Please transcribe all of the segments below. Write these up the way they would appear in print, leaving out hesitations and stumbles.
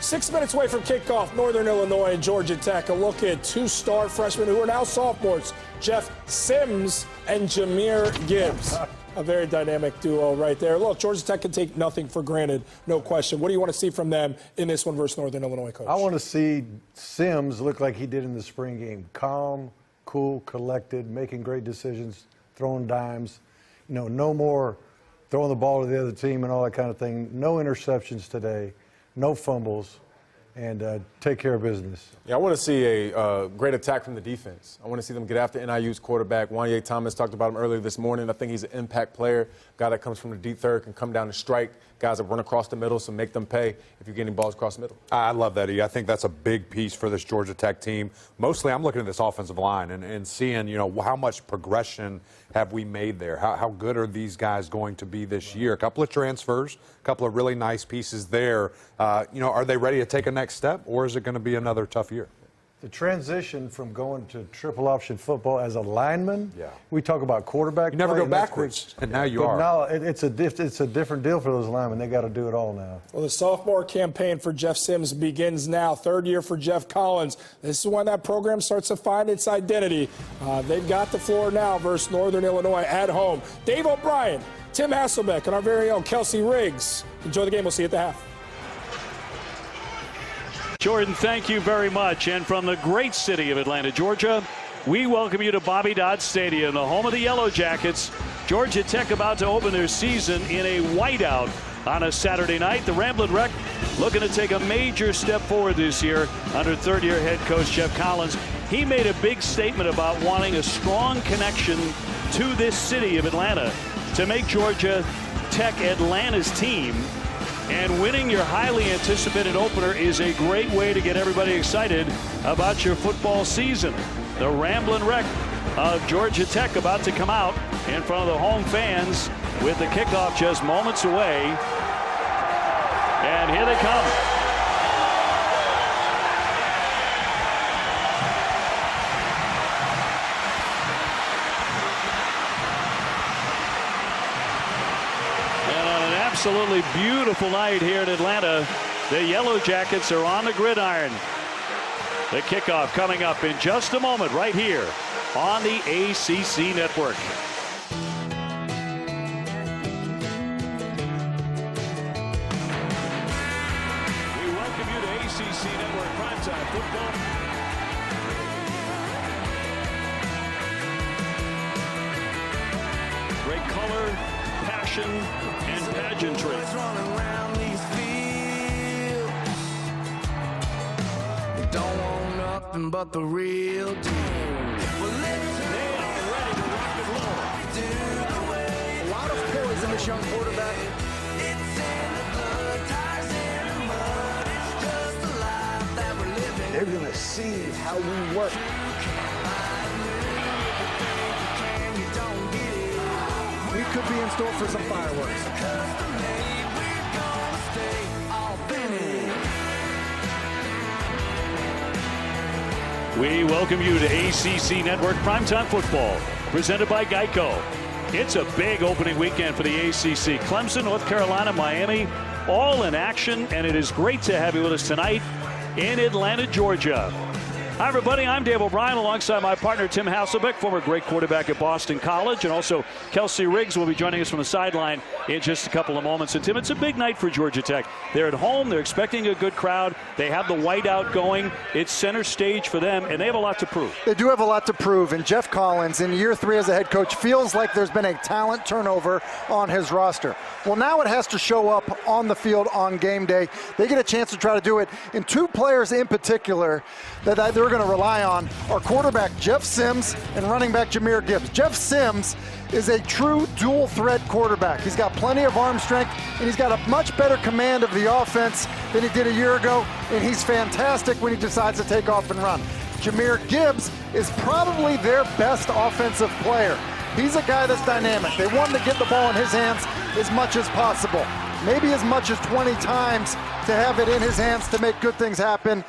6 minutes away from kickoff, Northern Illinois and Georgia Tech. A look at two-star freshmen who are now sophomores, Jeff Sims and Jahmyr Gibbs. A very dynamic duo right there. Look, Georgia Tech can take nothing for granted, no question. What do you want to see from them in this one versus Northern Illinois, Coach? I want to see Sims look like he did in the spring game. Calm, cool, collected, making great decisions, throwing dimes. You know, no more throwing the ball to the other team and all that kind of thing. No interceptions today, no fumbles, and take care of business. Yeah, I want to see a great attack from the defense. I want to see them get after NIU's quarterback. Wanye Thomas talked about him earlier this morning. I think he's an impact player, guy that comes from the deep third, can come down and strike, guys that run across the middle, so make them pay if you're getting balls across the middle. I love that, E. I think that's a big piece for this Georgia Tech team. Mostly I'm looking at this offensive line and seeing, you know, how much progression have we made there? How good are these guys going to be this year? A couple of transfers, a couple of really nice pieces there. You know, are they ready to take a next step, or is it going to be another tough year? The transition from going to triple option football as a lineman, we talk about quarterback. You never play, go backwards, and now you but are. Now it's a different deal for those linemen. They got to do it all now. Well, the sophomore campaign for Jeff Sims begins now. Third year for Jeff Collins. This is when that program starts to find its identity. They've got the floor now versus Northern Illinois at home. Dave O'Brien, Tim Hasselbeck, and our very own Kelsey Riggs. Enjoy the game. We'll see you at the half. Jordan, thank you very much. And from the great city of Atlanta, Georgia, we welcome you to Bobby Dodd Stadium, the home of the Yellow Jackets. Georgia Tech about to open their season in a whiteout on a Saturday night. The Ramblin' Wreck looking to take a major step forward this year under third-year head coach Jeff Collins. He made a big statement about wanting a strong connection to this city of Atlanta to make Georgia Tech Atlanta's team. And winning your highly anticipated opener is a great way to get everybody excited about your football season. The Ramblin' Wreck of Georgia Tech about to come out in front of the home fans with the kickoff just moments away. And here they come. Absolutely beautiful night here in Atlanta. The Yellow Jackets are on the gridiron. The kickoff coming up in just a moment right here on the ACC Network. We welcome you to ACC Network Primetime Football. Great color, passion, and pageantry. Don't want nothing but the real deal. They are ready to rock and roll. A lot of poise in this young quarterback. It's in the blood, ties in the mud. It's just the life that we're living. They're going to see how we work. We could be in store for some fireworks. We welcome you to ACC Network Primetime Football, presented by Geico. It's a big opening weekend for the ACC. Clemson, North Carolina, Miami, all in action, and it is great to have you with us tonight in Atlanta, Georgia. Hi, everybody. I'm Dave O'Brien alongside my partner, Tim Hasselbeck, former great quarterback at Boston College, and also Kelsey Riggs will be joining us from the sideline in just a couple of moments. And, Tim, it's a big night for Georgia Tech. They're at home. They're expecting a good crowd. They have the whiteout going. It's center stage for them, and they have a lot to prove. They do have a lot to prove, and Jeff Collins, in year 3 as a head coach, feels like there's been a talent turnover on his roster. Well, now it has to show up on the field on game day. They get a chance to try to do it, and 2 players in particular that they're going to rely on are quarterback Jeff Sims and running back Jahmyr Gibbs. Jeff Sims is a true dual threat quarterback. He's got plenty of arm strength, and he's got a much better command of the offense than he did a year ago, and he's fantastic when he decides to take off and run. Jahmyr Gibbs is probably their best offensive player. He's a guy that's dynamic. They want him to get the ball in his hands as much as possible, maybe as much as 20 times to have it in his hands to make good things happen.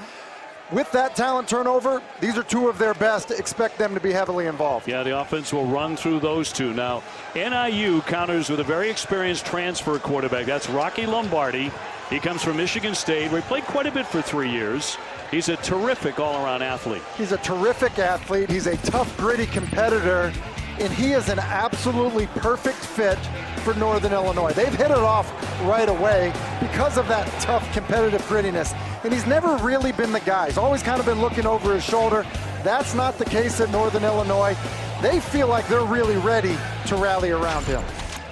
With that talent turnover, these are 2 of their best. Expect them to be heavily involved. Yeah, the offense will run through those 2. Now, NIU counters with a very experienced transfer quarterback. That's Rocky Lombardi. He comes from Michigan State, where he played quite a bit for 3 years. He's a terrific all-around athlete. He's a terrific athlete. He's a tough, gritty competitor, and he is an absolutely perfect fit for Northern Illinois. They've hit it off right away because of that tough, competitive grittiness. And he's never really been the guy. He's always kind of been looking over his shoulder. That's not the case at Northern Illinois. They feel like they're really ready to rally around him.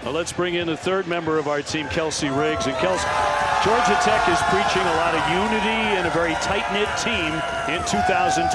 Well, let's bring in the third member of our team, Kelsey Riggs. And Kelsey, Georgia Tech is preaching a lot of unity and a very tight-knit team in 2021.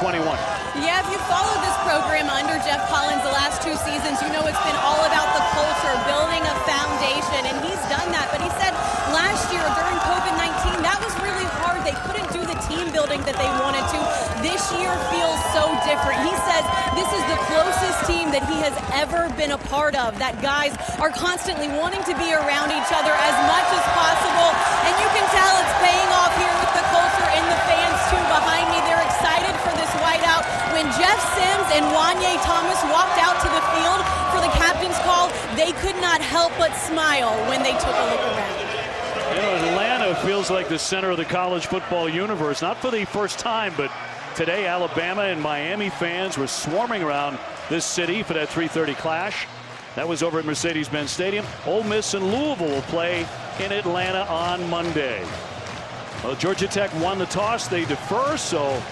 Yeah, if you followed this program under Jeff Collins the last 2 seasons, you know it's been all about the culture, building a foundation, and he's done that. But he said last year during COVID-19, that was really hard. They couldn't do the team building that they wanted to. This year feels so different. He says this is the closest team that he has ever been a part of, that guys are constantly wanting to be around each other as much as possible. And you can tell it's paying off here with the culture and the fans, too, behind me. They're excited for this whiteout. When Jeff Sims and Wanye Thomas walked out to the field for the captain's call, they could not help but smile when they took a look around. You know, Atlanta feels like the center of the college football universe, not for the first time, but today Alabama and Miami fans were swarming around this city for that 3:30 clash. That was over at Mercedes-Benz Stadium. Ole Miss and Louisville will play in Atlanta on Monday. Well, Georgia Tech won the toss. They defer, so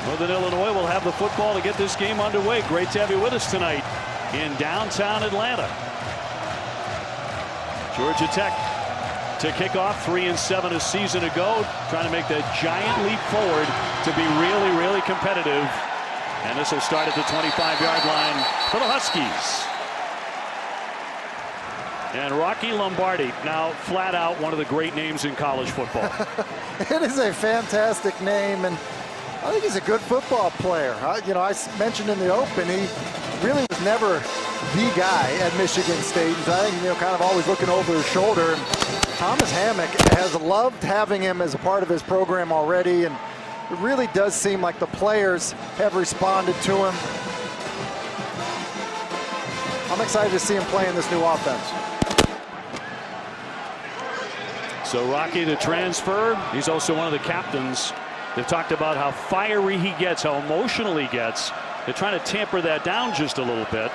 Northern Illinois will have the football to get this game underway. Great to have you with us tonight in downtown Atlanta. Georgia Tech to kick off 3-7 a season ago, trying to make that giant leap forward to be really, really competitive. And this will start at the 25-yard line for the Huskies. And Rocky Lombardi, now flat out one of the great names in college football. It is a fantastic name, and I think he's a good football player. I mentioned in the open, he really was never the guy at Michigan State. I think, kind of always looking over his shoulder. And Thomas Hammock has loved having him as a part of his program already, and it really does seem like the players have responded to him. I'm excited to see him play in this new offense. So Rocky, the transfer, he's also one of the captains. They've talked about how fiery he gets, how emotional he gets. They're trying to tamper that down just a little bit.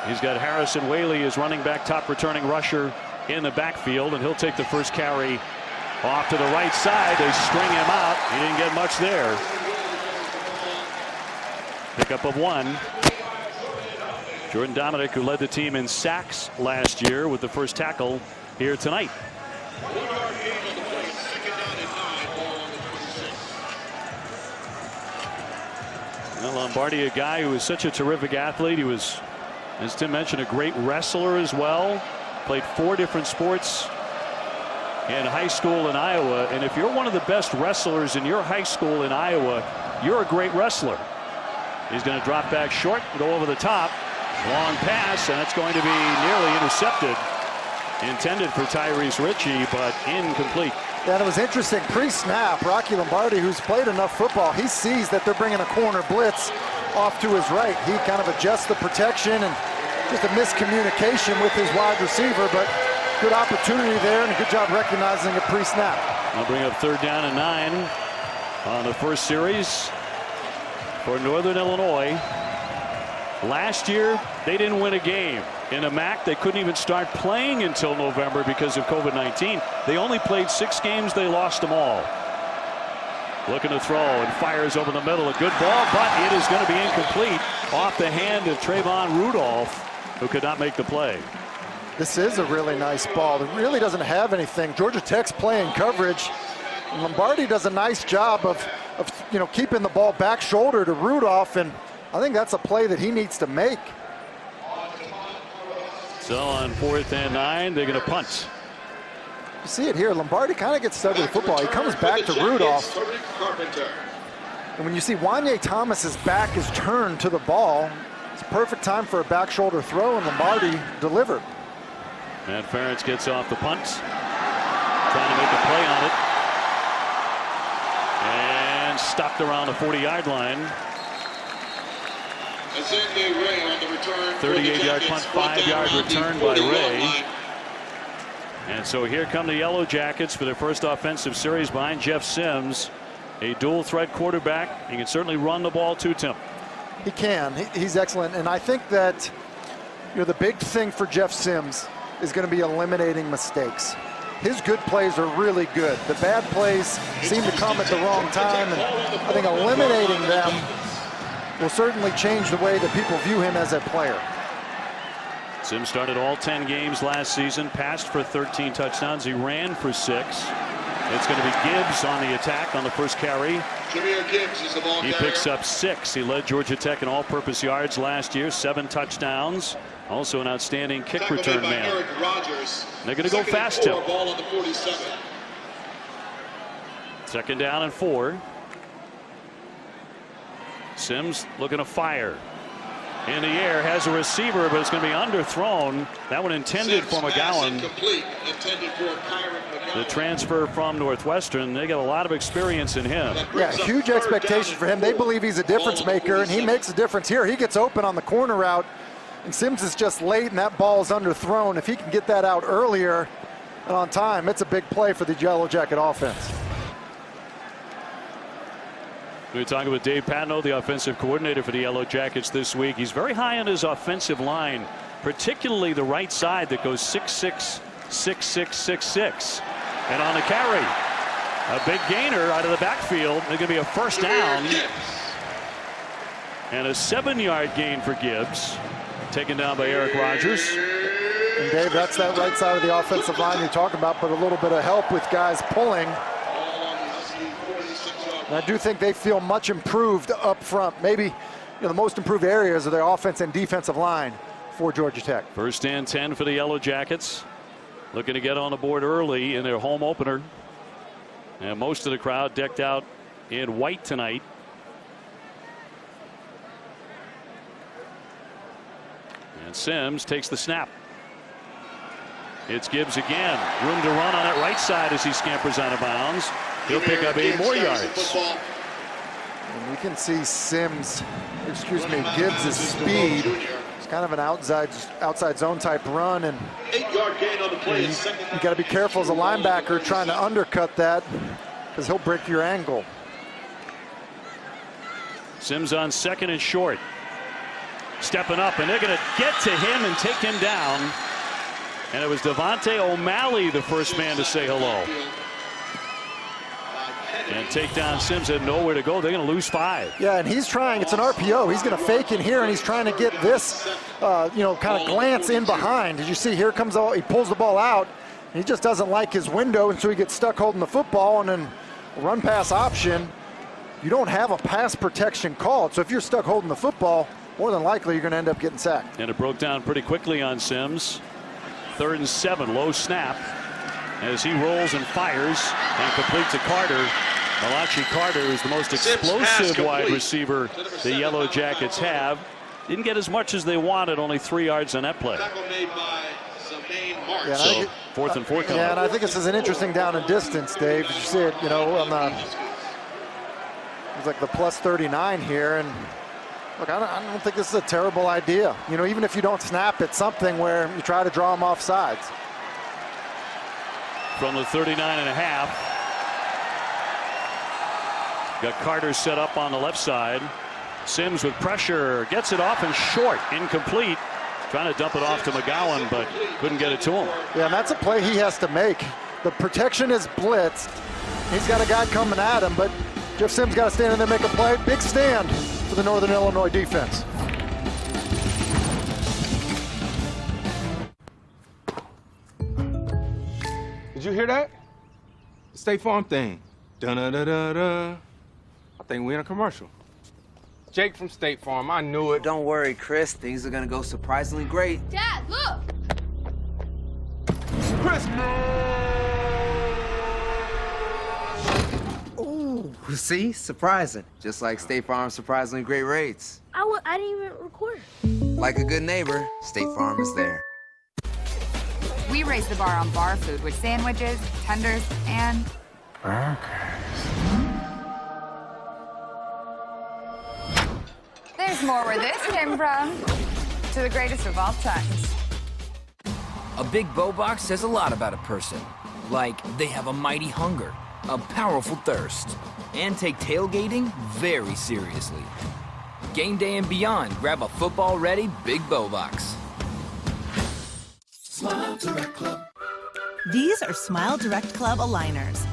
He's got Harrison Whaley as running back, top returning rusher in the backfield, and he'll take the first carry off to the right side. They string him out. He didn't get much there. Pickup of 1. Jordan Dominic, who led the team in sacks last year, with the first tackle here tonight. Well, Lombardi, a guy who was such a terrific athlete. He was, as Tim mentioned, a great wrestler as well. Played 4 different sports in high school in Iowa. And if you're one of the best wrestlers in your high school in Iowa, you're a great wrestler. He's going to drop back short and go over the top. Long pass, and that's going to be nearly intercepted. Intended for Tyrese Ritchie, but incomplete. Yeah, and it was interesting. Pre-snap, Rocky Lombardi, who's played enough football, he sees that they're bringing a corner blitz off to his right. He kind of adjusts the protection, and just a miscommunication with his wide receiver, but good opportunity there and a good job recognizing it pre-snap. I'll bring up 3rd down and 9 on the first series for Northern Illinois. Last year, they didn't win a game. In a MAC, they couldn't even start playing until November because of COVID-19. They only played 6 games. They lost them all. Looking to throw and fires over the middle. A good ball, but it is going to be incomplete off the hand of Trayvon Rudolph, who could not make the play. This is a really nice ball. It really doesn't have anything. Georgia Tech's playing coverage. Lombardi does a nice job of keeping the ball back shoulder to Rudolph, and I think that's a play that he needs to make. So on 4th and 9, they're going to punt. You see it here. Lombardi kind of gets stuck with the football. He comes back to Rudolph. And when you see Wanye Thomas's back is turned to the ball, it's a perfect time for a back shoulder throw, and Lombardi delivered. And Ferentz gets off the punt, trying to make a play on it. And stopped around the 40-yard line. 38-yard punt, 5-yard return by Ray. And so here come the Yellow Jackets for their first offensive series behind Jeff Sims, a dual threat quarterback. He can certainly run the ball too, Tim. He can. He's excellent. And I think that the big thing for Jeff Sims is going to be eliminating mistakes. His good plays are really good. The bad plays seem to come at the wrong time, and I think eliminating them will certainly change the way that people view him as a player. Sims started all 10 games last season, passed for 13 touchdowns. He ran for 6. It's going to be Gibbs on the attack on the first carry. He picks up 6. He led Georgia Tech in all-purpose yards last year, 7 touchdowns. Also an outstanding kick return man. They're going to go fast, Tim. Second down and 4. Sims looking to fire. In the air, has a receiver, but it's going to be underthrown. That one intended for McGowan. The transfer from Northwestern. They got a lot of experience in him. Yeah, huge expectation for him. They believe he's a difference maker, and he makes a difference here. He gets open on the corner route, and Sims is just late, and that ball is underthrown. If he can get that out earlier and on time, it's a big play for the Yellow Jacket offense. We were talking with Dave Patno, the offensive coordinator for the Yellow Jackets this week. He's very high on his offensive line, particularly the right side that goes 6'6", 6'6", 6'6". And on the carry, a big gainer out of the backfield. There's going to be a first down. And a 7-yard gain for Gibbs, taken down by Eric Rogers. And Dave, that's that right side of the offensive line you talk about, but a little bit of help with guys pulling. And I do think they feel much improved up front. Maybe the most improved areas of their offense and defensive line for Georgia Tech. First and 10 for the Yellow Jackets. Looking to get on the board early in their home opener. And most of the crowd decked out in white tonight. And Sims takes the snap. It's Gibbs again. Room to run on that right side as he scampers out of bounds. He'll pick up 8 more yards. And you can see Gibbs' speed. It's kind of an outside zone type run, and you got to be careful as a linebacker trying to undercut that, because he'll break your angle. Sims on second and short. Stepping up, and they're going to get to him and take him down. And it was Devontae O'Malley, the first man to say hello. And take down Sims, had nowhere to go. They're going to lose 5. Yeah, and he's trying. It's an RPO. He's going to fake in here, and he's trying to get this, kind of glance in behind. As you see, here comes he pulls the ball out. He just doesn't like his window, and so he gets stuck holding the football. And then run pass option. You don't have a pass protection called, so if you're stuck holding the football, more than likely you're going to end up getting sacked. And it broke down pretty quickly on Sims. 3rd and 7, low snap as he rolls and fires and completes to Carter. Malachi Carter is the most explosive wide receiver the Yellow Jackets have. Didn't get as much as they wanted, only 3 yards on that play. Yeah, so 4th and 4 coming. Yeah, and I think this is an interesting down and distance, Dave. You see it, on the, it's like the plus 39 here, and look, I don't think this is a terrible idea. Even if you don't snap, it's something where you try to draw them off sides. From the 39.5. Got Carter set up on the left side. Sims with pressure, gets it off and short, incomplete. Trying to dump it off to McGowan, but couldn't get it to him. Yeah, and that's a play he has to make. The protection is blitzed. He's got a guy coming at him, but Jeff Sims got to stand in there and make a play. Big stand for the Northern Illinois defense. Did you hear that? The State Farm thing. Da-da-da-da-da. I think we're in a commercial. Jake from State Farm, I knew it. Don't worry, Chris. Things are gonna go surprisingly great. Dad, look! Chris! Ooh, see? Surprising. Just like State Farm's surprisingly great rates. I didn't even record. Like a good neighbor, State Farm is there. We raise the bar on bar food with sandwiches, tenders, and there's more where this came from. To the greatest of all times. A big bow box says a lot about a person. Like they have a mighty hunger, a powerful thirst, and take tailgating very seriously. Game day and beyond, grab a football-ready big bow box. Smile Direct Club. These are Smile Direct Club aligners.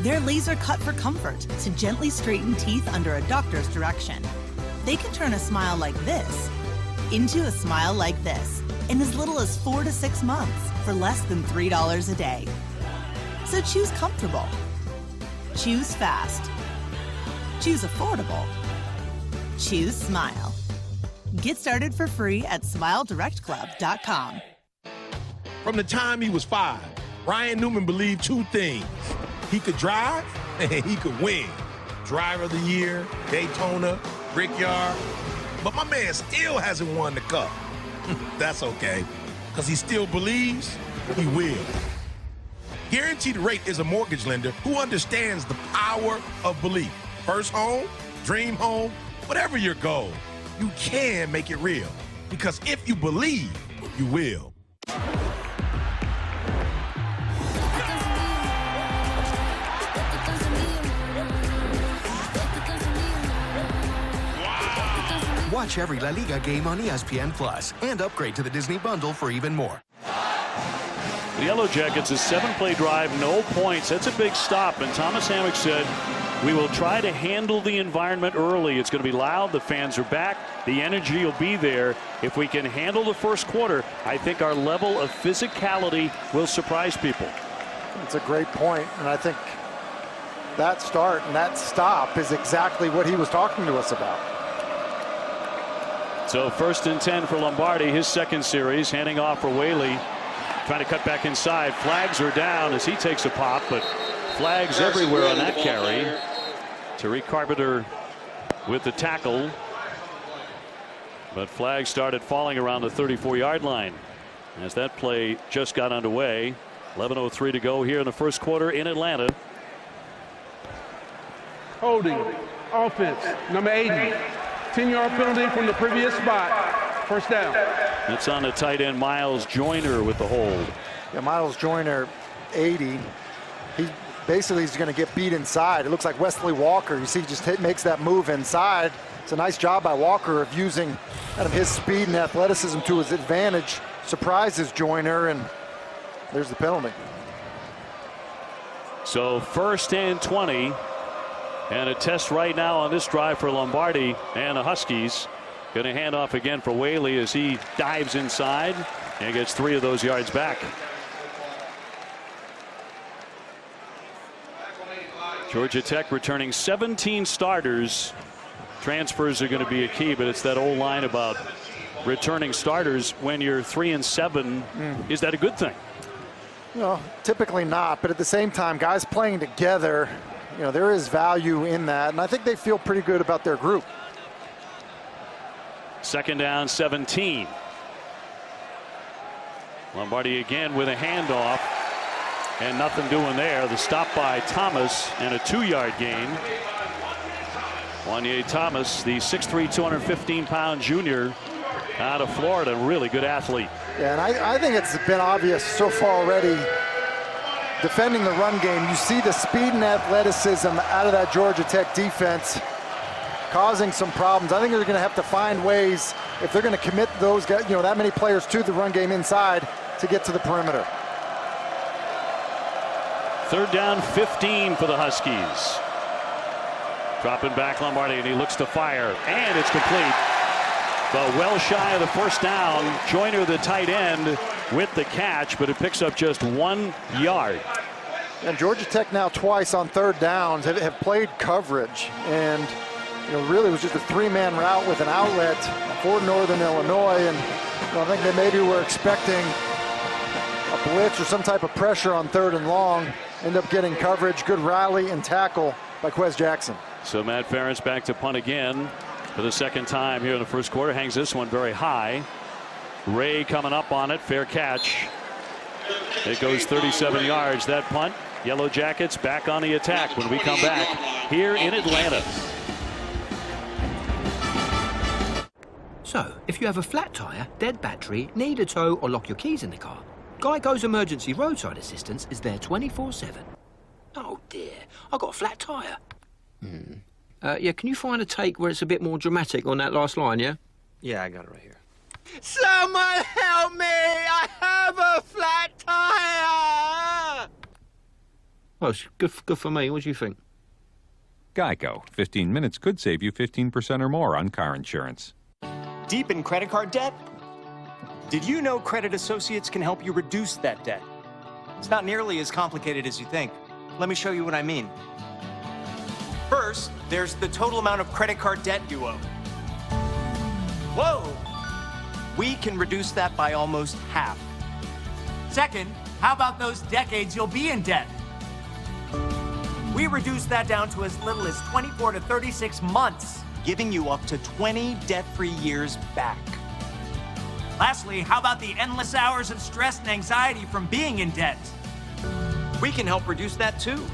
They're laser cut for comfort to gently straighten teeth under a doctor's direction. They can turn a smile like this into a smile like this in as little as 4 to 6 months for less than $3 a day. So choose comfortable, choose fast, choose affordable, choose Smile. Get started for free at SmileDirectClub.com. From the time he was 5, Ryan Newman believed 2 things. He could drive and he could win. Driver of the Year, Daytona, Brickyard. But my man still hasn't won the Cup. That's okay, because he still believes he will. Guaranteed Rate is a mortgage lender who understands the power of belief. First home, dream home, whatever your goal, you can make it real. Because if you believe, you will. Watch every La Liga game on ESPN Plus and upgrade to the Disney Bundle for even more. The Yellow Jackets, a 7-play drive, no points. That's a big stop. And Thomas Hammock said, we will try to handle the environment early. It's going to be loud. The fans are back. The energy will be there. If we can handle the first quarter, I think our level of physicality will surprise people. It's a great point, and I think that start and that stop is exactly what he was talking to us about. So 1st and 10 for Lombardi, his second series, handing off for Whaley, trying to cut back inside. Flags are down as he takes a pop, but flags everywhere on that carry. Tariq Carpenter with the tackle, but flags started falling around the 34-yard line as that play just got underway. 11:03 to go here in the first quarter in Atlanta. Holding, offense, number 80. 10-yard penalty from the previous spot. First down. It's on the tight end Miles Joyner with the hold. Yeah, Miles Joyner, 80. He basically is going to get beat inside. It looks like Wesley Walker. You see, he just makes that move inside. It's a nice job by Walker of using kind of his speed and athleticism to his advantage. Surprises Joyner, and there's the penalty. So 1st and 20. And a test right now on this drive for Lombardi and the Huskies. Going to hand off again for Whaley as he dives inside and gets 3 of those yards back. Georgia Tech returning 17 starters. Transfers are going to be a key, but it's that old line about returning starters when you're 3-7. Is that a good thing? No, typically not, but at the same time, guys playing together, you know, there is value in that, and I think they feel pretty good about their group. 2nd down, 17. Lombardi again with a handoff, and nothing doing there. The stop by Thomas and a 2-yard gain. Wanye Thomas, the 6'3", 215-pound junior out of Florida, really good athlete. Yeah, and I think it's been obvious so far already. Defending the run game, you see the speed and athleticism out of that Georgia Tech defense causing some problems. I think they're going to have to find ways, if they're going to commit those guys, you know, that many players to the run game inside, to get to the perimeter. 3rd down, 15 for the Huskies. Dropping back Lombardi, and he looks to fire, and it's complete. But well shy of the 1st down. Joyner, the tight end, with the catch, but it picks up just 1 yard. And Georgia Tech now twice on 3rd downs have played coverage, and you know, really it was just a 3-man route with an outlet for Northern Illinois, and you know, I think they maybe were expecting a blitz or some type of pressure on 3rd and long. End up getting coverage, good rally and tackle by Quez Jackson. So Matt Ferentz back to punt again for the 2nd time here in the first quarter. Hangs this one very high. Ray coming up on it, fair catch. It goes 37 yards, that punt. Yellow Jackets back on the attack when we come back here in Atlanta. So, if you have a flat tire, dead battery, need a tow, or lock your keys in the car, Geico's emergency roadside assistance is there 24/7. Oh dear, I got a flat tyre. Yeah, can you find a take where it's a bit more dramatic on that last line, yeah? Yeah, I got it right here. Someone help me! I have a flat tire! Oh, it's good for me. What do you think? Geico. 15 minutes could save you 15% or more on car insurance. Deep in credit card debt? Did you know Credit Associates can help you reduce that debt? It's not nearly as complicated as you think. Let me show you what I mean. First, there's the total amount of credit card debt you owe. Whoa! We can reduce that by almost half. Second, how about those decades you'll be in debt? We reduce that down to as little as 24 to 36 months, giving you up to 20 debt-free years back. Lastly, how about the endless hours of stress and anxiety from being in debt? We can help reduce that too.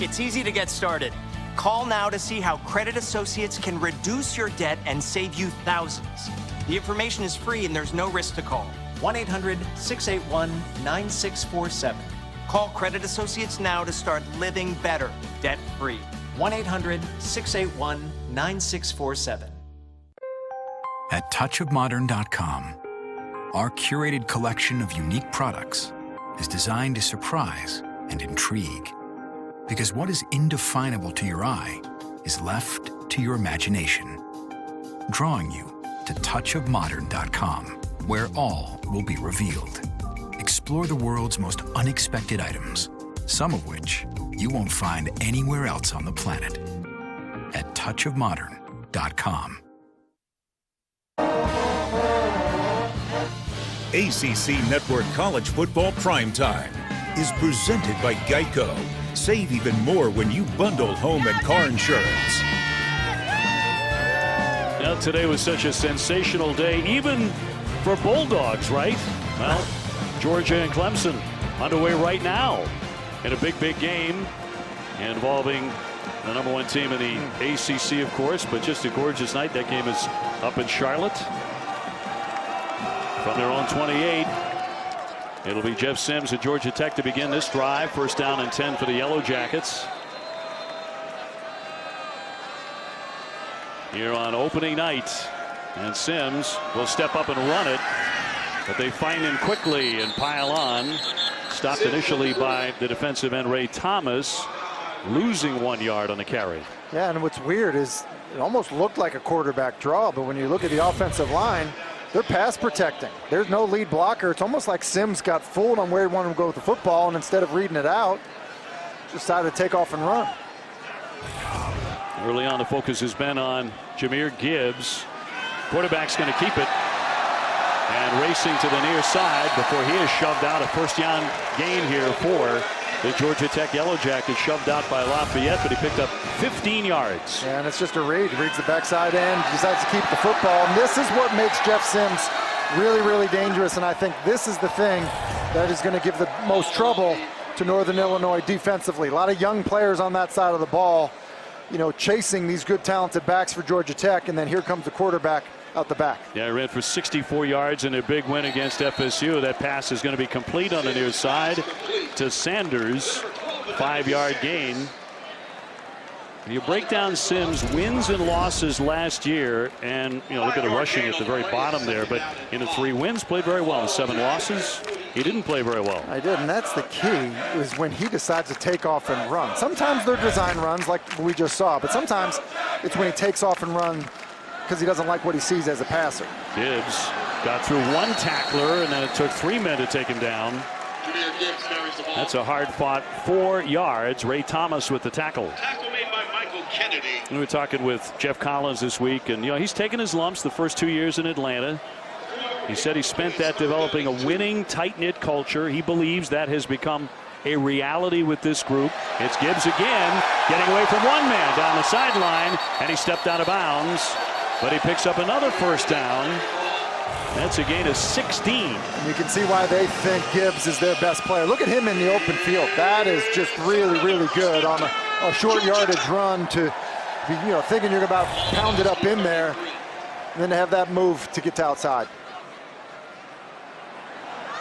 It's easy to get started. Call now to see how Credit Associates can reduce your debt and save you thousands. The information is free and there's no risk to call. 1-800-681-9647. Call Credit Associates now to start living better, debt-free. 1-800-681-9647. At touchofmodern.com, our curated collection of unique products is designed to surprise and intrigue. Because what is indefinable to your eye is left to your imagination, drawing you to touchofmodern.com, where all will be revealed. Explore the world's most unexpected items, some of which you won't find anywhere else on the planet. At touchofmodern.com. ACC Network College Football Primetime is presented by Geico. Save even more when you bundle home and car insurance. Now, today was such a sensational day, even for Bulldogs, right? Well, Georgia and Clemson underway right now in a big game involving the #1 team in the ACC, of course, but just a gorgeous night. That game is up in Charlotte. From their own 28, it'll be Jeff Sims at Georgia Tech to begin this drive. First down and 10 for the Yellow Jackets. Here on opening night, and Sims will step up and run it, but they find him quickly and pile on. Stopped initially by the defensive end Ray Thomas, losing 1 yard on the carry. Yeah, and what's weird is it almost looked like a quarterback draw, but when you look at the offensive line, they're pass protecting. There's no lead blocker. It's almost like Sims got fooled on where he wanted to go with the football, and instead of reading it out, decided to take off and run. Early on, the focus has been on Jahmyr Gibbs. Quarterback's going to keep it. And racing to the near side before he is shoved out. A first-down gain here for the Georgia Tech Yellow Jackets, shoved out by Lafayette, but he picked up 15 yards. Yeah, and it's just a read. He reads the backside end, decides to keep the football. And this is what makes Jeff Sims really, really dangerous. And I think this is the thing that is going to give the most trouble to Northern Illinois defensively. A lot of young players on that side of the ball, you know, chasing these good, talented backs for Georgia Tech. And then here comes the quarterback out the back. Yeah, he ran for 64 yards in a big win against FSU. That pass is going to be complete on the near side to Sanders. 5-yard gain. You break down Sims' wins and losses last year, and you know, look at the rushing at the very bottom there. But in the 3 wins, played very well. In 7 losses, he didn't play very well. I did, and that's the key, is when he decides to take off and run. Sometimes they're design runs like we just saw, but sometimes it's when he takes off and run because he doesn't like what he sees as a passer. Gibbs got through 1 tackler, and then it took 3 men to take him down. That's a hard-fought 4 yards. Ray Thomas with the tackle. Tackle made by Michael Kennedy. We were talking with Jeff Collins this week, and you know, he's taken his lumps the first 2 years in Atlanta. He said he spent that developing a winning, tight-knit culture. He believes that has become a reality with this group. It's Gibbs again, getting away from 1 man down the sideline, and he stepped out of bounds. But he picks up another first down. That's a gain of 16. And you can see why they think Gibbs is their best player. Look at him in the open field. That is just really, really good on a short yardage run to be, you know, thinking you're about to pound it up in there, and then to have that move to get to outside.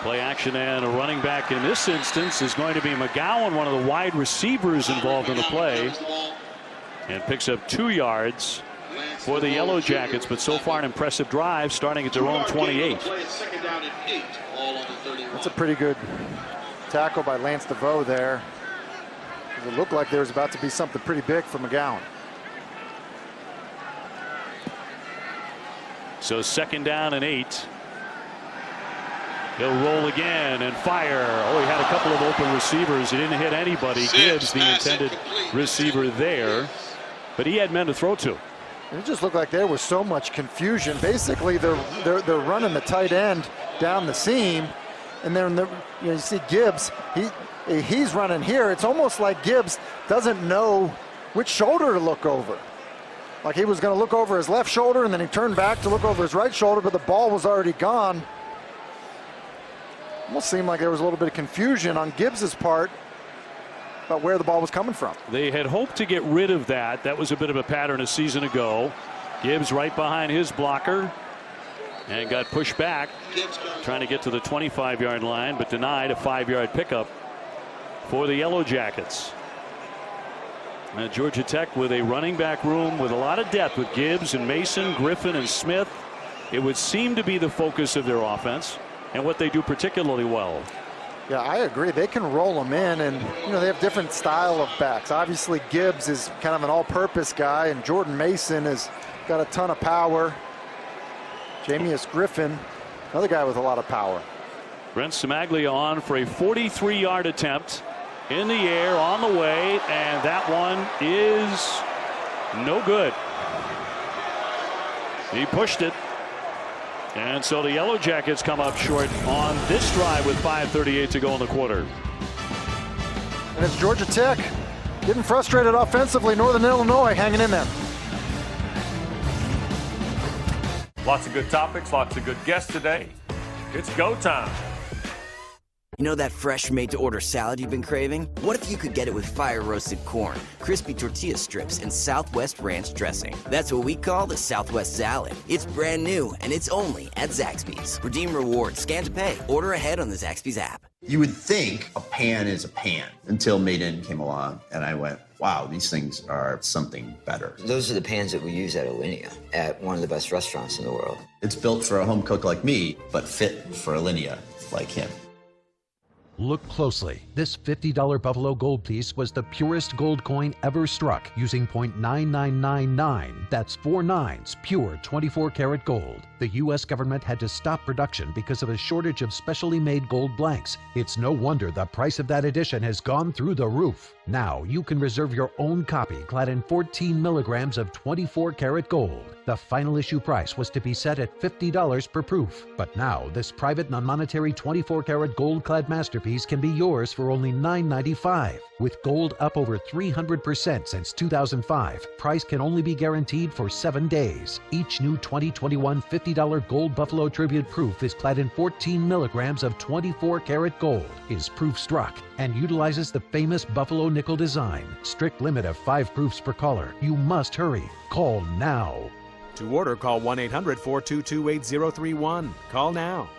Play action and a running back in this instance is going to be McGowan, one of the wide receivers involved in the play, and picks up 2 yards for the Yellow Jackets, but so far an impressive drive starting at their own 28. That's a pretty good tackle by Lance DeVoe there. It looked like there was about to be something pretty big for McGowan. So 2nd down and 8. He'll roll again and fire. Oh, he had a couple of open receivers. He didn't hit anybody. Gibbs, the intended receiver there, but he had men to throw to. And it just looked like there was so much confusion. Basically, they're running the tight end down the seam, and then you see Gibbs. He's running here. It's almost like Gibbs doesn't know which shoulder to look over. Like he was going to look over his left shoulder, and then he turned back to look over his right shoulder, but the ball was already gone. Almost seemed like there was a little bit of confusion on Gibbs's part about where the ball was coming from. They had hoped to get rid of that. That was a bit of a pattern a season ago. Gibbs right behind his blocker and got pushed back, trying to get to the 25-yard line, but denied a 5-yard pickup for the Yellow Jackets. Now Georgia Tech with a running back room with a lot of depth with Gibbs and Mason, Griffin and Smith. It would seem to be the focus of their offense and what they do particularly well. Yeah, I agree. They can roll them in, and they have different style of backs. Obviously, Gibbs is kind of an all-purpose guy, and Jordan Mason has got a ton of power. Jamius Griffin, another guy with a lot of power. Brent Simaglia on for a 43-yard attempt in the air on the way, and that one is no good. He pushed it. And so the Yellow Jackets come up short on this drive with 5:38 to go in the quarter. And it's Georgia Tech getting frustrated offensively. Northern Illinois hanging in there. Lots of good topics, lots of good guests today. It's go time. You know that fresh made-to-order salad you've been craving? What if you could get it with fire-roasted corn, crispy tortilla strips, and Southwest Ranch dressing? That's what we call the Southwest Salad. It's brand new, and it's only at Zaxby's. Redeem rewards, scan to pay, order ahead on the Zaxby's app. You would think a pan is a pan until Made In came along, and I went, wow, these things are something better. Those are the pans that we use at Alinea, at one of the best restaurants in the world. It's built for a home cook like me, but fit for Alinea like him. Look closely. This $50 Buffalo gold piece was the purest gold coin ever struck using .9999. That's 4 nines, pure 24-karat gold. The U.S. government had to stop production because of a shortage of specially made gold blanks. It's no wonder the price of that edition has gone through the roof. Now you can reserve your own copy clad in 14 milligrams of 24-karat gold. The final issue price was to be set at $50 per proof. But now this private non-monetary 24-karat gold-clad masterpiece can be yours for only $9.95. With gold up over 300% since 2005, price can only be guaranteed for 7 days. Each new 2021 $50 Gold Buffalo Tribute proof is clad in 14 milligrams of 24-karat gold, is proof struck, and utilizes the famous Buffalo nickel design. Strict limit of 5 proofs per caller. You must hurry. Call now. To order, call 1-800-422-8031. Call now.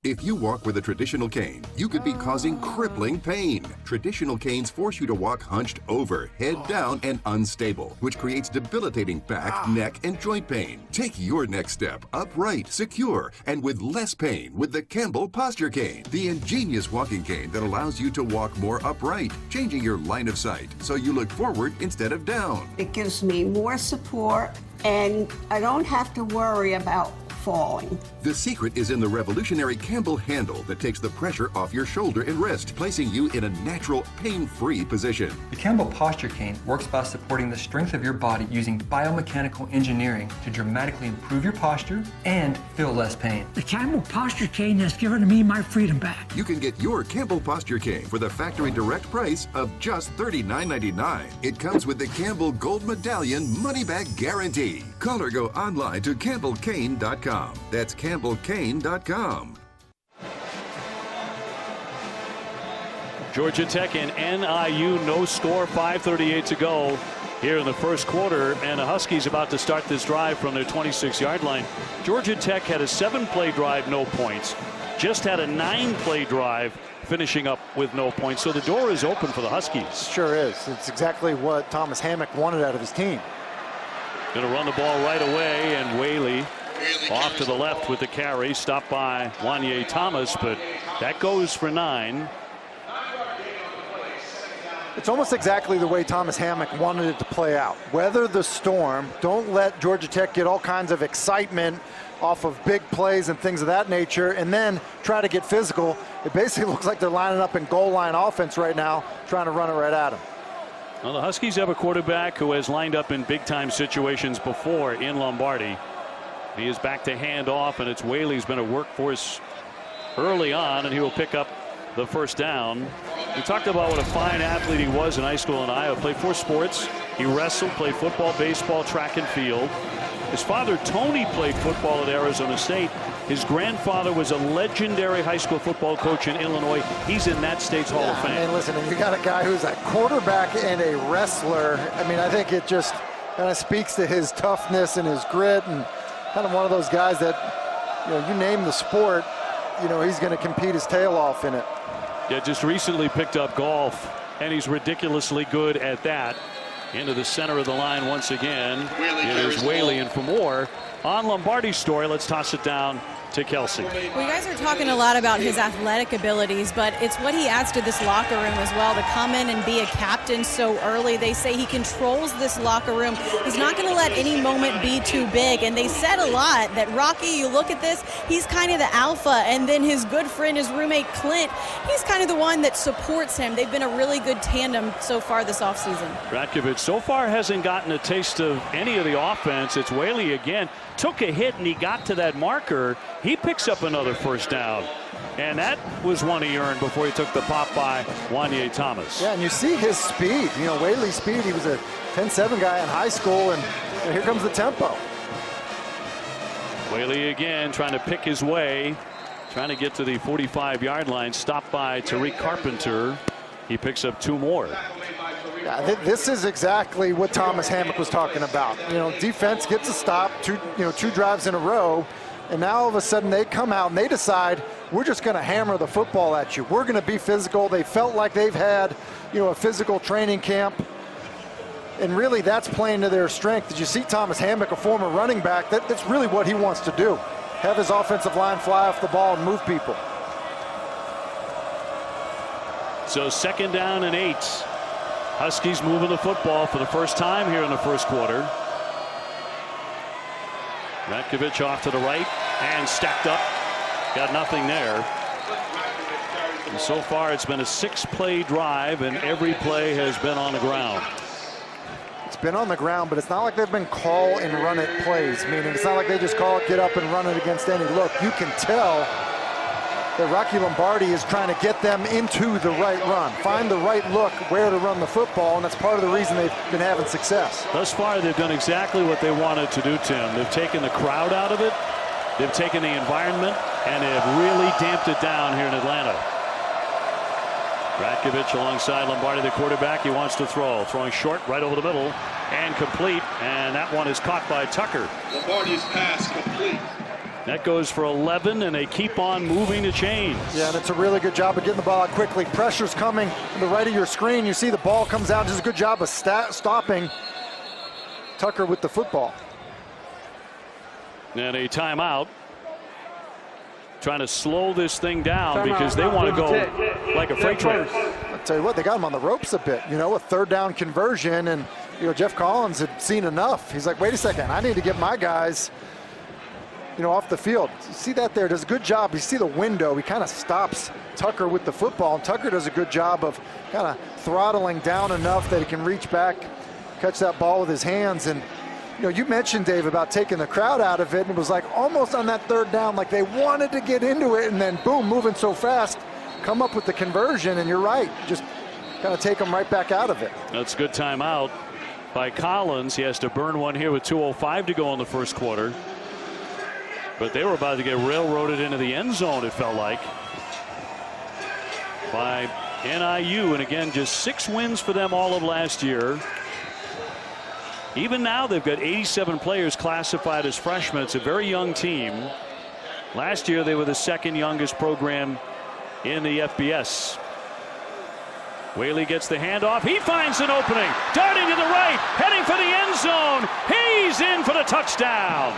If you walk with a traditional cane, you could be causing crippling pain. Traditional canes force you to walk hunched over, head down, and unstable, which creates debilitating back, neck, and joint pain. Take your next step upright, secure, and with less pain with the Campbell Posture Cane, the ingenious walking cane that allows you to walk more upright, changing your line of sight so you look forward instead of down. It gives me more support, and I don't have to worry about falling. The secret is in the revolutionary Campbell handle that takes the pressure off your shoulder and wrist, placing you in a natural, pain-free position. The Campbell Posture Cane works by supporting the strength of your body using biomechanical engineering to dramatically improve your posture and feel less pain. The Campbell Posture Cane has given me my freedom back. You can get your Campbell Posture Cane for the factory direct price of just $39.99. It comes with the Campbell Gold Medallion money-back guarantee. Call or go online to CampbellCane.com. That's CampbellCane.com. Georgia Tech and NIU, no score, 5:38 to go here in the first quarter, and the Huskies about to start this drive from their 26-yard line. Georgia Tech had a 7-play drive, no points. Just had a 9-play drive, finishing up with no points. So the door is open for the Huskies. Sure is. It's exactly what Thomas Hammock wanted out of his team. Going to run the ball right away, and Whaley off to the left with the carry, stopped by Wanye Thomas, but that goes for 9. It's almost exactly the way Thomas Hammock wanted it to play out. Weather the storm. Don't let Georgia Tech get all kinds of excitement off of big plays and things of that nature, and then try to get physical. It basically looks like they're lining up in goal line offense right now, trying to run it right at him. Well, the Huskies have a quarterback who has lined up in big-time situations before in Lombardi. He is back to hand off, and it's Whaley's been a workhorse early on, and he will pick up the first down. We talked about what a fine athlete he was in high school in Iowa. Played 4 sports. He wrestled, played football, baseball, track and field. His father, Tony, played football at Arizona State. His grandfather was a legendary high school football coach in Illinois. He's in that state's Hall of Fame. And listen, you got a guy who's a quarterback and a wrestler. I mean, I think it just kind of speaks to his toughness and his grit, and kind of one of those guys that, you name the sport, he's going to compete his tail off in it. Yeah, just recently picked up golf, and he's ridiculously good at that. Into the center of the line once again. Here's Whaley, and for more on Lombardi's story, let's toss it down to Kelsey. Well, you guys are talking a lot about his athletic abilities, but it's what he adds to this locker room as well, to come in and be a captain so early. They say he controls this locker room. He's not going to let any moment be too big, and they said a lot that Rocky, you look at this, he's kind of the alpha, and then his good friend, his roommate Clint, he's kind of the one that supports him. They've been a really good tandem so far this offseason. Ratkovich so far hasn't gotten a taste of any of the offense. It's Whaley again. Took a hit, and he got to that marker. He picks up another first down. And that was one he earned before he took the pop by Wanye Thomas. Yeah, and you see his speed. Whaley's speed. He was a 10-7 guy in high school, and here comes the tempo. Whaley again trying to pick his way, trying to get to the 45-yard line. Stopped by Tariq Carpenter. He picks up 2 more. Yeah, this is exactly what Thomas Hammock was talking about. Defense gets a stop, 2 drives in a row, and now all of a sudden they come out and they decide, we're just going to hammer the football at you. We're going to be physical. They felt like they've had, a physical training camp, and really that's playing to their strength. Did you see Thomas Hammock, a former running back? That's really what he wants to do. Have his offensive line fly off the ball and move people. So 2nd down and 8. Huskies moving the football for the first time here in the first quarter. Ratkovich off to the right and stacked up. Got nothing there. And so far it's been a 6-play drive, and every play has been on the ground. It's been on the ground, but it's not like they've been call and run it plays, meaning it's not like they just call it, get up and run it against any look. You can tell that Rocky Lombardi is trying to get them into the right run, find the right look where to run the football, and that's part of the reason they've been having success. Thus far, they've done exactly what they wanted to do, Tim. They've taken the crowd out of it, they've taken the environment, and they have really damped it down here in Atlanta. Ratkovich alongside Lombardi, the quarterback. He wants to throw. Throwing short right over the middle and complete, and that one is caught by Tucker. Lombardi's pass complete. That goes for 11, and they keep on moving the chains. Yeah, and it's a really good job of getting the ball out quickly. Pressure's coming to the right of your screen. You see the ball comes out. Just a good job of stopping Tucker with the football. And a timeout. Trying to slow this thing down because they want to go like a freight train. I'll tell you what, they got him on the ropes a bit. A 3rd down conversion, and Jeff Collins had seen enough. He's like, wait a second, I need to get my guys off the field. You see that there, does a good job. You see the window, he kind of stops Tucker with the football, and Tucker does a good job of kind of throttling down enough that he can reach back, catch that ball with his hands. And you mentioned, Dave, about taking the crowd out of it, and it was like almost on that 3rd down, like they wanted to get into it, and then boom, moving so fast, come up with the conversion, and you're right, just kind of take them right back out of it. That's a good timeout by Collins. He has to burn one here with 2:05 to go in the first quarter. But they were about to get railroaded into the end zone, it felt like, by NIU. And again, just 6 wins for them all of last year. Even now, they've got 87 players classified as freshmen. It's a very young team. Last year, they were the second youngest program in the FBS. Whaley gets the handoff. He finds an opening. Darting to the right. Heading for the end zone. He's in for the touchdown.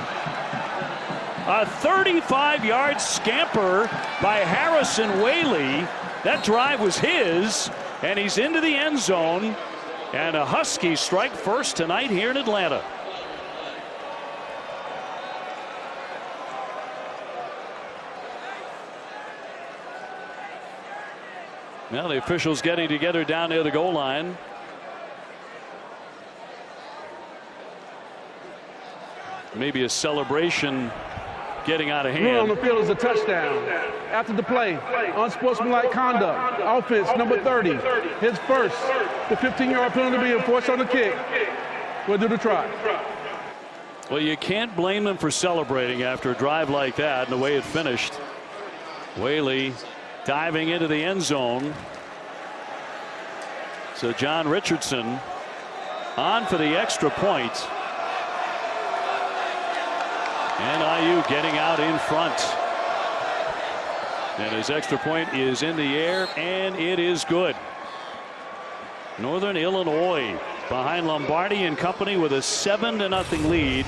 A 35-yard scamper by Harrison Whaley. That drive was his. And he's into the end zone. And a Huskies strike first tonight here in Atlanta. Now the officials getting together down near the goal line. Maybe a celebration getting out of hand. Rule on the field is a touchdown. After the play, unsportsmanlike conduct. Offense number 30. His first. The 15-yard penalty being forced on the kick. We'll do the try. Well, you can't blame them for celebrating after a drive like that and the way it finished. Whaley diving into the end zone. So John Richardson on for the extra point. NIU getting out in front. And his extra point is in the air, and it is good. Northern Illinois behind Lombardi and company with a 7-0 lead.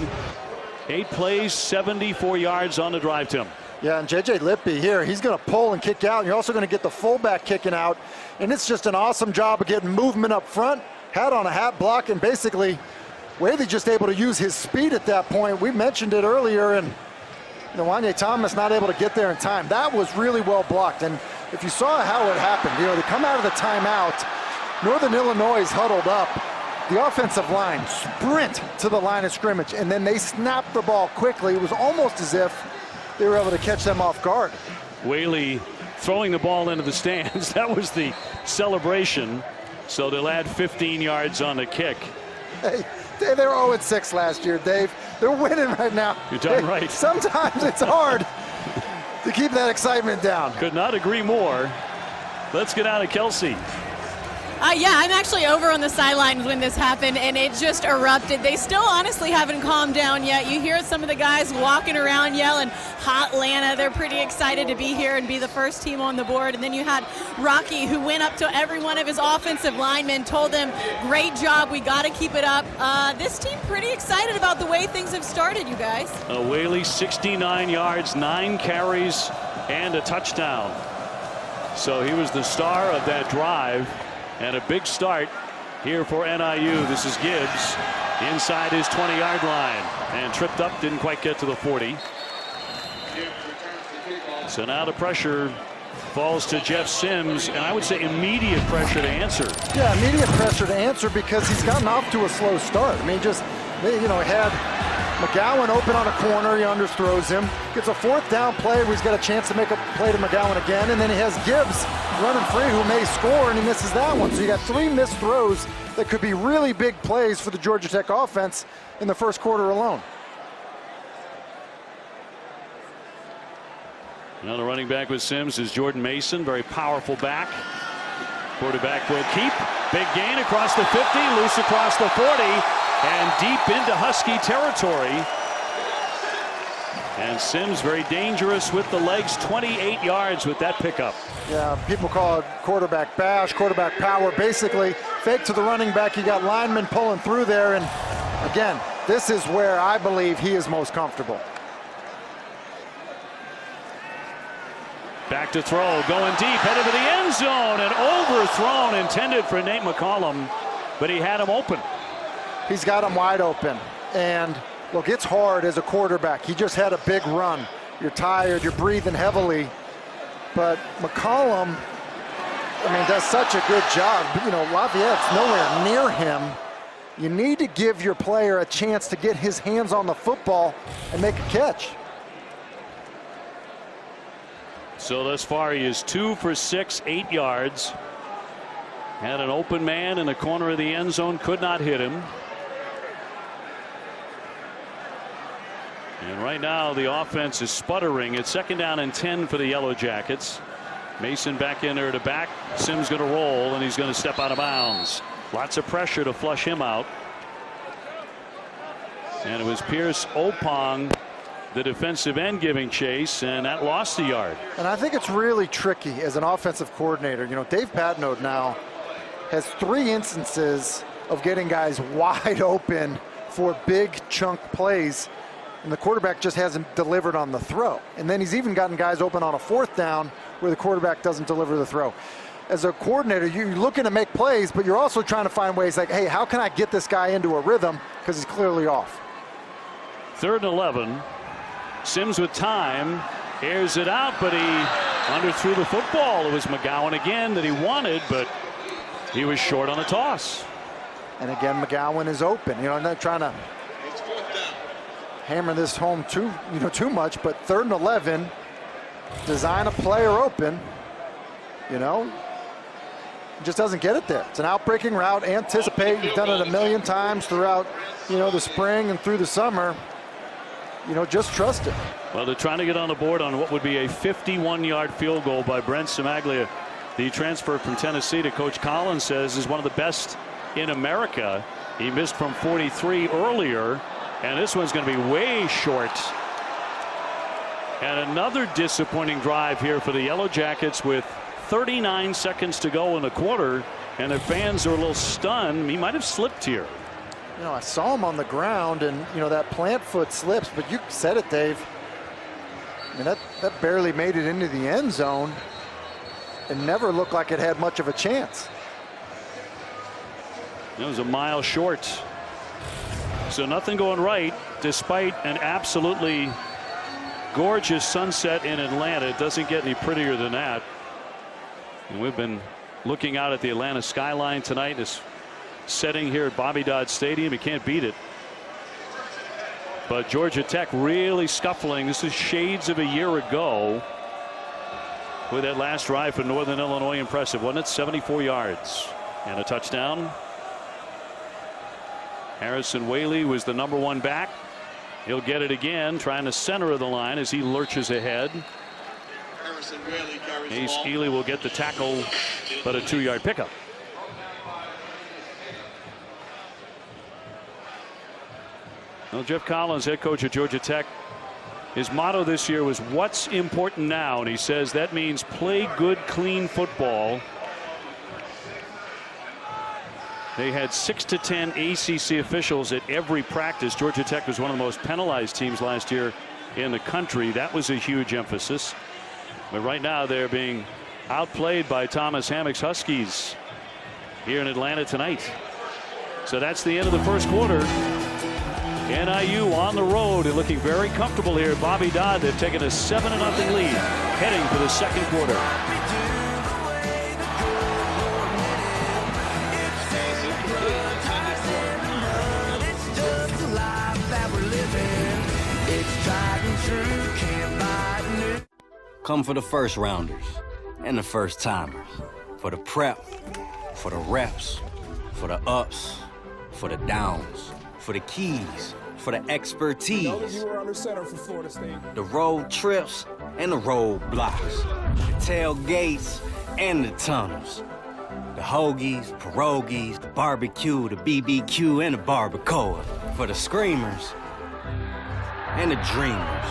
8 plays, 74 yards on the drive, Tim. Yeah, and J.J. Lippy here, he's going to pull and kick out. And you're also going to get the fullback kicking out. And it's just an awesome job of getting movement up front. Hat on a hat block, and basically Whaley just able to use his speed at that point. We mentioned it earlier, and Wanye Thomas not able to get there in time. That was really well blocked. And if you saw how it happened, they come out of the timeout. Northern Illinois is huddled up. The offensive line sprint to the line of scrimmage, and then they snap the ball quickly. It was almost as if they were able to catch them off guard. Whaley throwing the ball into the stands. That was the celebration. So they'll add 15 yards on the kick. Hey, they were 0-6 last year, Dave. They're winning right now. You're darn right. Sometimes it's hard to keep that excitement down. Could not agree more. Let's get out of Kelsey. Yeah, I'm actually over on the sidelines when this happened, and it just erupted. They still honestly haven't calmed down yet. You hear some of the guys walking around yelling, Hotlanta. They're pretty excited to be here and be the first team on the board. And then you had Rocky, who went up to every one of his offensive linemen, told them, great job, we got to keep it up. This team pretty excited about the way things have started, you guys. Whaley, 69 yards, 9 carries, and a touchdown. So he was the star of that drive. And a big start here for NIU. This is Gibbs inside his 20-yard line and tripped up, didn't quite get to the 40. So now the pressure falls to Jeff Sims, and I would say immediate pressure to answer. Yeah, immediate pressure to answer because he's gotten off to a slow start. I mean, had McGowan open on a corner, he underthrows him, gets a 4th down play where he's got a chance to make a play to McGowan again, and then he has Gibbs running free who may score, and he misses that one. So you got 3 missed throws that could be really big plays for the Georgia Tech offense in the first quarter alone. Now the running back with Sims is Jordan Mason, very powerful back. Quarterback will keep. Big gain across the 50, loose across the 40, and deep into Husky territory. And Sims very dangerous with the legs, 28 yards with that pickup. Yeah, people call it quarterback bash, quarterback power. Basically, fake to the running back. You got linemen pulling through there. And again, this is where I believe he is most comfortable. Back to throw, going deep, headed to the end zone, and overthrown, intended for Nate McCollum, but he had him open. He's got him wide open. And look, it's hard as a quarterback. He just had a big run. You're tired, you're breathing heavily. But McCollum, does such a good job. Lafayette's nowhere near him. You need to give your player a chance to get his hands on the football and make a catch. So thus far he is 2 for 6, 8 yards. Had an open man in the corner of the end zone, could not hit him. And right now the offense is sputtering. It's 2nd down and 10 for the Yellow Jackets. Mason back in there to back. Sims going to roll, and he's going to step out of bounds. Lots of pressure to flush him out. And it was Pierce Opong, the defensive end, giving chase, and that lost a yard. And I think it's really tricky as an offensive coordinator. You know, Dave Patnode now has 3 instances of getting guys wide open for big chunk plays, and the quarterback just hasn't delivered on the throw. And then he's even gotten guys open on a 4th down where the quarterback doesn't deliver the throw. As a coordinator, you're looking to make plays, but you're also trying to find ways like, hey, how can I get this guy into a rhythm, because he's clearly off. 3rd and 11. Sims with time, airs it out, but he underthrew the football. It was McGowan again that he wanted, but he was short on the toss. And again, McGowan is open. You know, I'm not trying to hammer this home too much, but 3rd and 11, design a player open, you know, just doesn't get it there. It's an out-breaking route, anticipate. You've done it a million times throughout, you know, the spring and through the summer. You know, just trust it. Well, they're trying to get on the board on what would be a 51-yard field goal by Brent Cimaglia. The transfer from Tennessee to Coach Collins says is one of the best in America. He missed from 43 earlier, and this one's going to be way short. And another disappointing drive here for the Yellow Jackets with 39 seconds to go in the quarter, and the fans are a little stunned. He might have slipped here. You know, I saw him on the ground, and, you know, that plant foot slips, but you said it, Dave. I mean, that barely made it into the end zone and never looked like it had much of a chance. It was a mile short. So nothing going right, despite an absolutely gorgeous sunset in Atlanta. It doesn't get any prettier than that. And we've been looking out at the Atlanta skyline tonight. This setting here at Bobby Dodd Stadium, you can't beat it. But Georgia Tech really scuffling. This is shades of a year ago with that last drive for Northern Illinois. Impressive, wasn't it? 74 yards and a touchdown. Harrison Whaley was the #1 back. He'll get it again, trying to center of the line as he lurches ahead. Ace Ely will get the tackle, but a 2-yard pickup. Well, Jeff Collins, head coach at Georgia Tech, his motto this year was "What's important now?" And he says that means play good, clean football. They had 6 to 10 ACC officials at every practice. Georgia Tech was one of the most penalized teams last year in the country. That was a huge emphasis. But right now they're being outplayed by Thomas Hammock's Huskies here in Atlanta tonight. So that's the end of the first quarter. NIU on the road and looking very comfortable here. Bobby Dodd, they've taken a 7-0 lead heading for the second quarter. Come for the first rounders and the first timers. For the prep, for the reps, for the ups, for the downs, for the keys, for the expertise. The road trips and the road blocks. The tailgates and the tunnels. The hoagies, pierogies, the barbecue, the BBQ, and the barbacoa. For the screamers and the dreamers.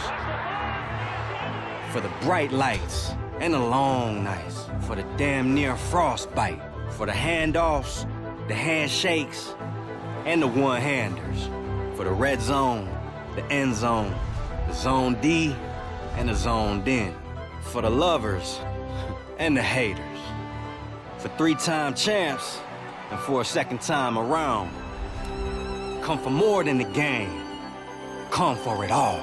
For the bright lights and the long nights. For the damn near frostbite. For the handoffs, the handshakes, and the one-handers. For the red zone, the end zone, the zone D, and the zoned in. For the lovers and the haters. For 3-time champs and for a second time around. Come for more than the game. Come for it all.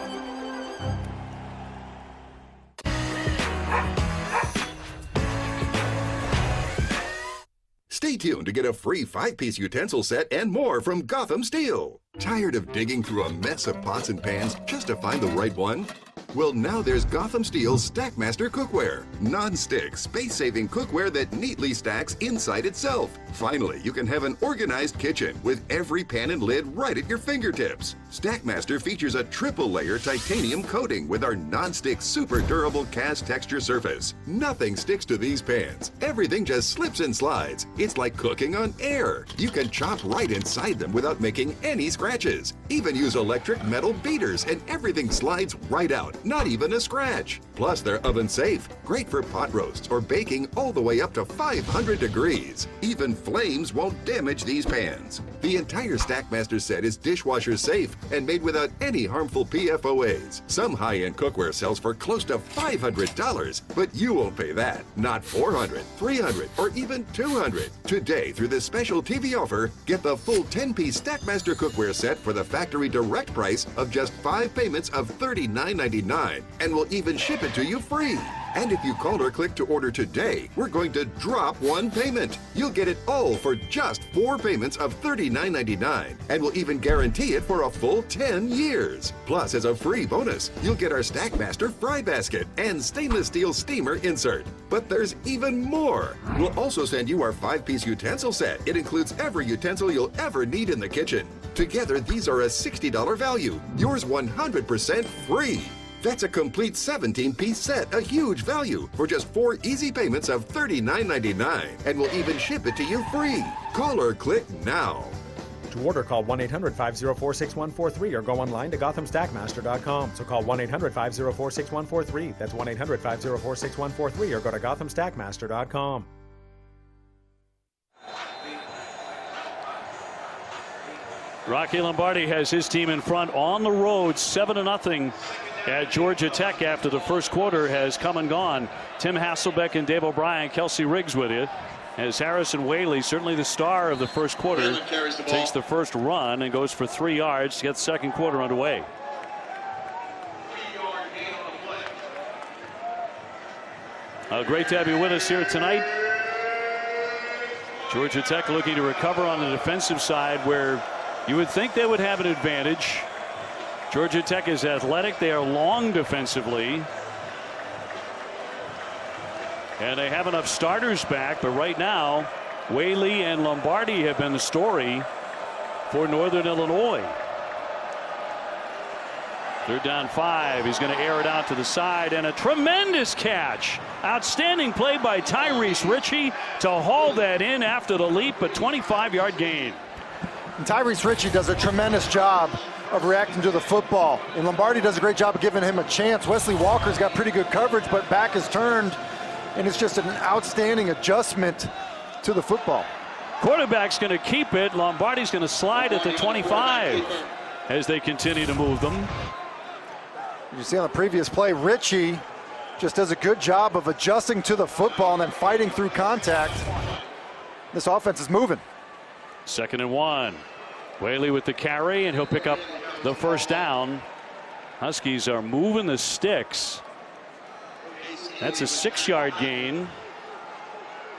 Stay tuned to get a free 5-piece utensil set and more from Gotham Steel. Tired of digging through a mess of pots and pans just to find the right one? Well, now there's Gotham Steel's Stackmaster cookware. Non-stick, space-saving cookware that neatly stacks inside itself. Finally, you can have an organized kitchen with every pan and lid right at your fingertips. Stackmaster features a triple-layer titanium coating with our non-stick super durable cast texture surface. Nothing sticks to these pans. Everything just slips and slides. It's like cooking on air. You can chop right inside them without making any scratches. scratches. Even use electric metal beaters and everything slides right out, not even a scratch. Plus, they're oven safe, great for pot roasts or baking all the way up to 500 degrees. Even flames won't damage these pans. The entire Stackmaster set is dishwasher safe and made without any harmful PFOAs. Some high-end cookware sells for close to $500, but you won't pay that. Not $400, $300, or even $200. Today, through this special TV offer, get the full 10-piece Stackmaster cookware set for the factory direct price of just 5 payments of $39.99, and we'll even ship it to you free. And if you call or click to order today, we're going to drop 1 payment. You'll get it all for just 4 payments of $39.99, and we'll even guarantee it for a full 10 years. Plus, as a free bonus, you'll get our Stackmaster fry basket and stainless steel steamer insert. But there's even more. We'll also send you our 5-piece utensil set. It includes every utensil you'll ever need in the kitchen. Together, these are a $60 value. Yours 100% free. That's a complete 17-piece set, a huge value, for just 4 easy payments of $39.99. And we'll even ship it to you free. Call or click now. To order, call 1-800-504-6143 or go online to GothamStackmaster.com. So call 1-800-504-6143. That's 1-800-504-6143 or go to GothamStackmaster.com. Rocky Lombardi has his team in front on the road, 7-0 at Georgia Tech after the first quarter has come and gone. Tim Hasselbeck and Dave O'Brien, Kelsey Riggs with you. As Harrison Whaley, certainly the star of the first quarter, takes the first run and goes for 3 yards to get the second quarter underway. Great to have you with us here tonight. Georgia Tech looking to recover on the defensive side where you would think they would have an advantage. Georgia Tech is athletic. They are long defensively. And they have enough starters back, but right now, Whaley and Lombardi have been the story for Northern Illinois. They're down 5. He's going to air it out to the side, and a tremendous catch. Outstanding play by Tyrese Ritchie to haul that in after the leap, a 25-yard gain. And Tyrese Ritchie does a tremendous job of reacting to the football, and Lombardi does a great job of giving him a chance. Wesley Walker's got pretty good coverage, but back is turned, and it's just an outstanding adjustment to the football. Quarterback's going to keep it. Lombardi's going to slide at the 25 as they continue to move them. You see on the previous play, Ritchie just does a good job of adjusting to the football and then fighting through contact. This offense is moving. 2nd and 1. Whaley with the carry, and he'll pick up the first down. Huskies are moving the sticks. That's a 6-yard gain.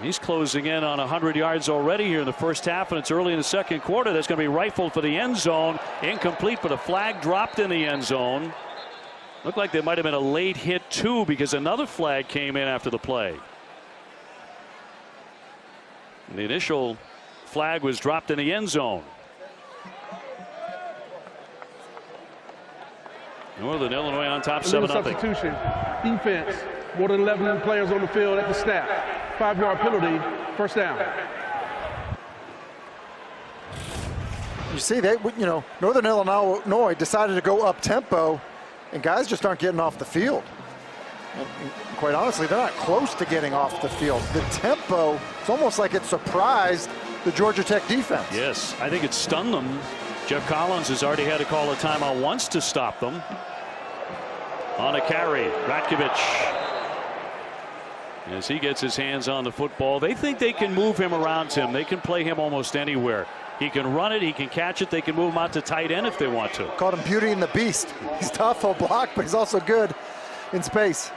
He's closing in on 100 yards already here in the first half, and it's early in the second quarter. That's going to be rifled for the end zone. Incomplete, but a flag dropped in the end zone. Looked like there might have been a late hit too, because another flag came in after the play. And the initial flag was dropped in the end zone. Northern Illinois on top, 7-0. Substitution. Defense. More than 11 players on the field at the snap. 5-yard penalty. First down. You see, Northern Illinois decided to go up tempo, and guys just aren't getting off the field. And quite honestly, they're not close to getting off the field. The tempo, it's almost like it surprised the Georgia Tech defense. Yes, I think it stunned them. Jeff Collins has already had to call a timeout once to stop them. On a carry, Ratkovich, as he gets his hands on the football. They think they can move him around, Tim. They can play him almost anywhere. He can run it, he can catch it, they can move him out to tight end if they want to. Called him Beauty and the Beast. He's tough, he'll block, but he's also good in space.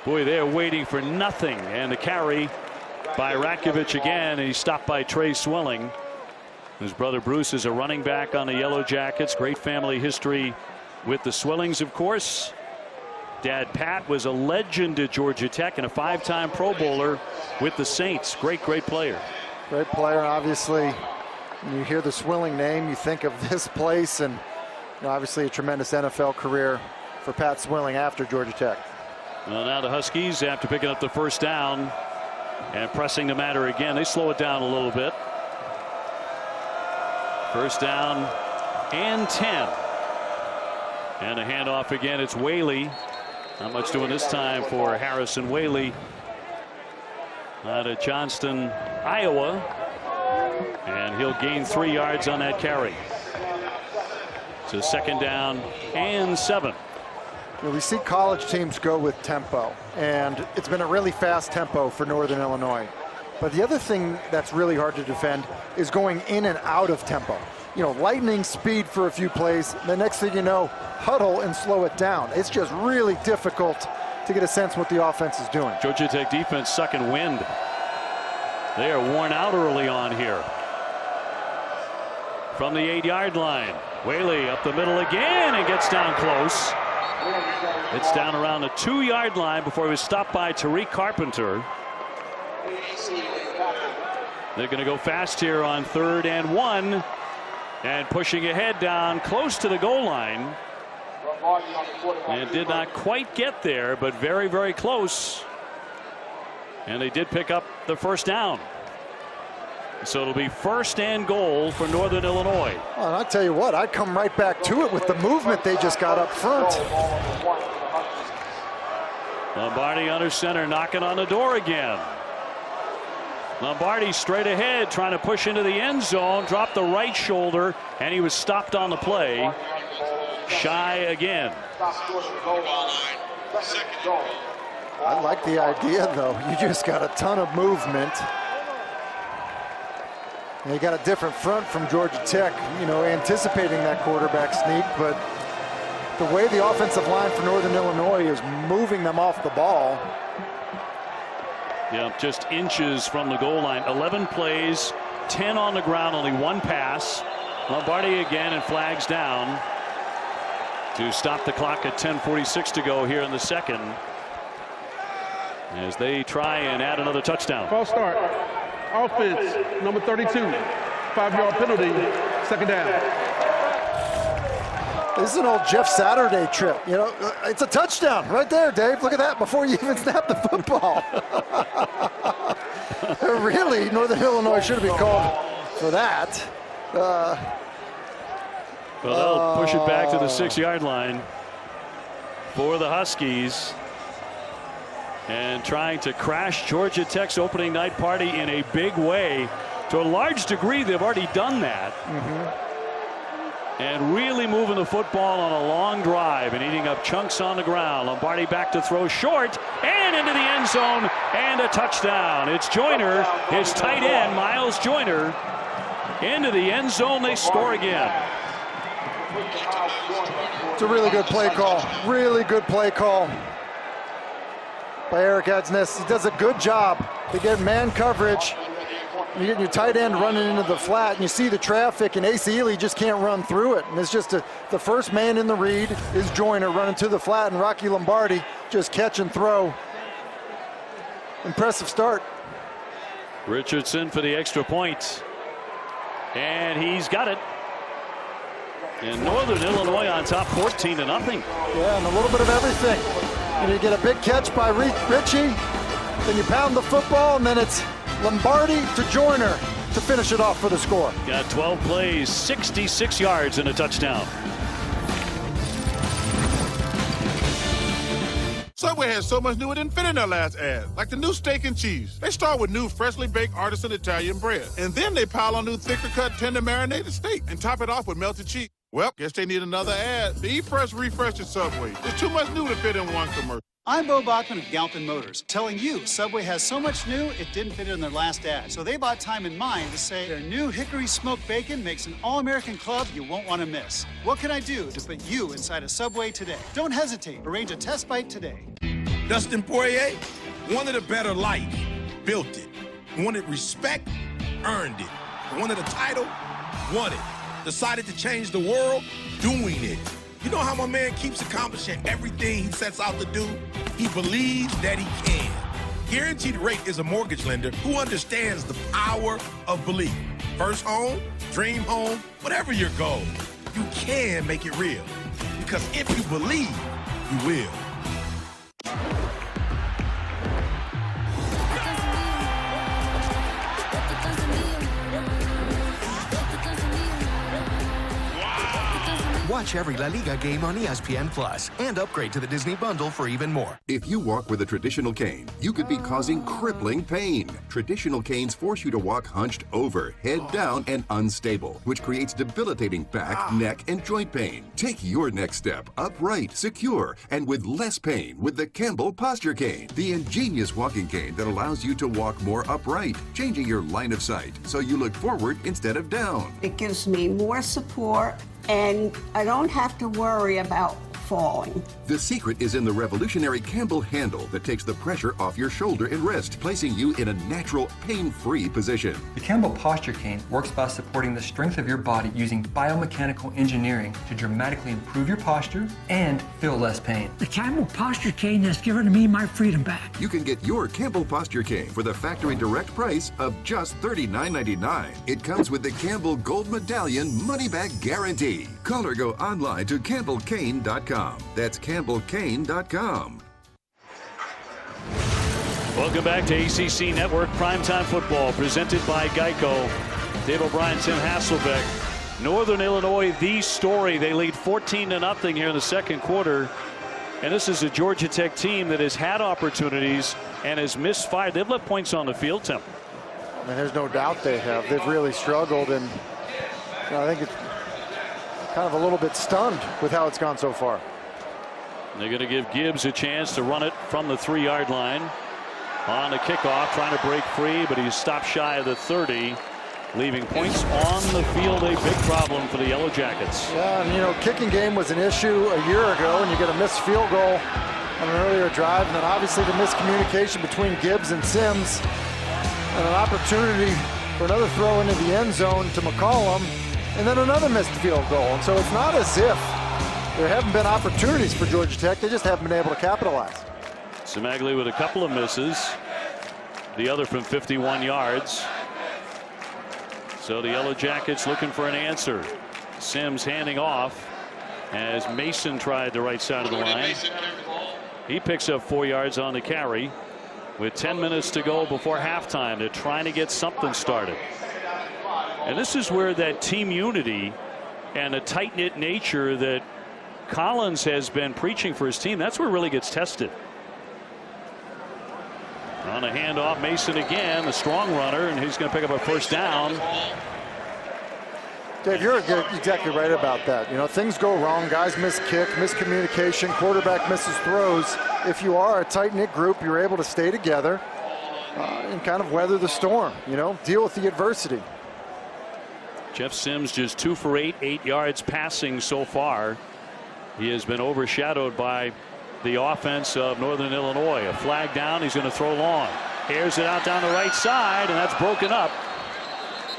Boy, they're waiting for nothing. And the carry by Ratkovich again, and he's stopped by Trey Swilling. His brother Bruce is a running back on the Yellow Jackets. Great family history with the Swillings, of course. Dad Pat was a legend at Georgia Tech and a 5-time Pro Bowler with the Saints. Great player. Great player, obviously. When you hear the Swilling name, you think of this place, and obviously a tremendous NFL career for Pat Swilling after Georgia Tech. Well, now the Huskies, after picking up the first down and pressing the matter again, they slow it down a little bit. First down and 10. And a handoff again. It's Whaley. Not much doing this time for Harrison Whaley out of Johnston, Iowa. And he'll gain 3 yards on that carry. So 2nd down and 7. We see college teams go with tempo, and it's been a really fast tempo for Northern Illinois. But the other thing that's really hard to defend is going in and out of tempo. Lightning speed for a few plays. The next thing you know, huddle and slow it down. It's just really difficult to get a sense what the offense is doing. Georgia Tech defense sucking wind. They are worn out early on here. From the 8-yard line, Whaley up the middle again and gets down close. It's down around the 2-yard line before he was stopped by Tariq Carpenter. They're going to go fast here on 3rd and 1. And pushing ahead down close to the goal line. And did not quite get there, but very, very close. And they did pick up the 1st down. So it'll be 1st and goal for Northern Illinois. Well, and I'll tell you what, I'd come right back to it with the movement they just got up front. Lombardi under center, knocking on the door again. Lombardi straight ahead, trying to push into the end zone, dropped the right shoulder, and he was stopped on the play. Shy again. I like the idea, though. You just got a ton of movement. And you got a different front from Georgia Tech, anticipating that quarterback sneak, but the way the offensive line for Northern Illinois is moving them off the ball. Yeah, just inches from the goal line. 11 plays, 10 on the ground, only 1 pass. Lombardi again and flags down to stop the clock at 10:46 to go here in the 2nd. As they try and add another touchdown. False start. Offense, number 32. 5-yard penalty, 2nd down. This is an old Jeff Saturday trip. It's a touchdown right there, Dave. Look at that before you even snap the football. Really, Northern Illinois should have been called for that. Well, they'll push it back to the 6-yard line for the Huskies. And trying to crash Georgia Tech's opening night party in a big way. To a large degree, they've already done that. And really moving the football on a long drive and eating up chunks on the ground. Lombardi back to throw short and into the end zone and a touchdown. It's Joyner, his tight end, Miles Joyner, into the end zone. They score again. It's a really good play call. Really good play call by Eric Edsness. He does a good job to get man coverage. You get your tight end running into the flat, and you see the traffic, and Ace Ely just can't run through it. And it's just the first man in the read is Joyner running to the flat, and Rocky Lombardi just catch and throw. Impressive start. Richardson for the extra point. And he's got it. And Northern Illinois on top 14-0. Yeah, and a little bit of everything. You get a big catch by Ritchie, then you pound the football, and then it's Lombardi to Joyner to finish it off for the score. Got 12 plays, 66 yards and a touchdown. Subway has so much new it didn't fit in their last ad, like the new steak and cheese. They start with new freshly baked artisan Italian bread, and then they pile on new thicker cut tender marinated steak and top it off with melted cheese. Well, guess they need another ad. The Eat Fresh refresh at Subway. There's too much new to fit in one commercial. I'm Bo Bachman of Galpin Motors, telling you Subway has so much new it didn't fit in their last ad. So they bought time and mind to say their new hickory smoked bacon makes an all-American club you won't want to miss. What can I do to put you inside a Subway today? Don't hesitate. Arrange a test bite today. Dustin Poirier wanted a better life, built it. Wanted respect, earned it. Wanted a title, won it. Decided to change the world, doing it. You know how my man keeps accomplishing everything he sets out to do? He believes that he can. Guaranteed Rate is a mortgage lender who understands the power of belief. First home, dream home, whatever your goal, you can make it real. Because if you believe, you will. Watch every La Liga game on ESPN Plus and upgrade to the Disney Bundle for even more. If you walk with a traditional cane, you could be causing crippling pain. Traditional canes force you to walk hunched over, head down, and unstable, which creates debilitating back, neck, and joint pain. Take your next step upright, secure, and with less pain with the Campbell Posture Cane, the ingenious walking cane that allows you to walk more upright, changing your line of sight so you look forward instead of down. It gives me more support, and I don't have to worry about falling. The secret is in the revolutionary Campbell handle that takes the pressure off your shoulder and wrist, placing you in a natural, pain-free position. The Campbell Posture Cane works by supporting the strength of your body using biomechanical engineering to dramatically improve your posture and feel less pain. The Campbell Posture Cane has given me my freedom back. You can get your Campbell Posture Cane for the factory direct price of just $39.99. It comes with the Campbell Gold Medallion money-back guarantee. Call or go online to CampbellCane.com. That's CampbellCane.com. Welcome back to ACC Network Primetime Football, presented by Geico. Dave O'Brien, Tim Hasselbeck. Northern Illinois, the story. They lead 14-0 here in the second quarter. And this is a Georgia Tech team that has had opportunities and has misfired. They've left points on the field, Tim. And there's no doubt they have. They've really struggled, and I think it's kind of a little bit stunned with how it's gone so far. They're going to give Gibbs a chance to run it from the 3-yard line on the kickoff, trying to break free, but he's stopped shy of the 30, leaving points on the field. A big problem for the Yellow Jackets. Yeah, and kicking game was an issue a year ago, and you get a missed field goal on an earlier drive, and then obviously the miscommunication between Gibbs and Sims, and an opportunity for another throw into the end zone to McCollum, and then another missed field goal. And so it's not as if there haven't been opportunities for Georgia Tech. They just haven't been able to capitalize. Simagli with a couple of misses, the other from 51 yards. So the Yellow Jackets looking for an answer. Sims handing off as Mason tried the right side of the line. He picks up 4 yards on the carry with 10 minutes to go before halftime. They're trying to get something started. And this is where that team unity and a tight-knit nature that Collins has been preaching for his team, that's where it really gets tested. On a handoff, Mason again, the strong runner, and he's going to pick up a first down. Dave, you're exactly right about that. Things go wrong. Guys miss kick, miscommunication, quarterback misses throws. If you are a tight-knit group, you're able to stay together and kind of weather the storm, deal with the adversity. Jeff Sims just 2 for 8, 8 yards passing so far. He has been overshadowed by the offense of Northern Illinois. A flag down. He's going to throw long. Airs it out down the right side, and that's broken up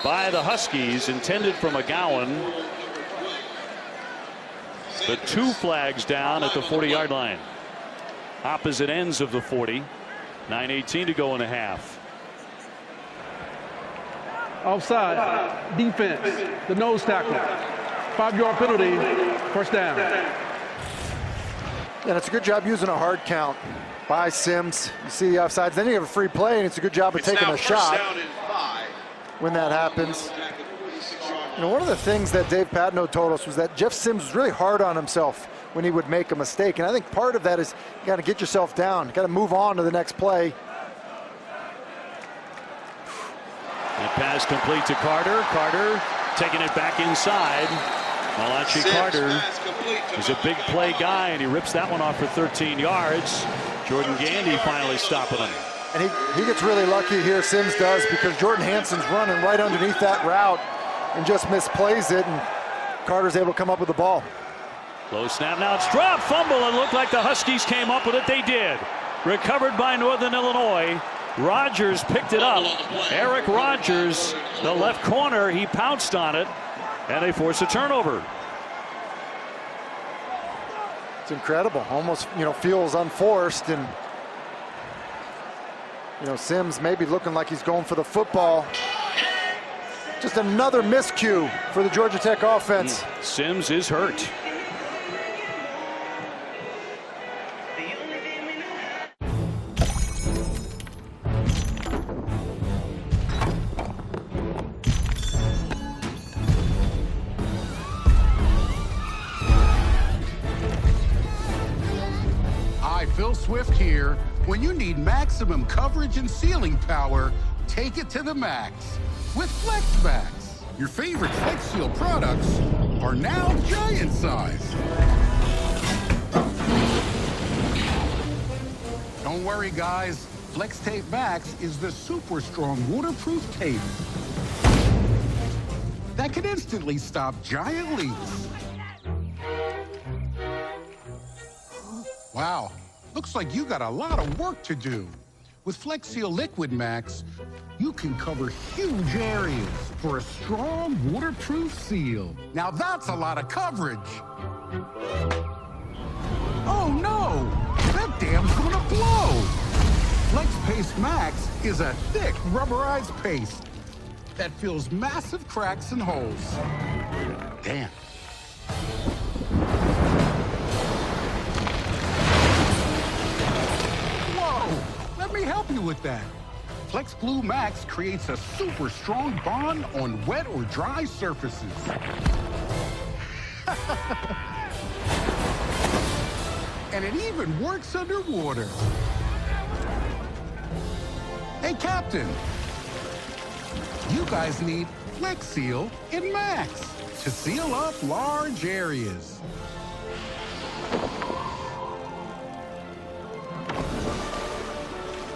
by the Huskies, intended for McGowan. But 2 flags down at the 40-yard line. Opposite ends of the 40. 9:18 to go in the half. Offside, defense, the nose tackle. 5-yard penalty, first down. And it's a good job using a hard count by Sims. You see the offsides, then you have a free play, and it's a good job of taking a shot when that happens. One of the things that Dave Patno told us was that Jeff Sims was really hard on himself when he would make a mistake. And I think part of that is you got to get yourself down. You got to move on to the next play. That pass complete to Carter. Carter taking it back inside. Malachi Carter is a big play guy, and he rips that one off for 13 yards. Jordan Gandy finally stopping him. And he gets really lucky here, Sims does, because Jordan Hanson's running right underneath that route and just misplays it, and Carter's able to come up with the ball. Low snap, now it's dropped, fumble, and looked like the Huskies came up with it. They did. Recovered by Northern Illinois. Rogers picked it up. Eric Rogers, the left corner, he pounced on it, and they force a turnover. It's incredible. Almost, feels unforced, and Sims maybe looking like he's going for the football. Just another miscue for the Georgia Tech offense. Sims is hurt. Swift here. When you need maximum coverage and sealing power, take it to the max with Flex Max. Your favorite Flex Seal products are now giant size. Don't worry, guys. Flex Tape Max is the super strong waterproof tape that can instantly stop giant leaks. Wow, looks like you got a lot of work to do. With Flex Seal Liquid Max, you can cover huge areas for a strong waterproof seal. Now that's a lot of coverage. Oh no, that dam's gonna blow. Flex Paste Max is a thick rubberized paste that fills massive cracks and holes. Damn. Whoa, let me help you with that. Flex Glue Max creates a super strong bond on wet or dry surfaces. And it even works underwater. Hey, Captain, you guys need Flex Seal in Max to seal up large areas.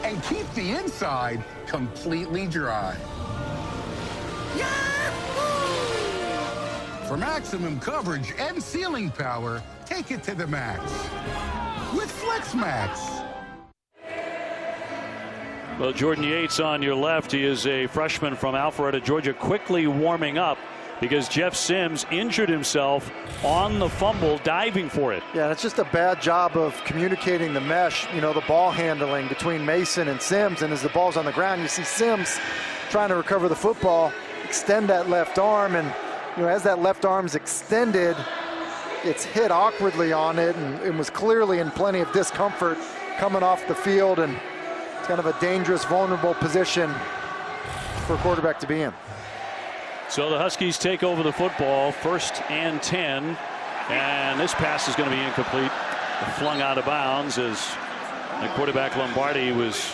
And keep the inside completely dry. Yahoo! For maximum coverage and sealing power, take it to the max with Flex Max. Well, Jordan Yates on your left. He is a freshman from Alpharetta, Georgia, quickly warming up because Jeff Sims injured himself on the fumble diving for it. Yeah, it's just a bad job of communicating the mesh, you know, the ball handling between Mason and Sims. And as the ball's on the ground, you see Sims trying to recover the football, extend that left arm. And, you know, as that left arm's extended, it's hit awkwardly on it and was clearly in plenty of discomfort coming off the field. And it's kind of a dangerous, vulnerable position for a quarterback to be in. So the Huskies take over the football, 1st and 10. And this pass is going to be incomplete. Flung out of bounds as the quarterback Lombardi was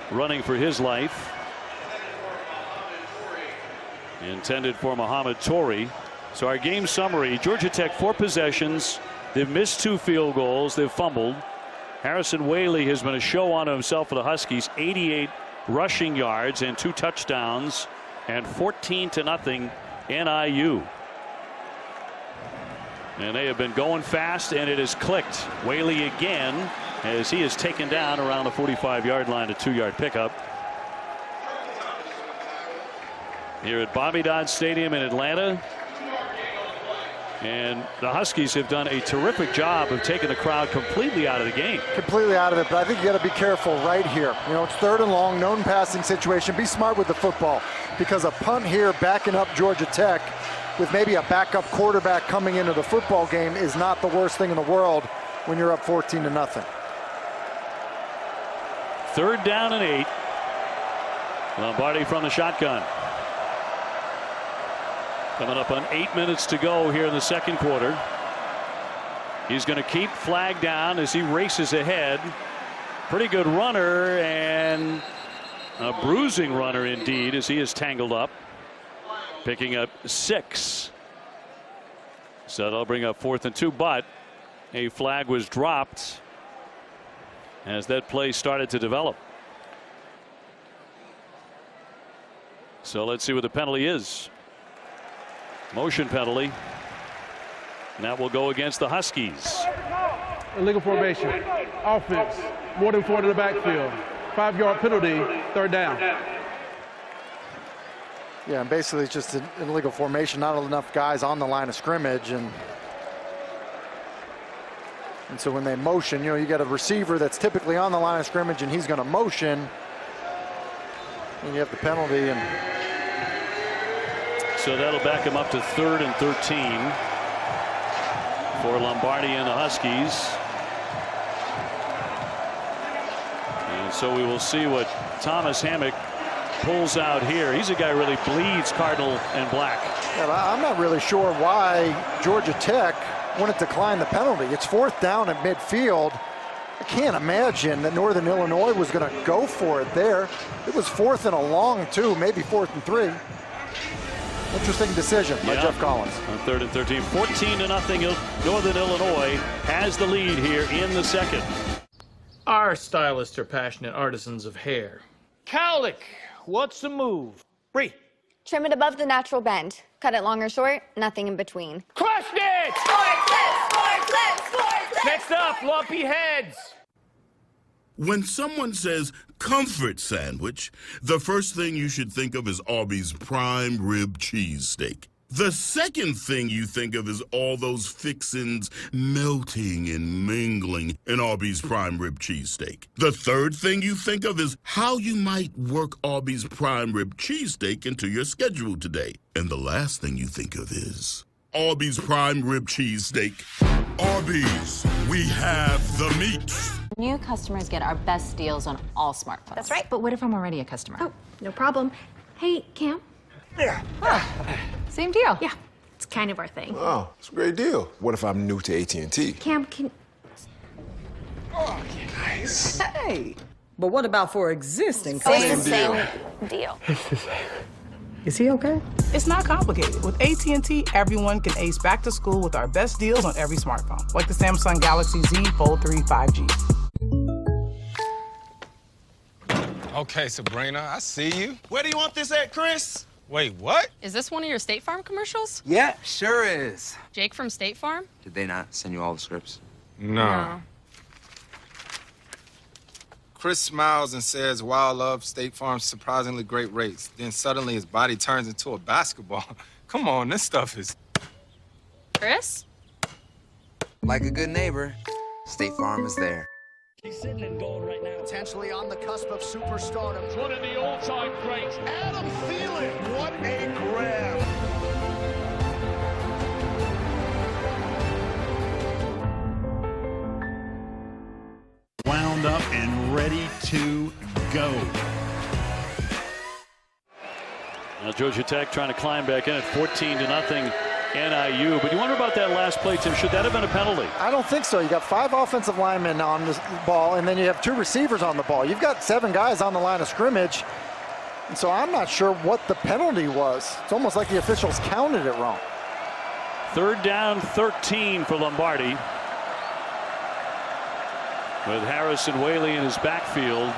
running for his life. Intended for Muhammad Torrey. So our game summary, Georgia Tech 4 possessions. They've missed 2 field goals. They've fumbled. Harrison Whaley has been a show unto himself for the Huskies. 88 rushing yards and 2 touchdowns and 14-0 NIU. And they have been going fast, and it has clicked. Whaley again as he is taken down around the 45-yard line, a 2-yard pickup. Here at Bobby Dodd Stadium in Atlanta. And the Huskies have done a terrific job of taking the crowd completely out of the game. Completely out of it, but I think you got to be careful right here. You know, it's 3rd and long, known passing situation. Be smart with the football because a punt here backing up Georgia Tech with maybe a backup quarterback coming into the football game is not the worst thing in the world when you're up 14-0. 3rd down and 8. Lombardi from the shotgun. Coming up on 8 minutes to go here in the 2nd quarter. He's going to keep flag down as he races ahead. Pretty good runner and a bruising runner indeed as he is tangled up. Picking up 6. So that'll bring up 4th and 2, but a flag was dropped as that play started to develop. So let's see what the penalty is. Motion penalty. And that will go against the Huskies. Illegal formation. Offense. More than 4 to the backfield. 5-yard penalty. 3rd down. Yeah, and basically it's just an illegal formation. Not enough guys on the line of scrimmage. And so when they motion, you know, you got a receiver that's typically on the line of scrimmage and he's going to motion. And you have the penalty. And so that'll back him up to 3rd and 13 for Lombardi and the Huskies. And so we will see what Thomas Hammock pulls out here. He's a guy who really bleeds Cardinal and black. Yeah, I'm not really sure why Georgia Tech wouldn't decline the penalty. It's 4th down at midfield. I can't imagine that Northern Illinois was going to go for it there. It was 4th and a long, too, maybe 4th and 3. Interesting decision by Jeff Collins. On 3rd and 13, 14-0. Northern Illinois has the lead here in the second. Our stylists are passionate artisans of hair. Cowlick, what's the move? Bree. Trim it above the natural bend. Cut it long or short, nothing in between. Crushed it! Sports! Next up, lumpy heads. When someone says comfort sandwich, the first thing you should think of is Arby's prime rib cheesesteak. The second thing you think of is all those fixins melting and mingling in Arby's prime rib cheesesteak. The third thing you think of is how you might work Arby's prime rib cheesesteak into your schedule today. And the last thing you think of is Arby's prime rib cheesesteak. Arby's, we have the meat. New customers get our best deals on all smartphones. That's right. But what if I'm already a customer? Oh, no problem. Hey, Cam. Same deal. Yeah, it's kind of our thing. Oh, it's a great deal. What if I'm new to AT&T? Cam, can... Oh, nice. Hey, but what about for existing Same deal. deal. Is he okay? It's not complicated. With AT&T, everyone can ace back to school with our best deals on every smartphone, like the Samsung Galaxy Z Fold 3 5G. Okay, Sabrina, I see you. Where do you want this at, Chris? Wait, what? Is this one of your State Farm commercials? Yeah, sure is. Jake from State Farm? Did they not send you all the scripts? No. Chris smiles and says, "Wow, love State Farm's surprisingly great rates." Then suddenly his body turns into a basketball. Come on, this stuff is... Chris? Like a good neighbor, State Farm is there. He's sitting in gold right now. Potentially on the cusp of superstardom. It's one of the all-time greats. Adam Thielen, what a grab. Wound up and ready to go. Now Georgia Tech trying to climb back in at 14-0 NIU. But you wonder about that last play, Tim. Should that have been a penalty? I don't think so. You got 5 offensive linemen on the ball, and then you have 2 receivers on the ball. You've got 7 guys on the line of scrimmage. And so I'm not sure what the penalty was. It's almost like the officials counted it wrong. 3rd down, 13 for Lombardi. With Harris and Whaley in his backfield.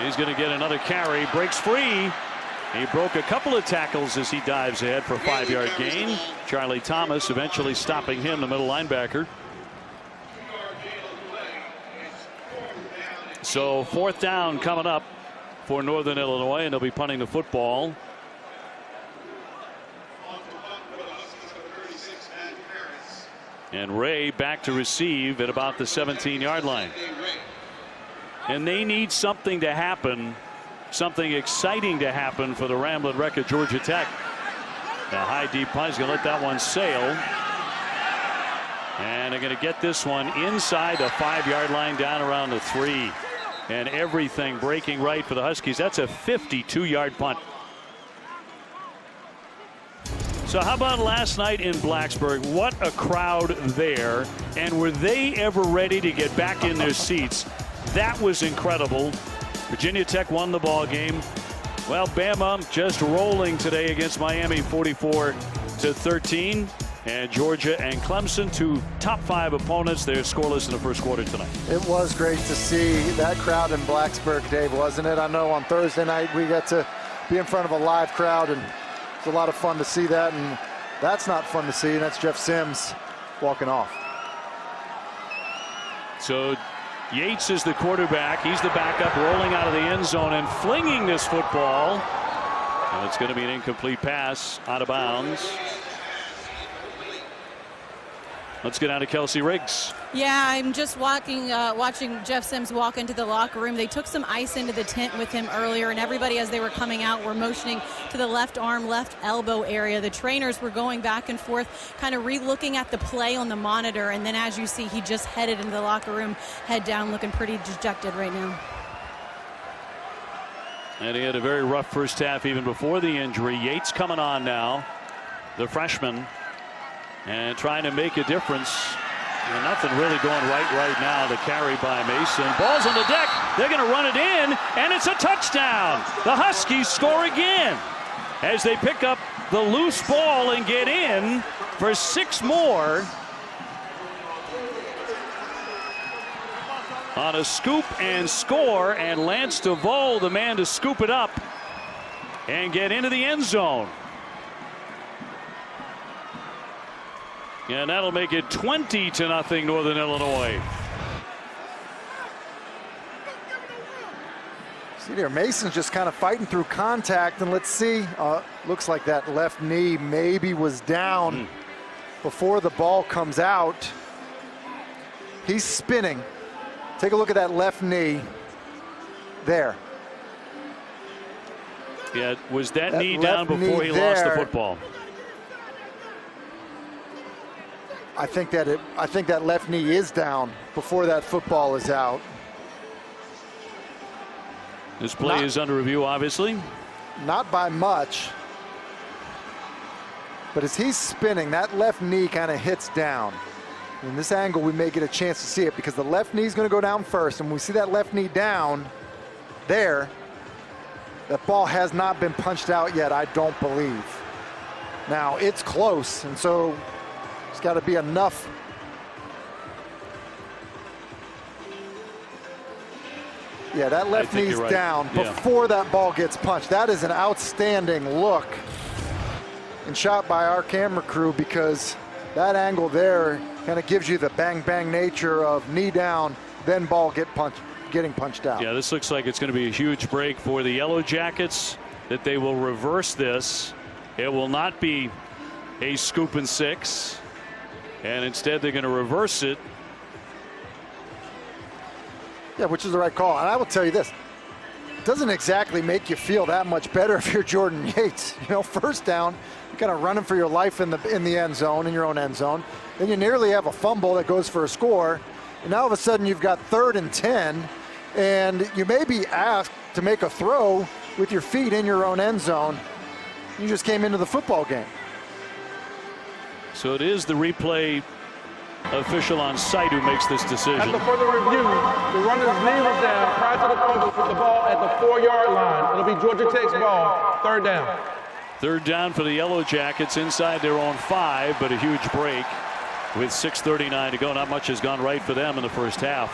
He's going to get another carry. Breaks free. He broke a couple of tackles as he dives ahead for a 5-yard gain. Charlie Thomas eventually stopping him, the middle linebacker. So 4th down coming up for Northern Illinois, and they'll be punting the football. And Ray back to receive at about the 17-yard line. And they need something to happen, something exciting to happen for the Ramblin' Wreck of Georgia Tech. The high deep punt is going to let that one sail. And they're going to get this one inside the 5-yard line down around the 3. And everything breaking right for the Huskies. That's a 52-yard punt. So how about last night in Blacksburg? What a crowd there. And were they ever ready to get back in their seats? That was incredible. Virginia Tech won the ball game. Well, Bama just rolling today against Miami 44-13. And Georgia and Clemson, 2 top 5 opponents. They're scoreless in the first quarter tonight. It was great to see that crowd in Blacksburg, Dave, wasn't it? I know on Thursday night we got to be in front of a live crowd, and it's a lot of fun to see that, and that's not fun to see, and that's Jeff Sims walking off. So Yates is the quarterback. He's the backup, rolling out of the end zone and flinging this football. And it's going to be an incomplete pass out of bounds. Let's get down to Kelsey Riggs. Yeah, I'm just watching Jeff Sims walk into the locker room. They took some ice into the tent with him earlier, and everybody, as they were coming out, were motioning to the left arm, left elbow area. The trainers were going back and forth, kind of re-looking at the play on the monitor, and then as you see, he just headed into the locker room, head down, looking pretty dejected right now. And he had a very rough first half even before the injury. Yates coming on now, the freshman, and trying to make a difference And nothing really going right now. The carry by Mason. Ball's on the deck. They're going to run it in, and it's a touchdown. The Huskies score again as they pick up the loose ball and get in for 6 more on a scoop and score. And Lance DeVoe, the man to scoop it up and get into the end zone. And that'll make it 20-0 Northern Illinois. See there, Mason's just kind of fighting through contact, and let's see. Looks like that left knee maybe was down before the ball comes out. He's spinning. Take a look at that left knee there. Yeah, was that knee down before he lost the football? I think that left knee is down before that football is out. This play is under review, obviously. Not by much. But as he's spinning, that left knee kind of hits down. In this angle, we may get a chance to see it because the left knee is going to go down first. And when we see that left knee down there, that ball has not been punched out yet, I don't believe. Now, it's close, and so it's got to be enough. Yeah, that left knee's down before that ball gets punched. That is an outstanding look and shot by our camera crew, because that angle there kind of gives you the bang-bang nature of knee down, then ball getting punched out. Yeah, this looks like it's going to be a huge break for the Yellow Jackets, that they will reverse this. It will not be a scoop and 6. And instead, they're going to reverse it. Yeah, which is the right call. And I will tell you this, it doesn't exactly make you feel that much better if you're Jordan Yates. You know, first down, you're kind of running for your life in the end zone, in your own end zone. Then you nearly have a fumble that goes for a score. And now all of a sudden you've got 3rd and 10, and you may be asked to make a throw with your feet in your own end zone. You just came into the football game. So it is the replay official on site who makes this decision. After further review, the runner's knee was down prior to the fumble with the ball at the 4-yard line. It'll be Georgia Tech's ball, 3rd down. 3rd down for the Yellow Jackets inside their own 5, but a huge break with 6:39 to go. Not much has gone right for them in the first half.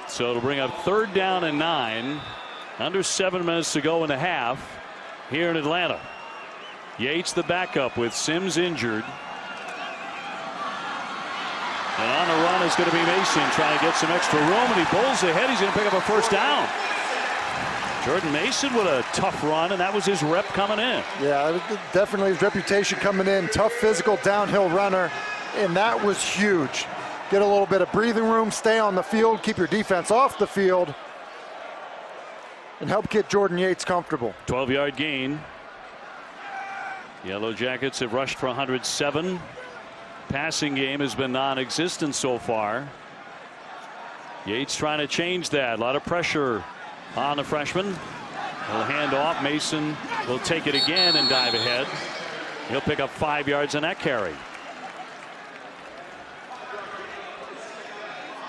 So it'll bring up 3rd down and 9. Under 7 minutes to go in the half here in Atlanta. Yates the backup with Sims injured. And on the run is going to be Mason trying to get some extra room, and he bowls ahead. He's going to pick up a 1st down. Jordan Mason with a tough run, and that was his rep coming in. Yeah, definitely his reputation coming in. Tough physical downhill runner, and that was huge. Get a little bit of breathing room, stay on the field, keep your defense off the field, and help get Jordan Yates comfortable. 12-yard gain. Yellow Jackets have rushed for 107. Passing game has been non-existent so far. Yates trying to change that. A lot of pressure on the freshman. He'll hand off. Mason will take it again and dive ahead. He'll pick up 5 yards on that carry.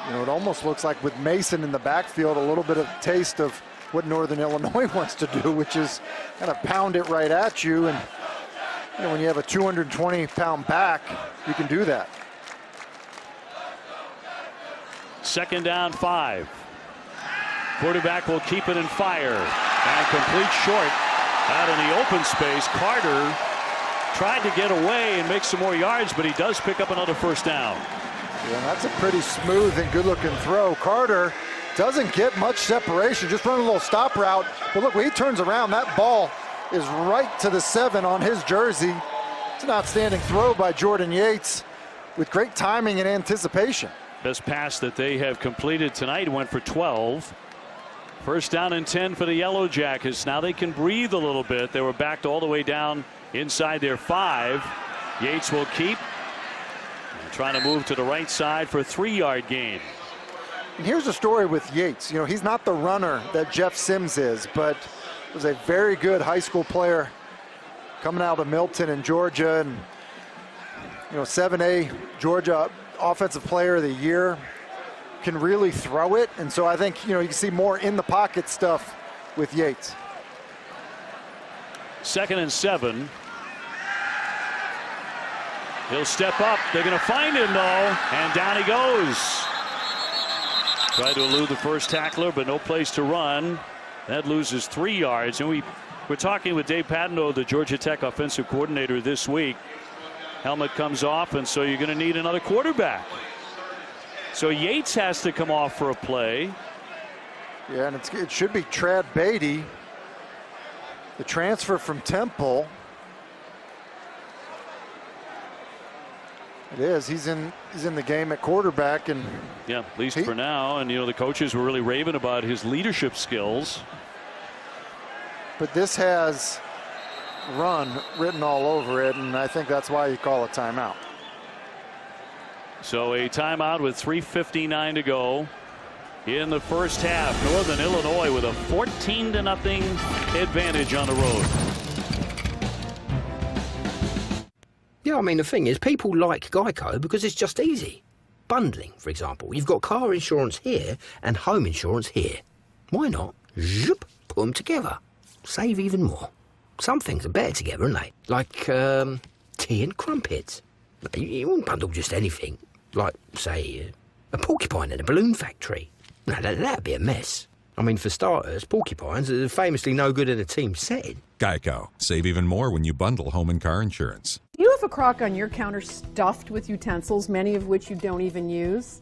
You know, it almost looks like with Mason in the backfield, a little bit of taste of what Northern Illinois wants to do, which is kind of pound it right at you. And you know, when you have a 220-pound back, you can do that. 2nd down 5. Quarterback will keep it and fire. And complete short out in the open space. Carter tried to get away and make some more yards, but he does pick up another 1st down. Yeah, that's a pretty smooth and good-looking throw. Carter doesn't get much separation, just running a little stop route. But look, when he turns around, that ball is right to the 7 on his jersey. It's an outstanding throw by Jordan Yates with great timing and anticipation. Best pass that they have completed tonight went for 12. 1st down and 10 for the Yellow Jackets. Now they can breathe a little bit. They were backed all the way down inside their 5. Yates will keep. Trying to move to the right side for a 3-yard gain. And here's the story with Yates. You know, he's not the runner that Jeff Sims is, but was a very good high school player coming out of Milton in Georgia, and 7A Georgia Offensive Player of the Year, can really throw it. And so I think, you can see more in the pocket stuff with Yates. 2nd and 7. He'll step up. They're going to find him, though, and down he goes. Tried to elude the first tackler, but no place to run. That loses 3 yards. And we're talking with Dave Patino, the Georgia Tech offensive coordinator, this week. Helmet comes off, and so you're going to need another quarterback. So Yates has to come off for a play. Yeah, and it should be Trad Beatty, the transfer from Temple. It is. He's in the game at quarterback, and yeah, at least for now. And the coaches were really raving about his leadership skills. But this has run written all over it, and I think that's why you call a timeout. So a timeout with 3:59 to go in the first half. Northern Illinois with a 14-0 advantage on the road. Yeah, I mean, the thing is, people like Geico because it's just easy. Bundling, for example. You've got car insurance here and home insurance here. Why not? Zoop, put them together. Save even more. Some things are better together, aren't they? Like tea and crumpets. You wouldn't bundle just anything. Like, say, a porcupine in a balloon factory. No, that'd be a mess. I mean, for starters, porcupines are famously no good in a team setting. Geico. Save even more when you bundle home and car insurance. You have a crock on your counter stuffed with utensils, many of which you don't even use?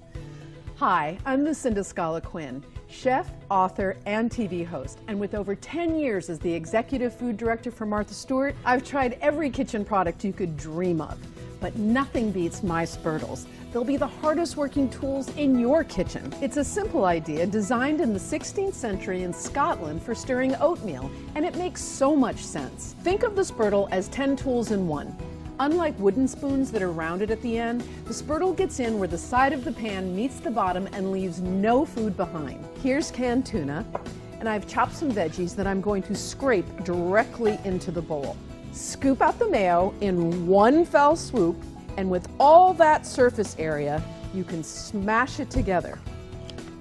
Hi, I'm Lucinda Scala Quinn, chef, author, and TV host. And with over 10 years as the executive food director for Martha Stewart, I've tried every kitchen product you could dream of. But nothing beats my Spurtles. They'll be the hardest working tools in your kitchen. It's a simple idea designed in the 16th century in Scotland for stirring oatmeal, and it makes so much sense. Think of the Spurtle as 10 tools in one. Unlike wooden spoons that are rounded at the end, the Spurtle gets in where the side of the pan meets the bottom and leaves no food behind. Here's canned tuna, and I've chopped some veggies that I'm going to scrape directly into the bowl. Scoop out the mayo in one fell swoop, and with all that surface area, you can smash it together.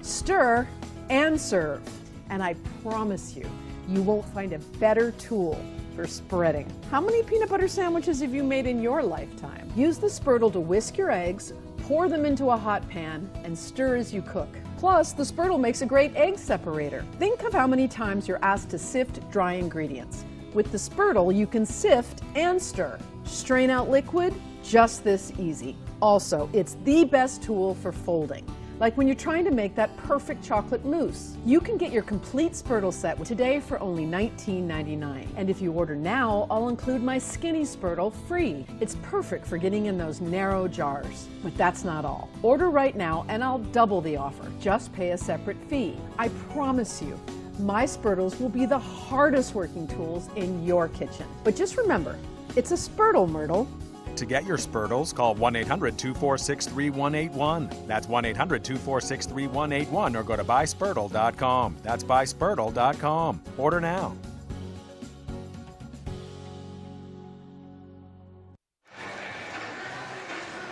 Stir and serve. And I promise you, you won't find a better tool for spreading. How many peanut butter sandwiches have you made in your lifetime? Use the Spurtle to whisk your eggs, pour them into a hot pan, and stir as you cook. Plus, the Spurtle makes a great egg separator. Think of how many times you're asked to sift dry ingredients. With the Spurtle, you can sift and stir. Strain out liquid, just this easy. Also, it's the best tool for folding. Like when you're trying to make that perfect chocolate mousse. You can get your complete Spurtle set today for only $19.99. And if you order now, I'll include my skinny Spurtle free. It's perfect for getting in those narrow jars. But that's not all. Order right now and I'll double the offer. Just pay a separate fee. I promise you, my Spurtles will be the hardest working tools in your kitchen. But just remember, it's a Spurtle, Myrtle. To get your Spurtles, call 1-800-246-3181. That's 1-800-246-3181 or go to buyspurtle.com. That's buyspurtle.com. Order now.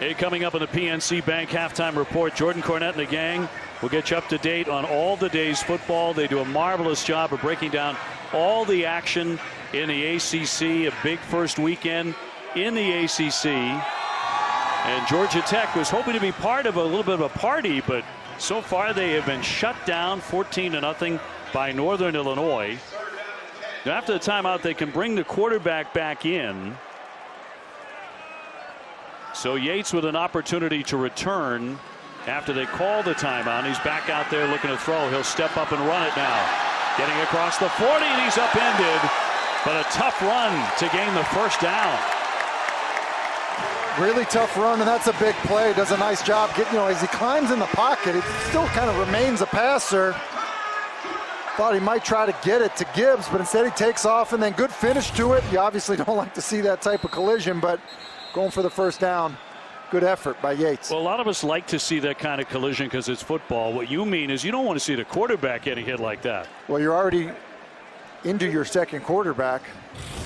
Hey, coming up on the PNC Bank halftime report, Jordan Cornette and the gang will get you up to date on all the day's football. They do a marvelous job of breaking down all the action in the ACC, a big first weekend in the ACC. And Georgia Tech was hoping to be part of a little bit of a party, but so far they have been shut down 14-0 by Northern Illinois. Now after the timeout, they can bring the quarterback back in. So Yates with an opportunity to return after they call the timeout. He's back out there looking to throw. He'll step up and run it now. Getting across the 40, and he's upended, but a tough run to gain the first down. Really tough run, and that's a big play. Does a nice job getting, as he climbs in the pocket, it still kind of remains a passer. Thought he might try to get it to Gibbs, but instead he takes off, and then good finish to it. You obviously don't like to see that type of collision, but going for the first down. Good effort by Yates. Well, a lot of us like to see that kind of collision because it's football. What you mean is you don't want to see the quarterback getting hit like that. Well, you're already into your second quarterback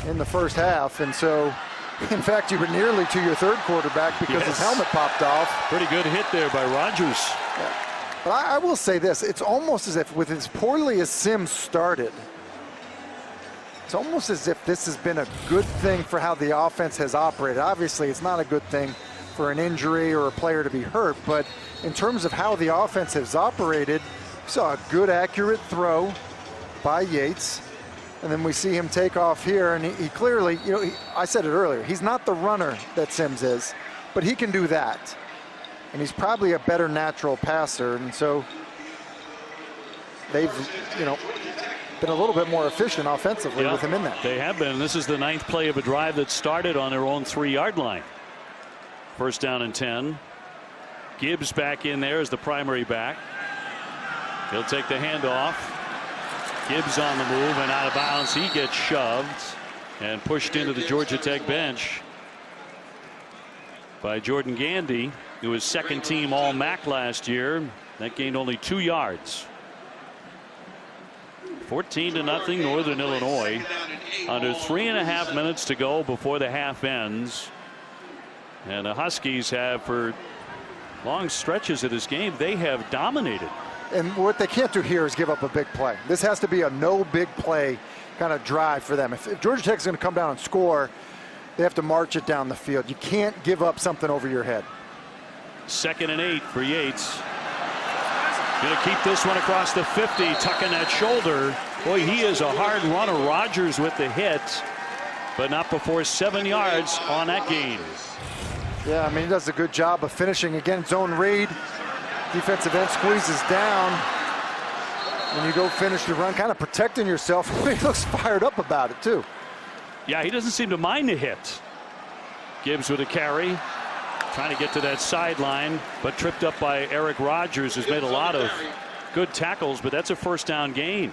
in the first half, and so In fact, you were nearly to your third quarterback because his helmet popped off. Pretty good hit there by Rodgers. Yeah. But I will say this, it's almost as if with as poorly as Sims started, it's almost as if this has been a good thing for how the offense has operated. Obviously, it's not a good thing for an injury or a player to be hurt, but in terms of how the offense has operated, we saw a good, accurate throw by Yates, and then we see him take off here, and he clearly, you know, I said it earlier, he's not the runner that Sims is, but he can do that. And he's probably a better natural passer, and so they've, you know, been a little bit more efficient offensively with him in there. They have been. This is the 9th play of a drive that started on their own 3-yard line. First down and 10. Gibbs back in there as the primary back. He'll take the handoff. Gibbs on the move and out of bounds. He gets shoved and pushed into the Georgia Tech bench by Jordan Gandy, who was second team All-MAC last year. That gained only 2 yards. 14-0 Northern Illinois. Under 3.5 minutes to go before the half ends. And the Huskies have, for long stretches of this game, they have dominated. And what they can't do here is give up a big play. This has to be a no big play kind of drive for them. If Georgia Tech is going to come down and score, they have to march it down the field. You can't give up something over your head. 2nd and 8 for Yates. Going to keep this one across the 50, tucking that shoulder. Boy, he is a hard runner. Rodgers with the hit, but not before 7 yards on that gain. Yeah, I mean, he does a good job of finishing. Again, zone read. Defensive end squeezes down. And you go finish the run, kind of protecting yourself. He looks fired up about it, too. Yeah, he doesn't seem to mind the hit. Gibbs with a carry. Trying to get to that sideline, but tripped up by Eric Rodgers, who's made a lot of good tackles, but that's a first down gain.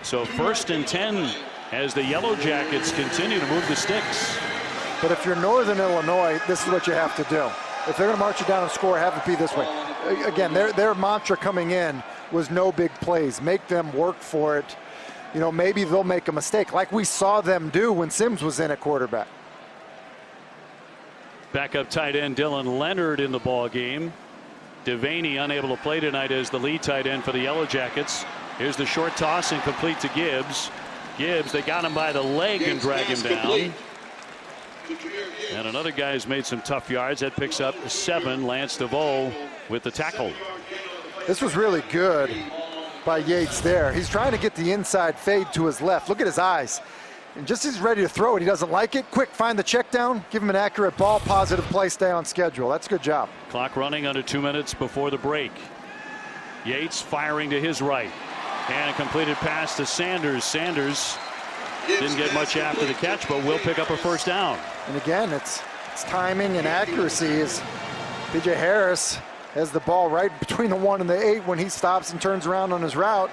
So 1st and 10 as the Yellow Jackets continue to move the sticks. But if you're Northern Illinois, this is what you have to do. If they're going to march you down and score, have it be this way. Again, their mantra coming in was no big plays. Make them work for it. You know, maybe they'll make a mistake like we saw them do when Sims was in at quarterback. Backup tight end Dylan Leonard in the ball game. Devaney unable to play tonight as the lead tight end for the Yellow Jackets. Here's the short toss and complete to Gibbs. Gibbs, they got him by the leg and drag him down. And another guy has made some tough yards. That picks up 7. Lance DeVoe with the tackle. This was really good by Yates there. He's trying to get the inside fade to his left. Look at his eyes. And just as he's ready to throw it, he doesn't like it. Quick, find the check down, give him an accurate ball, positive play, stay on schedule. That's a good job. Clock running under 2 minutes before the break. Yates firing to his right. And a completed pass to Sanders. Sanders didn't get much after the catch, but will pick up a first down. And again, it's timing and accuracy. As P.J. Harris has the ball right between the 1 and the 8 when he stops and turns around on his route.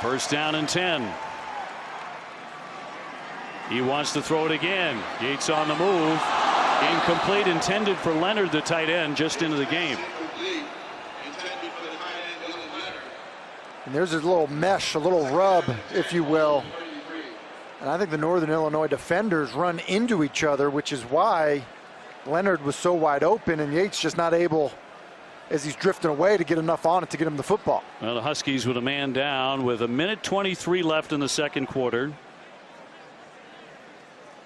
First down and 10. He wants to throw it again. Yates on the move. Incomplete, intended for Leonard, the tight end, just into the game. And there's a little mesh, a little rub, if you will. And I think the Northern Illinois defenders run into each other, which is why Leonard was so wide open and Yates just not able, as he's drifting away, to get enough on it to get him the football. Well, the Huskies with a man down with 1:23 left in the second quarter.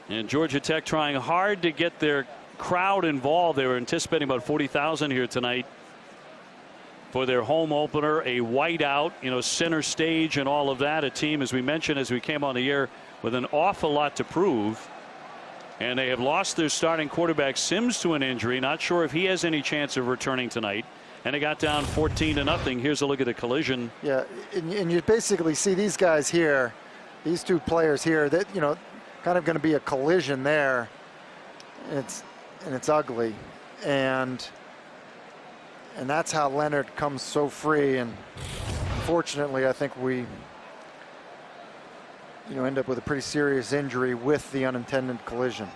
And Georgia Tech trying hard to get their crowd involved. They were anticipating about 40,000 here tonight for their home opener, a whiteout, you know, center stage and all of that. A team, as we mentioned as we came on the air, with an awful lot to prove. And they have lost their starting quarterback Sims to an injury. Not sure if he has any chance of returning tonight. And they got down 14-0. Here's a look at the collision. Yeah, and you basically see these guys here, these two players here, that, you know, kind of going to be a collision there. And it's ugly. And that's how Leonard comes so free. And fortunately, I think we, you know, end up with a pretty serious injury with the unintended collision.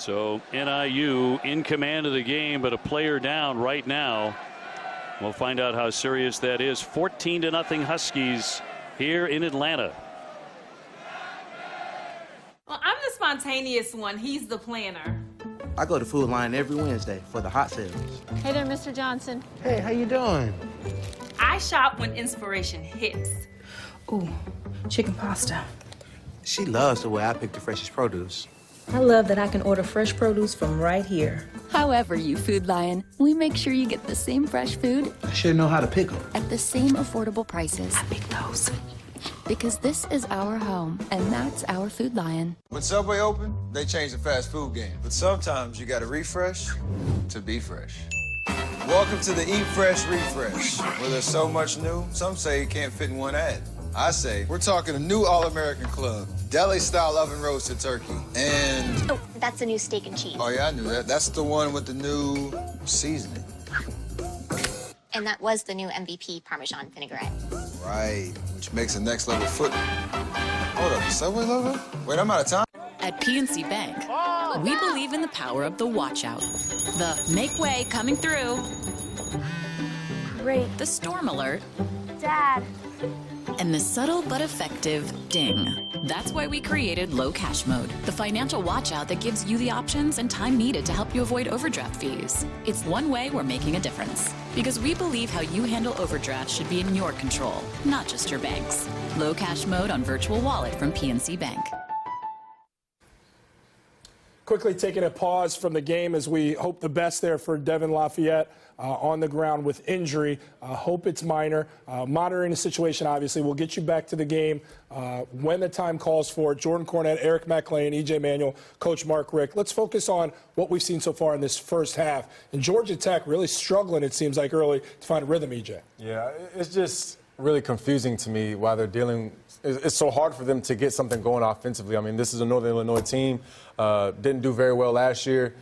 So NIU in command of the game, but a player down right now. We'll find out how serious that is. 14-0 Huskies here in Atlanta. Well, I'm the spontaneous one. He's the planner. I go to Food Line every Wednesday for the hot sales. Hey there, Mr. Johnson. Hey, how you doing? I shop when inspiration hits. Ooh, chicken pasta. She loves the way I pick the freshest produce. I love that I can order fresh produce from right here. However you Food Lion, we make sure you get the same fresh food I should know how to pick them. at the same affordable prices. I pick those. Because this is our home, and that's our Food Lion. When Subway opened, they changed the fast food game. But sometimes you gotta refresh to be fresh. Welcome to the Eat Fresh Refresh, where there's so much new, some say it can't fit in one ad. I say, we're talking a new All-American Club, deli-style oven-roasted turkey, and... Oh, that's a new steak and cheese. Oh, yeah, I knew that. That's the one with the new seasoning. And that was the new MVP Parmesan vinaigrette. Right, which makes the next level foot. Hold up, the Subway logo? Wait, I'm out of time. At PNC Bank, we believe in the power of the watch out. The make way coming through. Great. The storm alert. Dad. And the subtle but effective ding. That's why we created Low Cash Mode, the financial watch out that gives you the options and time needed to help you avoid overdraft fees. It's one way we're making a difference. Because we believe how you handle overdraft should be in your control, not just your bank's. Low Cash Mode on Virtual Wallet from PNC Bank. Quickly taking a pause from the game as we hope the best there for Devin Lafayette on the ground with injury. Hope it's minor. Monitoring the situation, obviously. We'll get you back to the game when the time calls for it. Jordan Cornette, Eric McLean, E.J. Manuel, Coach Mark Richt. Let's focus on what we've seen so far in this first half. And Georgia Tech really struggling, it seems like, early to find a rhythm, E.J. Yeah, it's just really confusing to me why they're dealing. It's so hard for them to get something going offensively. I mean, this is a Northern Illinois team. Didn't do very well last year.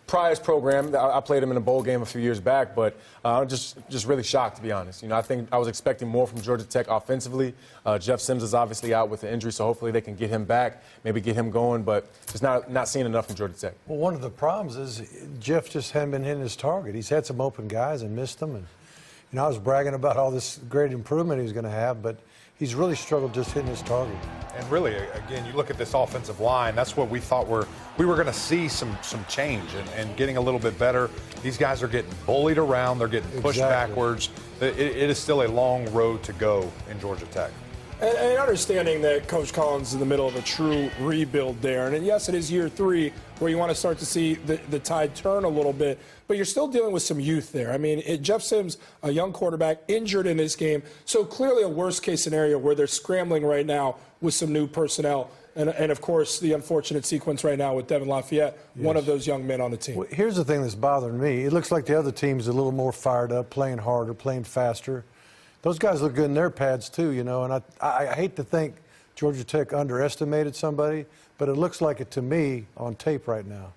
Prior's program, I played him in a bowl game a few years back, but I'm just really shocked, to be honest. You know, I think I was expecting more from Georgia Tech offensively. Jeff Sims is obviously out with the injury, so hopefully they can get him back, maybe get him going, but just not seeing enough from Georgia Tech. Well, one of the problems is Jeff just hadn't been hitting his target. He's had some open guys and missed them, and you know, I was bragging about all this great improvement he was going to have, but he's really struggled just hitting his target. And really, again, you look at this offensive line, that's what we thought we were going to see some change and getting a little bit better. These guys are getting bullied around. They're getting pushed backwards. It is still a long road to go in Georgia Tech. And understanding that Coach Collins is in the middle of a true rebuild there. And yes, it is year 3 where you want to start to see the tide turn a little bit. But you're still dealing with some youth there. I mean, Jeff Sims, a young quarterback, injured in this game. So clearly a worst-case scenario where they're scrambling right now with some new personnel. And of course, the unfortunate sequence right now with Devin Lafayette, one of those young men on the team. Well, here's the thing that's bothering me. It looks like the other team's a little more fired up, playing harder, playing faster. Those guys look good in their pads, too, you know. And I hate to think Georgia Tech underestimated somebody, but it looks like it to me on tape right now.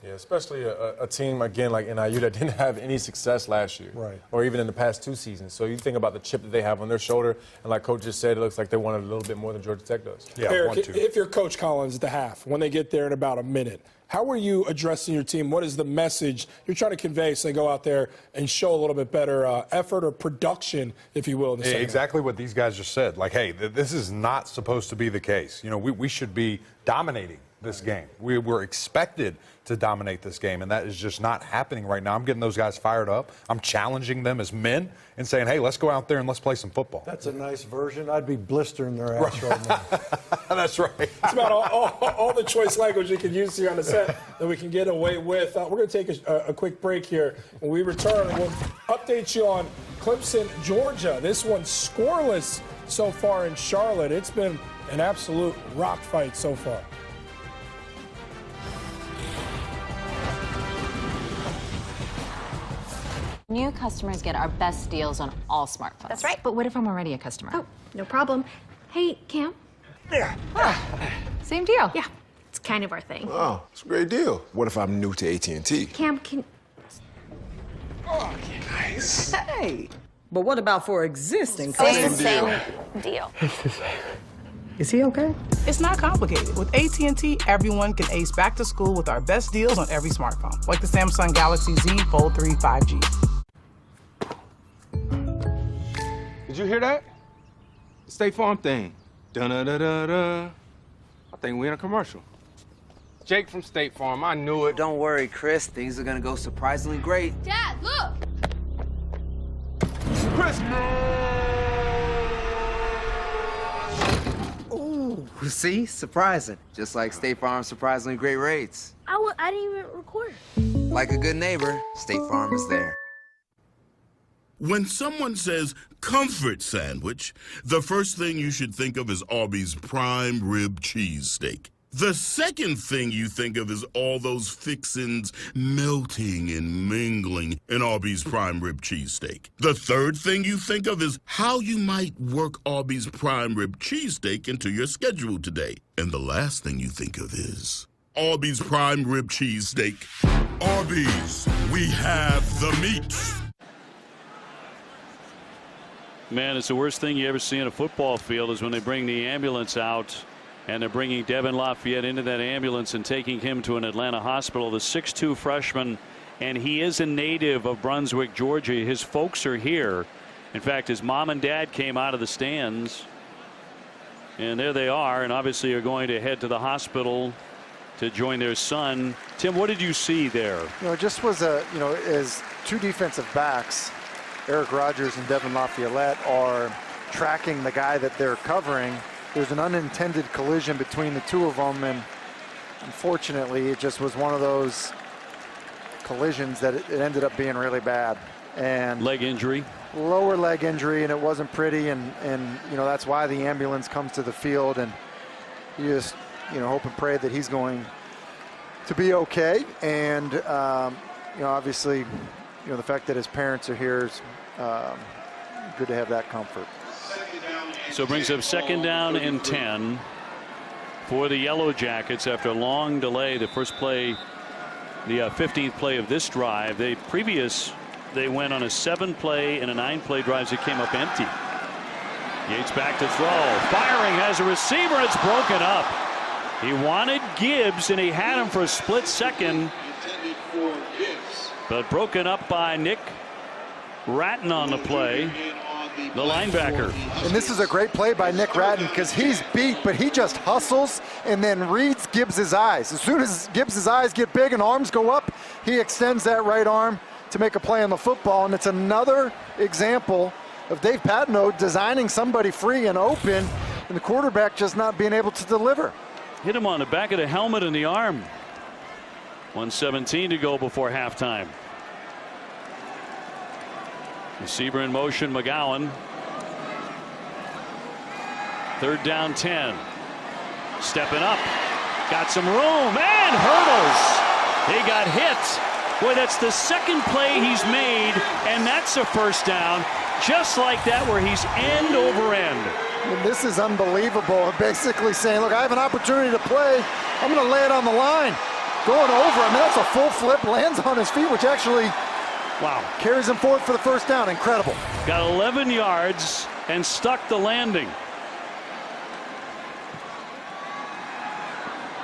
Yeah, especially a team, again, like NIU that didn't have any success last year. Right. Or even in the past 2 seasons. So you think about the chip that they have on their shoulder, and like Coach just said, it looks like they want it a little bit more than Georgia Tech does. Yeah, Eric, if you're Coach Collins at the half, when they get there in about a minute, how are you addressing your team? What is the message you're trying to convey so they go out there and show a little bit better effort or production, if you will? In the second exactly what these guys just said. Like, hey, this is not supposed to be the case. You know, we should be dominating this game. We were expected to dominate this game, and that is just not happening right now. I'm getting those guys fired up. I'm challenging them as men and saying, hey, let's go out there and let's play some football. That's a nice version. I'd be blistering their ass right now. That's right. It's about all the choice language you can use here on the set that we can get away with. We're going to take a quick break here. When we return, we'll update you on Clemson, Georgia. This one's scoreless so far in Charlotte. It's been an absolute rock fight so far. New customers get our best deals on all smartphones. That's right. But what if I'm already a customer? Oh, no problem. Hey, Cam. Yeah. Same deal. Yeah, it's kind of our thing. Oh, it's a great deal. What if I'm new to AT&T? Cam, can... Oh, nice. Hey, but what about for existing Same customers? deal. It's the same. Is he okay? It's not complicated. With AT&T, everyone can ace back to school with our best deals on every smartphone, like the Samsung Galaxy Z Fold 3 5G. Did you hear that? The State Farm thing. Dun-da-da-da-da. I think we're in a commercial. Jake from State Farm, I knew it. Don't worry, Chris. Things are gonna go surprisingly great. Dad, look! Chris! Ooh, see? Surprising. Just like State Farm's surprisingly great rates. I didn't even record. Like a good neighbor, State Farm is there. When someone says comfort sandwich, the first thing you should think of is Arby's prime rib cheesesteak. The second thing you think of is all those fixins melting and mingling in Arby's prime rib cheesesteak. The third thing you think of is how you might work Arby's prime rib cheesesteak into your schedule today. And the last thing you think of is Arby's prime rib cheesesteak. Arby's, we have the meat. Man, it's the worst thing you ever see in a football field is when they bring the ambulance out and they're bringing Devin Lafayette into that ambulance and taking him to an Atlanta hospital. The 6'2" freshman, and he is a native of Brunswick, Georgia. His folks are here. In fact, his mom and dad came out of the stands, and there they are, and obviously are going to head to the hospital to join their son. Tim, what did you see there? It just was as two defensive backs, Eric Rogers and Devin Lafayette, are tracking the guy that they're covering. There's an unintended collision between the two of them, and unfortunately it just was one of those collisions that it ended up being really bad. And leg injury, lower leg injury, and it wasn't pretty, and that's why the ambulance comes to the field, and you just hope and pray that he's going to be okay. And obviously the fact that his parents are here is good to have that comfort. So it brings up 2nd down and 10 for the Yellow Jackets after a long delay. The first play, the 15th play of this drive. They went on a 7-play and a 9-play drive that came up empty. Yates back to throw, firing, has a receiver, it's broken up. He wanted Gibbs and he had him for a split second, but broken up by Nick Ratton on the play, the linebacker. And this is a great play by Nick Ratton because he's beat, but he just hustles and then reads Gibbs's eyes. As soon as Gibbs's eyes get big and arms go up, he extends that right arm to make a play on the football. And it's another example of Dave Patino designing somebody free and open, and the quarterback just not being able to deliver. Hit him on the back of the helmet and the arm. 1:17 to go before halftime. Receiver in motion, McGowan. 3rd down 10. Stepping up. Got some room and hurdles. He got hit. Boy, that's the second play he's made, and that's a 1st down. Just like that, where he's end over end. And this is unbelievable. Basically saying, look, I have an opportunity to play. I'm going to lay it on the line. Going over. I mean, that's a full flip, lands on his feet, which actually carries him forward for the 1st down. Incredible. Got 11 yards and stuck the landing.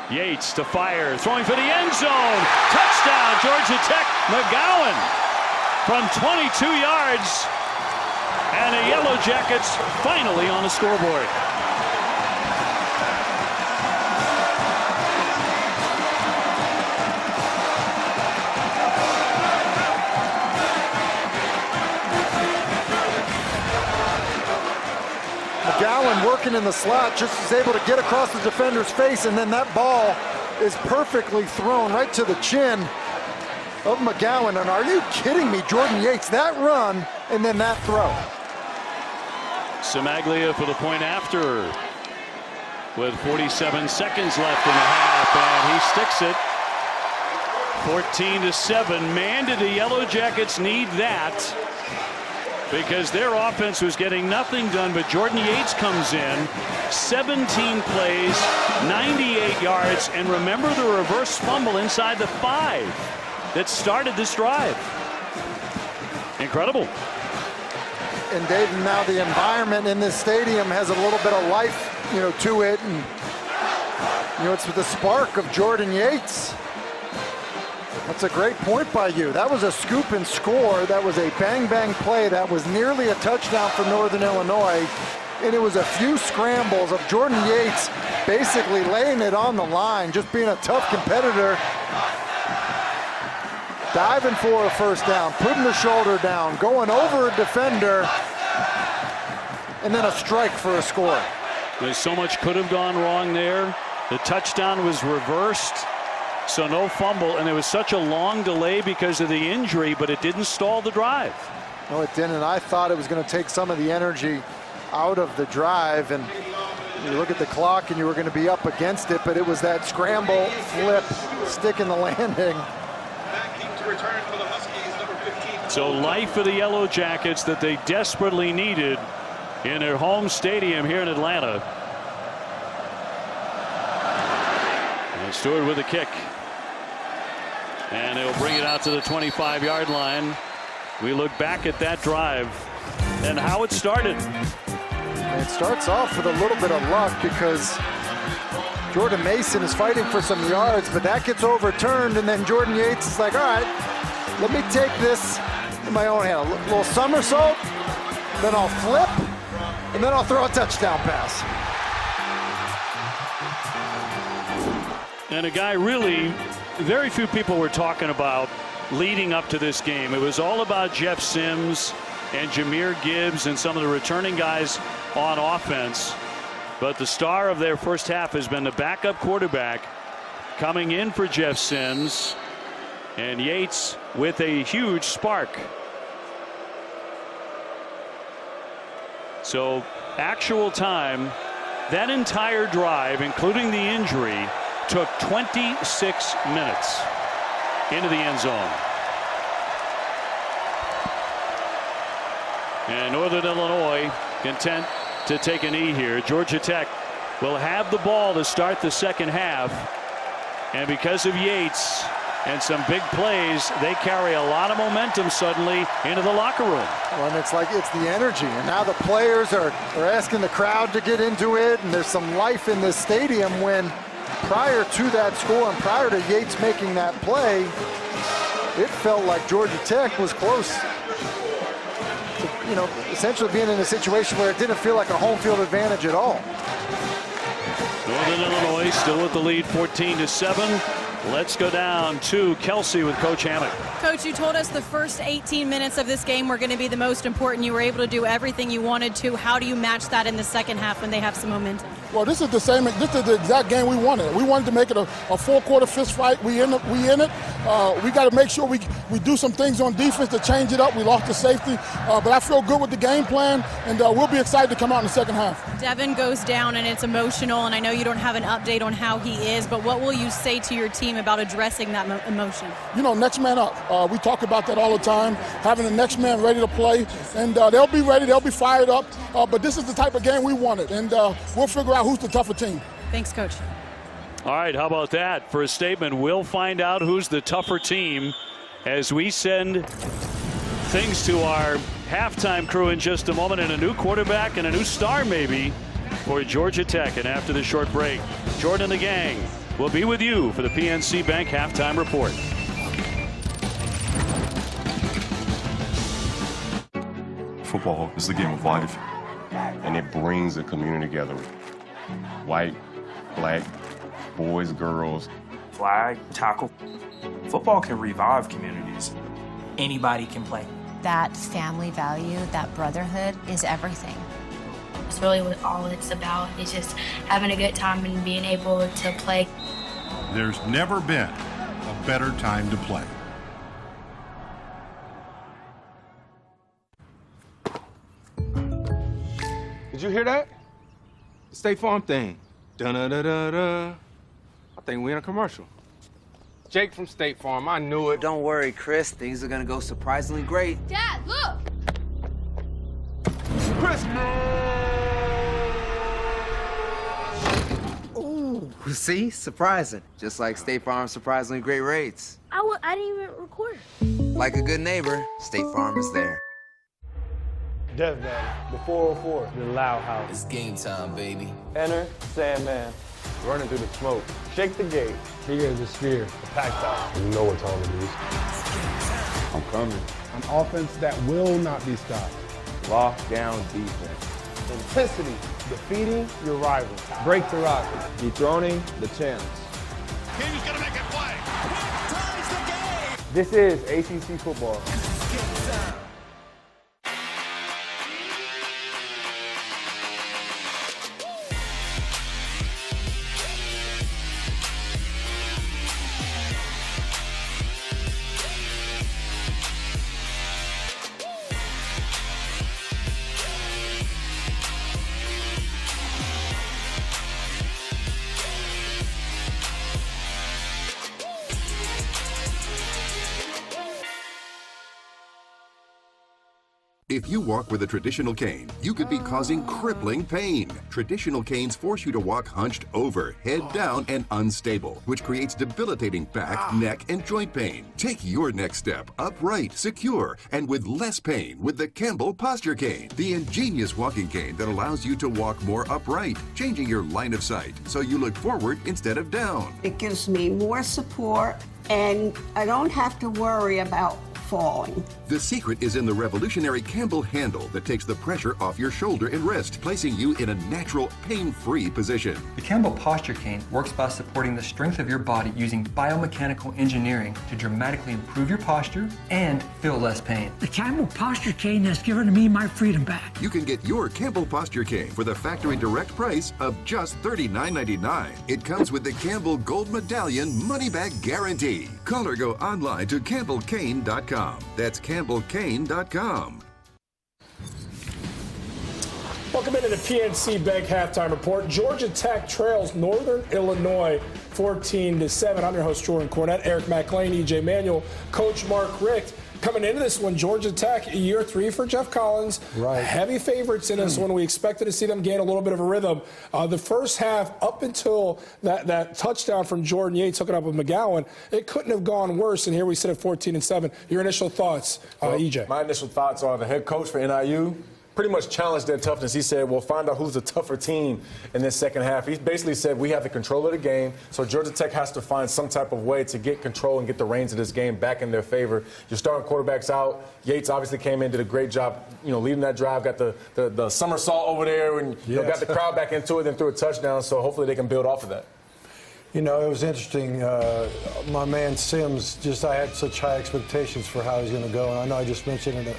Yates to fire, throwing for the end zone. Touchdown, Georgia Tech. McGowan from 22 yards. And the Yellow Jackets finally on the scoreboard. McGowan working in the slot, just is able to get across the defender's face, and then that ball is perfectly thrown right to the chin of McGowan. And are you kidding me, Jordan Yates? That run and then that throw. Simaglia for the point after with 47 seconds left in the half, and he sticks it. 14-7. Man, did the Yellow Jackets need that, because their offense was getting nothing done. But Jordan Yates comes in, 17 plays, 98 yards, and remember the reverse fumble inside the 5 that started this drive. Incredible. And Dave, now the environment in this stadium has a little bit of life to it, and it's the spark of Jordan Yates. That's a great point by you. That was a scoop and score. That was a bang-bang play. That was nearly a touchdown for Northern Illinois. And it was a few scrambles of Jordan Yates basically laying it on the line, just being a tough competitor. Diving for a first down, putting the shoulder down, going over a defender, and then a strike for a score. There's so much could have gone wrong there. The touchdown was reversed. So no fumble, and there was such a long delay because of the injury, but it didn't stall the drive. No, it didn't. I thought it was going to take some of the energy out of the drive, and you look at the clock and you were going to be up against it, but it was that scramble, flip, stick in the landing. So life for the Yellow Jackets that they desperately needed in their home stadium here in Atlanta. And Stewart with a kick. And they'll bring it out to the 25-yard line. We look back at that drive and how it started. It starts off with a little bit of luck because Jordan Mason is fighting for some yards, but that gets overturned, and then Jordan Yates is like, all right, let me take this in my own hand. A little somersault, then I'll flip, and then I'll throw a touchdown pass. And a guy really, very few people were talking about leading up to this game. It was all about Jeff Sims and Jahmyr Gibbs and some of the returning guys on offense. But the star of their first half has been the backup quarterback coming in for Jeff Sims, and Yates with a huge spark. So actual time, that entire drive, including the injury, took 26 minutes into the end zone. And Northern Illinois content to take a knee here. Georgia Tech will have the ball to start the second half. And because of Yates and some big plays, they carry a lot of momentum suddenly into the locker room. Well, and it's the energy. And now the players are asking the crowd to get into it. And there's some life in this stadium when prior to that score and prior to Yates making that play, it felt like Georgia Tech was close to, essentially being in a situation where it didn't feel like a home field advantage at all. Northern Illinois still with the lead 14-7. Let's go down to Kelsey with Coach Hammock. Coach, you told us the first 18 minutes of this game were going to be the most important. You were able to do everything you wanted to. How do you match that in the second half when they have some momentum? Well, this is the exact game we wanted. We wanted to make it a four-quarter fist fight. We in it. We got to make sure we do some things on defense to change it up. We lost the safety, but I feel good with the game plan, and we'll be excited to come out in the second half. Devin goes down, and it's emotional, and I know you don't have an update on how he is, but what will you say to your team about addressing that emotion? Next man up. We talk about that all the time, having the next man ready to play, and they'll be ready. They'll be fired up, but this is the type of game we wanted, and we'll figure out who's the tougher team. Thanks, Coach. All right, how about that for a statement? We'll find out who's the tougher team as we send things to our halftime crew in just a moment, and a new quarterback and a new star maybe for Georgia Tech. And after the short break, Jordan and the gang will be with you for the PNC Bank halftime report. Football is the game of life, and it brings the community together. White, black, boys, girls. Flag, tackle. Football can revive communities. Anybody can play. That family value, that brotherhood is everything. It's really what all it's about, is just having a good time and being able to play. There's never been a better time to play. Did you hear that? The State Farm thing. Dun-da-da-da-da. I think we're in a commercial. Jake from State Farm, I knew it. Don't worry, Chris. Things are gonna go surprisingly great. Dad, look! Ooh, see? Surprising. Just like State Farm's surprisingly great rates. I didn't even record. Like a good neighbor, State Farm is there. Death Valley, the 404, the Loud House. It's game time, baby. Enter Sandman, running through the smoke. Shake the gate. Here is the sphere, the packed house. You know what time it is. I'm coming. An offense that will not be stopped. Lockdown defense. Intensity, defeating your rivals. Break the rock, dethroning the champs. Who's going to make a play? Ties the game. This is ACC football. If you walk with a traditional cane, you could be causing crippling pain. Traditional canes force you to walk hunched over, head down, and unstable, which creates debilitating back, neck, and joint pain. Take your next step upright, secure, and with less pain with the Campbell Posture Cane, the ingenious walking cane that allows you to walk more upright, changing your line of sight so you look forward instead of down. It gives me more support, and I don't have to worry about falling. The secret is in the revolutionary Campbell handle that takes the pressure off your shoulder and wrist, placing you in a natural, pain-free position. The Campbell Posture Cane works by supporting the strength of your body using biomechanical engineering to dramatically improve your posture and feel less pain. The Campbell Posture Cane has given me my freedom back. You can get your Campbell Posture Cane for the factory direct price of just $39.99. It comes with the Campbell Gold Medallion money-back guarantee. Call or go online to CampbellCane.com. That's CampbellCane.com. Welcome into the PNC Bank halftime report. Georgia Tech trails Northern Illinois 14-7. I'm your host, Jordan Cornette, Eric McLean, EJ Manuel, Coach Mark Richt. Coming into this one, Georgia Tech, year 3 for Jeff Collins. Right. Heavy favorites in this one. We expected to see them gain a little bit of a rhythm. The first half, up until that touchdown from Jordan Yates hooking up with McGowan, it couldn't have gone worse. And here we sit at 14-7. Your initial thoughts, EJ? My initial thoughts are the head coach for NIU pretty much challenged their toughness. He said, we'll find out who's the tougher team in this second half. He basically said we have the control of the game, so Georgia Tech has to find some type of way to get control and get the reins of this game back in their favor. Your starting quarterback's out. Yates obviously came in, did a great job, leading that drive, got the somersault over there and got the crowd back into it and threw a touchdown, so hopefully they can build off of that. You know, it was interesting. My man Sims, I had such high expectations for how he's going to go, and I know I just mentioned it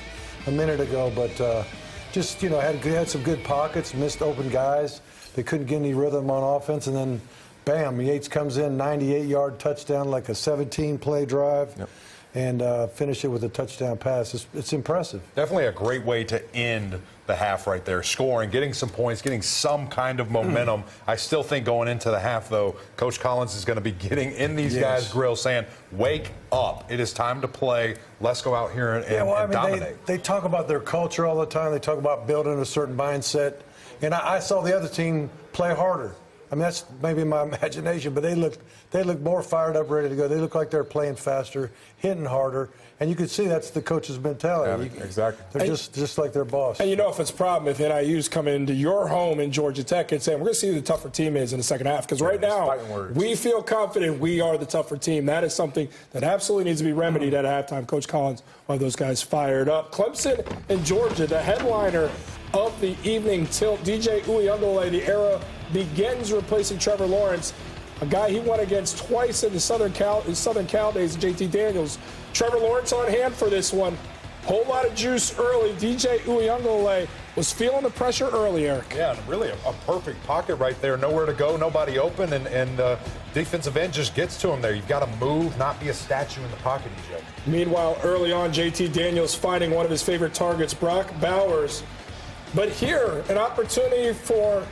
a minute ago, but had some good pockets, missed open guys. They couldn't get any rhythm on offense, and then, bam, Yates comes in, 98-yard touchdown, like a 17-play drive. Yep. And finish it with a touchdown pass. It's impressive. Definitely a great way to end the half right there. Scoring, getting some points, getting some kind of momentum. I still think going into the half, though, Coach Collins is going to be getting in these guys' grills saying, wake up. It is time to play. Let's go out here and dominate. They talk about their culture all the time. They talk about building a certain mindset. And I saw the other team play harder. I mean, that's maybe my imagination, but they look more fired up, ready to go. They look like they're playing faster, hitting harder, and you can see that's the coach's mentality. Yeah, exactly. They're just like their boss. And if it's a problem, if NIU's coming into your home in Georgia Tech and saying, we're going to see who the tougher team is in the second half, because right now we feel confident we are the tougher team. That is something that absolutely needs to be remedied at halftime. Coach Collins, one of those guys fired up. Clemson and Georgia, the headliner of the evening tilt. DJ Uiagalelei, the era begins replacing Trevor Lawrence, a guy he won against twice in the Southern Cal days, JT Daniels. Trevor Lawrence on hand for this one. Whole lot of juice early. DJ Uiagalelei was feeling the pressure early, Eric. Yeah, really a perfect pocket right there. Nowhere to go, nobody open, and defensive end just gets to him there. You've got to move, not be a statue in the pocket, EJ. Meanwhile, early on, JT Daniels finding one of his favorite targets, Brock Bowers. But here, an opportunity for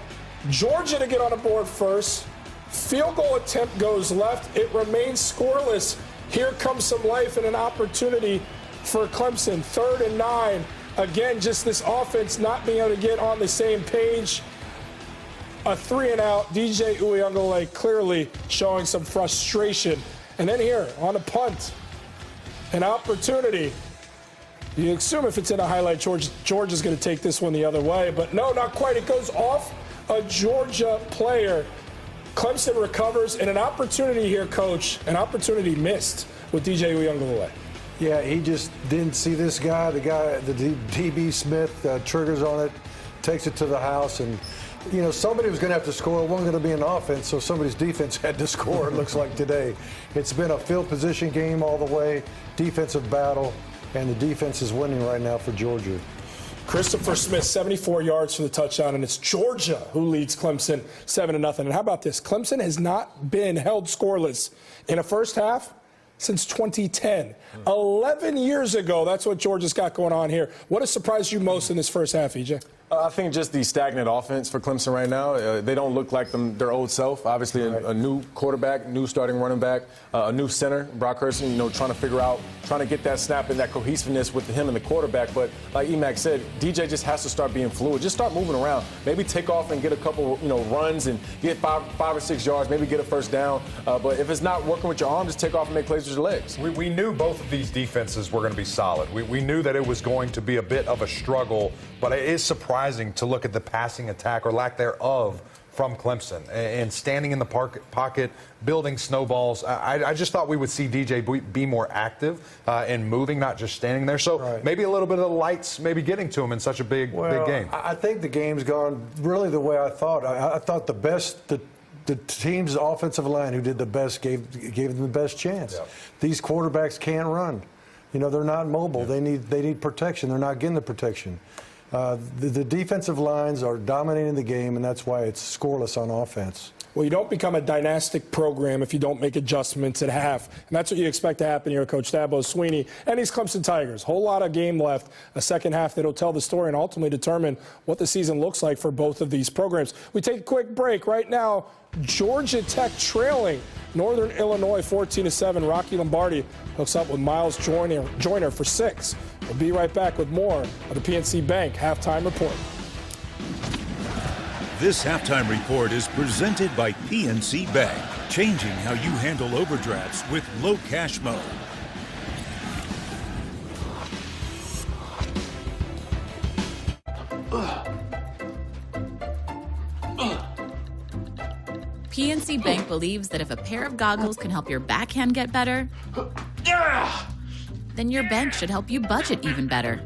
Georgia to get on the board first. Field goal attempt goes left. It remains scoreless. Here comes some life and an opportunity for Clemson. 3rd and 9. Again, just this offense not being able to get on the same page. A 3-and-out. DJ Uiagalelei clearly showing some frustration. And then here on a punt, an opportunity You assume if it's in a highlight, George is going to take this one the other way, but no, not quite. It goes off a Georgia player. Clemson recovers, and an opportunity here, Coach, an opportunity missed with DJ Uyunglele. Yeah, he just didn't see this guy. The DB Smith triggers on it, takes it to the house, and you know, somebody was going to have to score. It wasn't going to be an offense, so somebody's defense had to score, it looks like today. It's been a field position game all the way, defensive battle, and the defense is winning right now for Georgia. Christopher Smith, 74 yards for the touchdown, and it's Georgia who leads Clemson 7-0. And how about this? Clemson has not been held scoreless in a first half since 2010. 11 years ago, that's what Georgia's got going on here. What has surprised you most in this first half, EJ? I think just the stagnant offense for Clemson right now. They don't look like their old self. Obviously, a new quarterback, new starting running back, a new center, Brock Hurston, you know, trying to get that snap and that cohesiveness with him and the quarterback. But like Emac said, DJ just has to start being fluid. Just start moving around. Maybe take off and get a couple, you know, runs and get five or 6 yards. Maybe get a first down. But if it's not working with your arm, just take off and make plays with your legs. We knew both of these defenses were going to be solid. We knew that it was going to be a bit of a struggle, but it is surprising to look at the passing attack or lack thereof from Clemson and standing in the pocket, building snowballs. I just thought we would see DJ be more active and moving, not just standing there. So maybe a little bit of the lights maybe getting to him in such a big game. I think the game's gone really the way I thought. I thought the team's offensive line who did the best gave them the best chance. Yeah. These quarterbacks can't run. You know, they're not mobile. Yeah. They need protection. They're not getting the protection. The defensive lines are dominating the game, and that's why it's scoreless on offense. Well, you don't become a dynastic program if you don't make adjustments at half. And that's what you expect to happen here, Coach Dabo Swinney and these Clemson Tigers. Whole lot of game left, a second half that'll tell the story and ultimately determine what the season looks like for both of these programs. We take a quick break. Right now, Georgia Tech trailing Northern Illinois 14-7. Rocky Lombardi hooks up with Miles Joyner for 6. We'll be right back with more of the PNC Bank Halftime Report. This halftime report is presented by PNC Bank, changing how you handle overdrafts with low cash mode. PNC Bank believes that if a pair of goggles can help your backhand get better, then your bank should help you budget even better.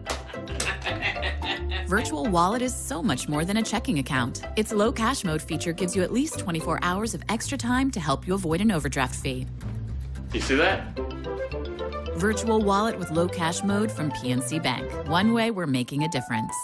Virtual Wallet is so much more than a checking account. Its low cash mode feature gives you at least 24 hours of extra time to help you avoid an overdraft fee. You see that? Virtual Wallet with low cash mode from PNC Bank. One way we're making a difference.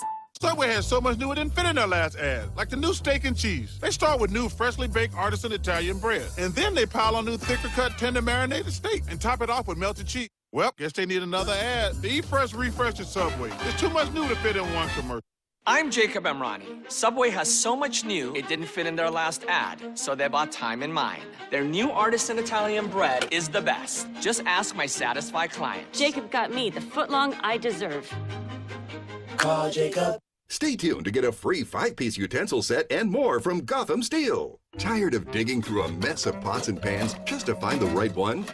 Subway has so much new it didn't fit in their last ad, like the new steak and cheese. They start with new freshly baked artisan Italian bread, and then they pile on new thicker cut tender marinated steak and top it off with melted cheese. Well, guess they need another ad. The Eat Fresh refresh at Subway. There's too much new to fit in one commercial. I'm Jacob Emrani. Subway has so much new, it didn't fit in their last ad, so they bought time in mind. Their new artisan Italian bread is the best. Just ask my satisfied clients. Jacob got me the footlong I deserve. Call Jacob. Stay tuned to get a free 5-piece utensil set and more from Gotham Steel. Tired of digging through a mess of pots and pans just to find the right one?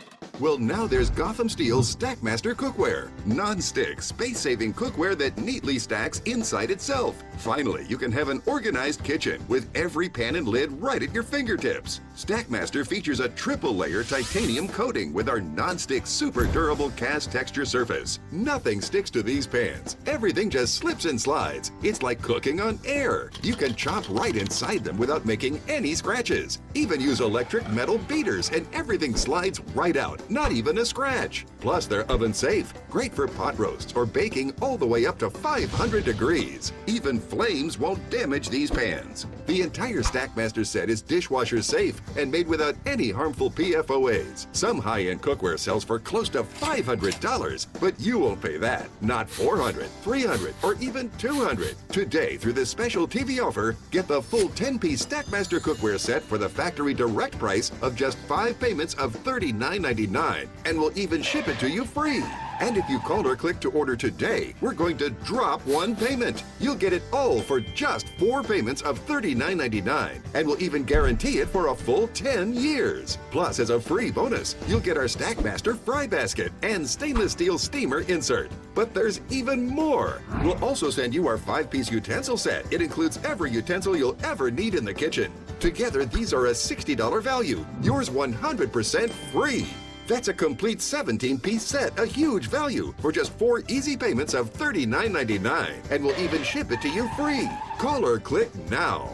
Well, now there's Gotham Steel's Stackmaster cookware. Non-stick, space-saving cookware that neatly stacks inside itself. Finally, you can have an organized kitchen with every pan and lid right at your fingertips. Stackmaster features a triple-layer titanium coating with our non-stick super durable cast texture surface. Nothing sticks to these pans. Everything just slips and slides. It's like cooking on air. You can chop right inside them without making any scratches. Even use electric metal beaters and everything slides right out. Not even a scratch. Plus, they're oven safe. Great for pot roasts or baking all the way up to 500 degrees. Even flames won't damage these pans. The entire Stackmaster set is dishwasher safe and made without any harmful PFOAs. Some high-end cookware sells for close to $500, but you won't pay that. Not $400, $300, or even $200. Today, through this special TV offer, get the full 10-piece Stackmaster cookware set for the factory direct price of just 5 payments of $39.99, and we'll even ship it to you free. And if you call or click to order today, we're going to drop one payment. You'll get it all for just 4 payments of $39.99, and we'll even guarantee it for a full 10 years. Plus, as a free bonus, you'll get our Stackmaster fry basket and stainless steel steamer insert. But there's even more. We'll also send you our 5-piece utensil set. It includes every utensil you'll ever need in the kitchen. Together, these are a $60 value. Yours 100% free. That's a complete 17-piece set, a huge value, for just 4 easy payments of $39.99. And we'll even ship it to you free. Call or click now.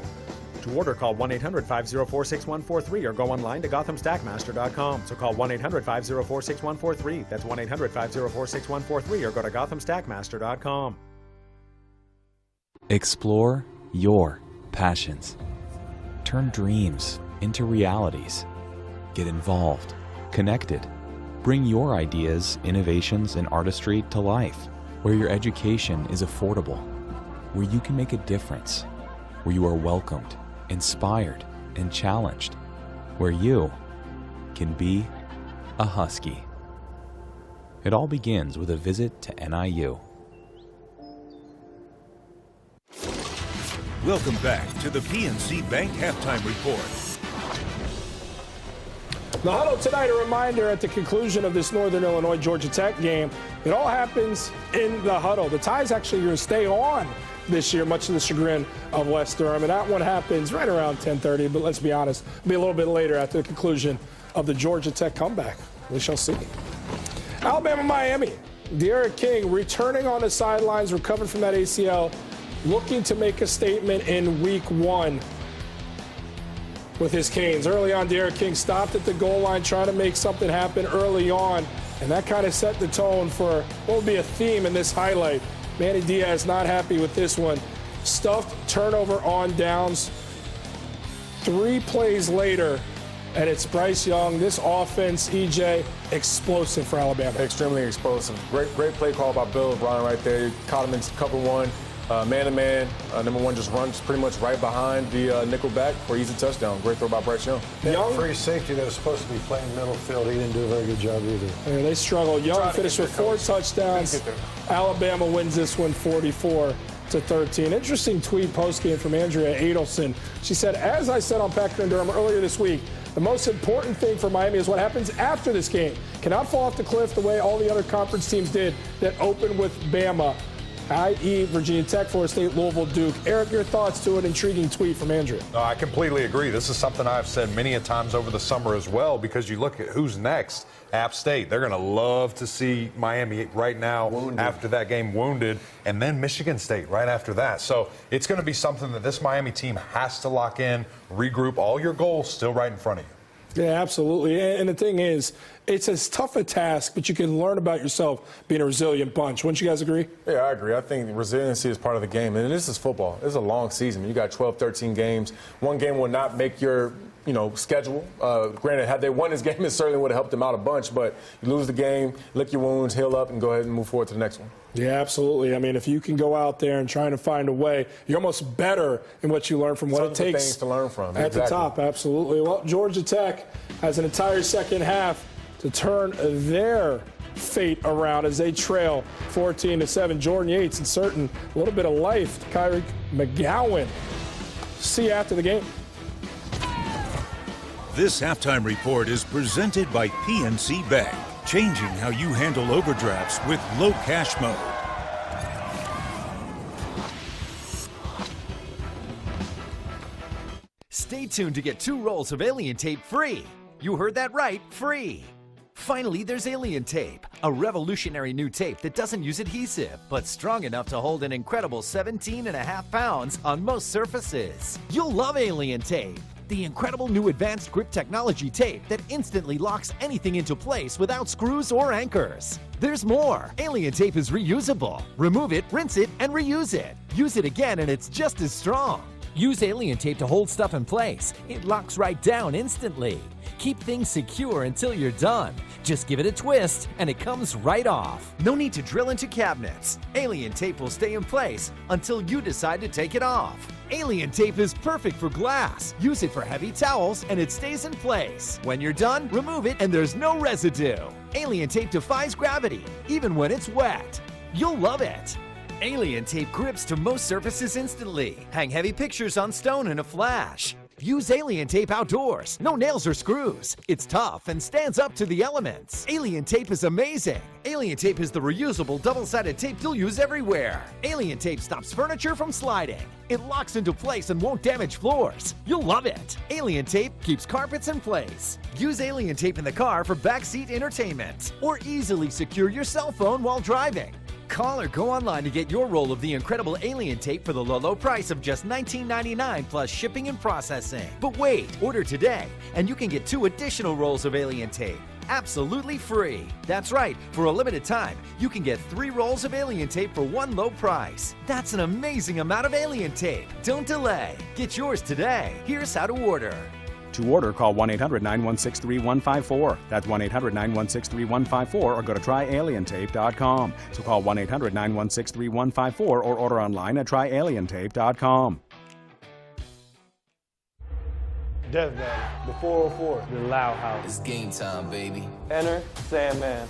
To order, call 1-800-504-6143 or go online to GothamStackmaster.com. So call 1-800-504-6143. That's 1-800-504-6143 or go to GothamStackmaster.com. Explore your passions. Turn dreams into realities. Get involved, connected. Bring your ideas, innovations, and artistry to life, where your education is affordable, where you can make a difference, where you are welcomed, inspired, and challenged, where you can be a Husky. It all begins with a visit to NIU. Welcome back to the PNC Bank Halftime Report. The huddle tonight, a reminder at the conclusion of this Northern Illinois-Georgia Tech game, it all happens in the huddle. The Tie's actually going to stay on this year, much to the chagrin of West Durham, and that one happens right around 10:30, but let's be honest, it'll be a little bit later after the conclusion of the Georgia Tech comeback. We shall see. Alabama-Miami. De'Ara King returning on the sidelines, recovered from that ACL, looking to make a statement in week 1 with his Canes. Early on, De'Ara King stopped at the goal line trying to make something happen early on, and that kind of set the tone for what will be a theme in this highlight. Manny Diaz not happy with this one. Stuffed turnover on downs. 3 plays later, and it's Bryce Young. This offense, EJ, explosive for Alabama. Extremely explosive. Great play call by Bill O'Brien right there. Caught him in cover 1. Man-to-man, number 1 just runs pretty much right behind the nickel back for easy touchdown. Great throw by Bryce Young. Young, free safety that was supposed to be playing middle field. He didn't do a very good job either. Yeah, they struggled. Young finished with 4 touchdowns. Alabama wins this one 44-13. Interesting tweet post-game from Andrea Adelson. She said, as I said on Packer and Durham earlier this week, the most important thing for Miami is what happens after this game. Cannot fall off the cliff the way all the other conference teams did that opened with Bama, i.e. Virginia Tech, Florida State, Louisville, Duke. Eric, your thoughts to an intriguing tweet from Andrea. I completely agree. This is something I've said many a times over the summer as well, because you look at who's next. App State. They're going to love to see Miami right now after that game wounded, and then Michigan State right after that. So it's going to be something that this Miami team has to lock in, regroup. All your goals still right in front of you. Yeah, absolutely. And the thing is, it's as tough a task, but you can learn about yourself being a resilient bunch. Wouldn't you guys agree? Yeah, I agree. I think resiliency is part of the game. And this is football. This is a long season. You got 12, 13 games. One game will not make your schedule. Granted, had they won this game, it certainly would have helped them out a bunch. But you lose the game, lick your wounds, heal up, and go ahead and move forward to the next one. Yeah, absolutely. I mean, if you can go out there and trying to find a way, you're almost better in what you learn from what it takes. Things to learn from. At the top, absolutely. Well, Georgia Tech has an entire second half to turn their fate around as they trail 14-7. Jordan Yates inserting a little bit of life to Kyrie McGowan. See you after the game. This halftime report is presented by PNC Bank, changing how you handle overdrafts with low cash mode. Stay tuned to get 2 rolls of Alien Tape free. You heard that right, free. Finally, there's Alien Tape, a revolutionary new tape that doesn't use adhesive, but strong enough to hold an incredible 17.5 pounds on most surfaces. You'll love Alien Tape, the incredible new advanced grip technology tape that instantly locks anything into place without screws or anchors. There's more. Alien Tape is reusable. Remove it, rinse it, and reuse it. Use it again and it's just as strong. Use Alien Tape to hold stuff in place. It locks right down instantly. Keep things secure until you're done. Just give it a twist, and it comes right off. No need to drill into cabinets. Alien Tape will stay in place until you decide to take it off. Alien Tape is perfect for glass. Use it for heavy towels, and it stays in place. When you're done, remove it, and there's no residue. Alien Tape defies gravity, even when it's wet. You'll love it. Alien Tape grips to most surfaces instantly. Hang heavy pictures on stone in a flash. Use Alien Tape outdoors. No nails or screws. It's tough and stands up to the elements. Alien Tape is amazing. Alien Tape is the reusable double-sided tape you'll use everywhere. Alien Tape stops furniture from sliding. It locks into place and won't damage floors. You'll love it. Alien Tape keeps carpets in place. Use Alien Tape in the car for backseat entertainment, or easily secure your cell phone while driving. Call or go online to get your roll of the incredible Alien Tape for the low price of just $19.99 plus shipping and processing. But wait, order today, and you can get 2 additional rolls of Alien Tape absolutely free. That's right, for a limited time, you can get 3 rolls of Alien Tape for one low price. That's an amazing amount of Alien Tape. Don't delay. Get yours today. Here's how to order. To order, call 1-800-916-3154. That's 1-800-916-3154, or go to tryalientape.com. So call 1-800-916-3154 or order online at tryalientape.com. Death Valley, the 404, the Loud House. It's game time, baby. Enter Sandman,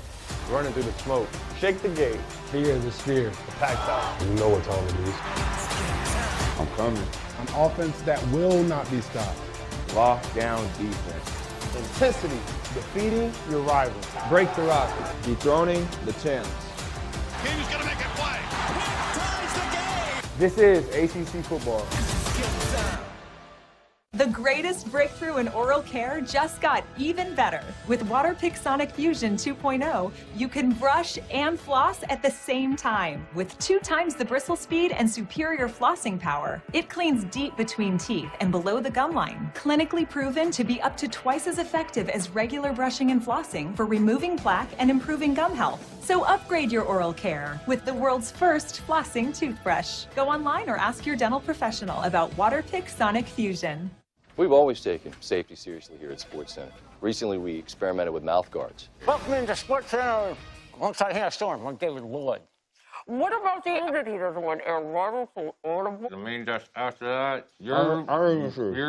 running through the smoke. Shake the gate. Fear the sphere, the packed out. You know what time it is. I'm coming. An offense that will not be stopped. Lockdown defense. Intensity, defeating your rival. Break the rock, dethroning the champs. Who's going to make a play? Ties the game. This is ACC football. The greatest breakthrough in oral care just got even better. With Waterpik Sonic Fusion 2.0, you can brush and floss at the same time. With 2 times the bristle speed and superior flossing power, it cleans deep between teeth and below the gum line. Clinically proven to be up to twice as effective as regular brushing and flossing for removing plaque and improving gum health. So upgrade your oral care with the world's first flossing toothbrush. Go online or ask your dental professional about Waterpik Sonic Fusion. We've always taken safety seriously here at Sports Center. Recently, we experimented with mouth guards. Welcome into Sports Center alongside Hannah Storm. I'm David Lloyd. What about the entity doesn't want air water for audible? I mean, just after that, you're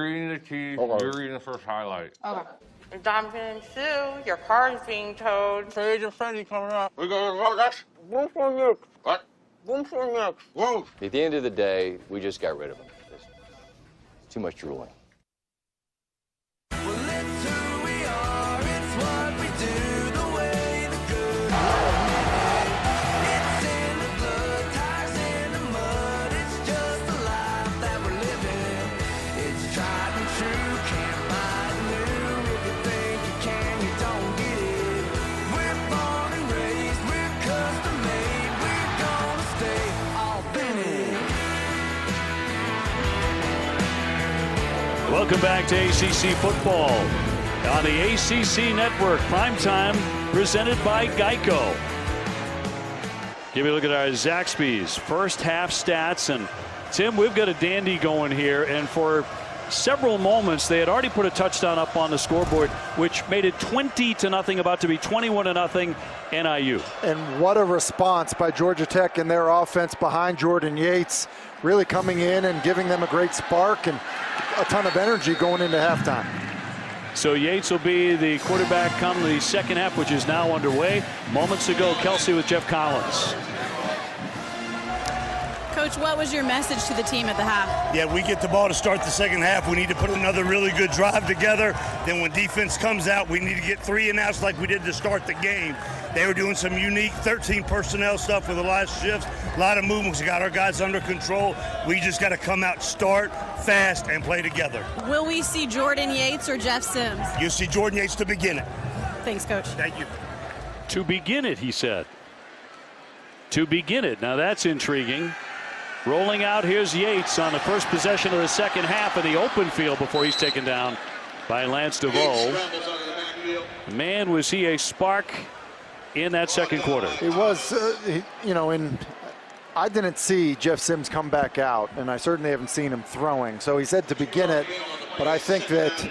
eating the teeth, you're reading the first highlight. Okay. Donovan and Sue, your car is being towed. Sage and Freddy coming up. We're going to roll that. Boom for next. What? Boom for next. Whoa. At the end of the day, we just got rid of them. Too much drooling. Welcome back to ACC football on the ACC Network. Primetime presented by Geico. Give you a look at our Zaxby's first half stats. And Tim, we've got a dandy going here. And for several moments, they had already put a touchdown up on the scoreboard, which made it 20-0, about to be 21-0 NIU. And what a response by Georgia Tech and their offense behind Jordan Yates, really coming in and giving them a great spark and a ton of energy going into halftime. So Yates will be the quarterback come the second half, which is now underway. Moments ago, Kelsey with Jeff Collins. Coach, what was your message to the team at the half? Yeah, we get the ball to start the second half. We need to put another really good drive together. Then when defense comes out, we need to get 3 and outs like we did to start the game. They were doing some unique 13 personnel stuff with a lot of shifts, a lot of movements. We got our guys under control. We just got to come out, start fast, and play together. Will we see Jordan Yates or Jeff Sims? You'll see Jordan Yates to begin it. Thanks, Coach. Thank you. To begin it, he said. To begin it. Now that's intriguing. Rolling out, here's Yates on the first possession of the second half in the open field before he's taken down by Lance DeVoe. Man, was he a spark in that second quarter. It was, I didn't see Jeff Sims come back out, and I certainly haven't seen him throwing. So he said to begin it, but I think that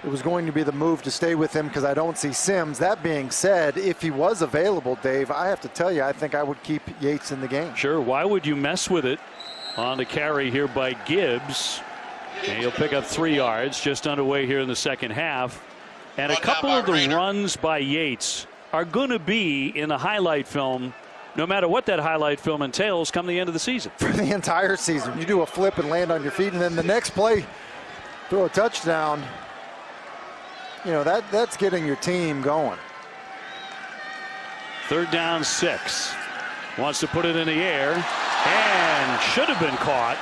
it was going to be the move to stay with him because I don't see Sims. That being said, if he was available, Dave, I have to tell you, I think I would keep Yates in the game. Sure. Why would you mess with it? On the carry here by Gibbs. And he'll pick up 3 yards, just underway here in the second half. And a couple of the runs by Yates are going to be in the highlight film, no matter what that highlight film entails come the end of the season. For the entire season. You do a flip and land on your feet, and then the next play, throw a touchdown. You know, that's getting your team going. 3rd down 6. Wants to put it in the air and should have been caught.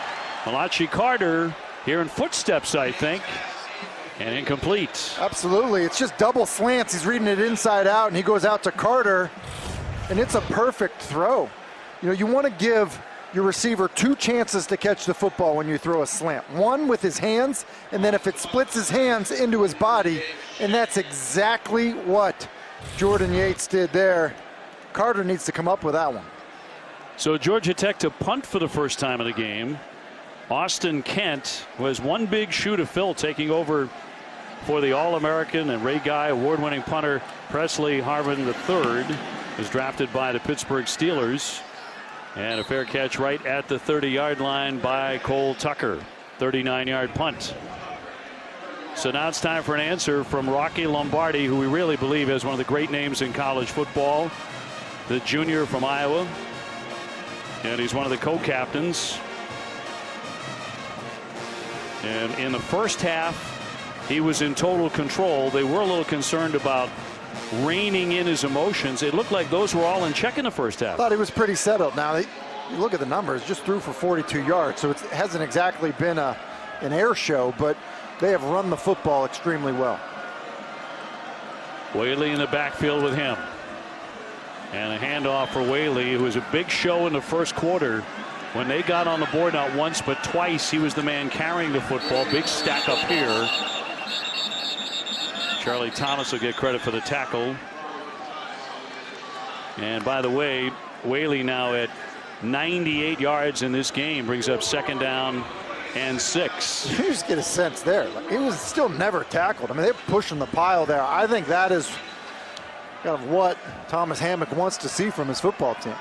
Malachi Carter hearing footsteps, I think, and incomplete. Absolutely. It's just double slants. He's reading it inside out, and he goes out to Carter, and it's a perfect throw. You know, you want to give your receiver 2 chances to catch the football when you throw a slant. One with his hands, and then if it splits his hands into his body, and that's exactly what Jordan Yates did there. Carter needs to come up with that one. So Georgia Tech to punt for the first time in the game. Austin Kent was one big shoe to fill, taking over for the All-American and Ray Guy award-winning punter Presley Harvin III. Was drafted by the Pittsburgh Steelers. And a fair catch right at the 30-yard line by Cole Tucker. 39-yard punt. So now it's time for an answer from Rocky Lombardi, who we really believe is one of the great names in college football. The junior from Iowa. And he's one of the co-captains. And in the first half, he was in total control. They were a little concerned about reining in his emotions. It looked like those were all in check in the first half. I thought he was pretty settled. Now, you look at the numbers, just threw for 42 yards, so it hasn't exactly been an air show, but they have run the football extremely well. Whaley in the backfield with him. And a handoff for Whaley, who was a big show in the first quarter. When they got on the board not once but twice, he was the man carrying the football. Big stack up here. Charlie Thomas will get credit for the tackle. And by the way, Whaley now at 98 yards in this game, brings up 2nd down and 6. You just get a sense there. Like, he was still never tackled. I mean, they're pushing the pile there. I think that is kind of what Thomas Hammock wants to see from his football team.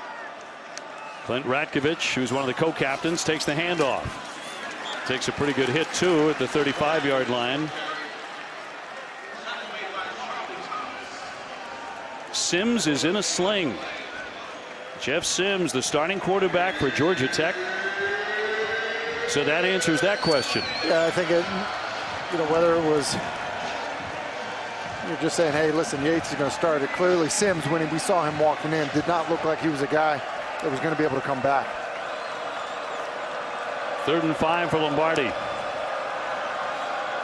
Clint Ratkovich, who's one of the co-captains, takes the handoff. Takes a pretty good hit, too, at the 35-yard line. Sims is in a sling. Jeff Sims, the starting quarterback for Georgia Tech. So that answers that question. Yeah, I think it, you know, whether it was you're just saying, hey, listen, Yates is going to start it. Clearly, Sims, when we saw him walking in, did not look like he was a guy that was going to be able to come back. 3rd and 5 for Lombardi.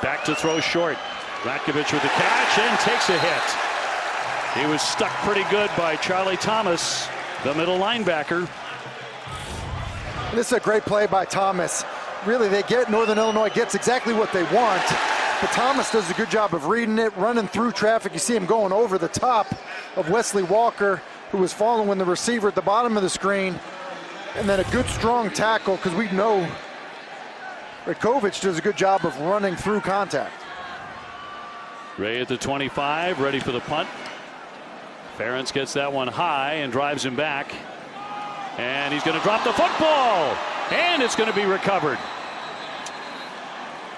Back to throw short. Ratkovich with the catch and takes a hit. He was stuck pretty good by Charlie Thomas, the middle linebacker. This is a great play by Thomas. Really, Northern Illinois gets exactly what they want, but Thomas does a good job of reading it, running through traffic. You see him going over the top of Wesley Walker, who was following the receiver at the bottom of the screen, and then a good strong tackle, because we know Ratkovich does a good job of running through contact. Ray at the 25, ready for the punt. Ferentz gets that one high and drives him back. And he's going to drop the football. And it's going to be recovered.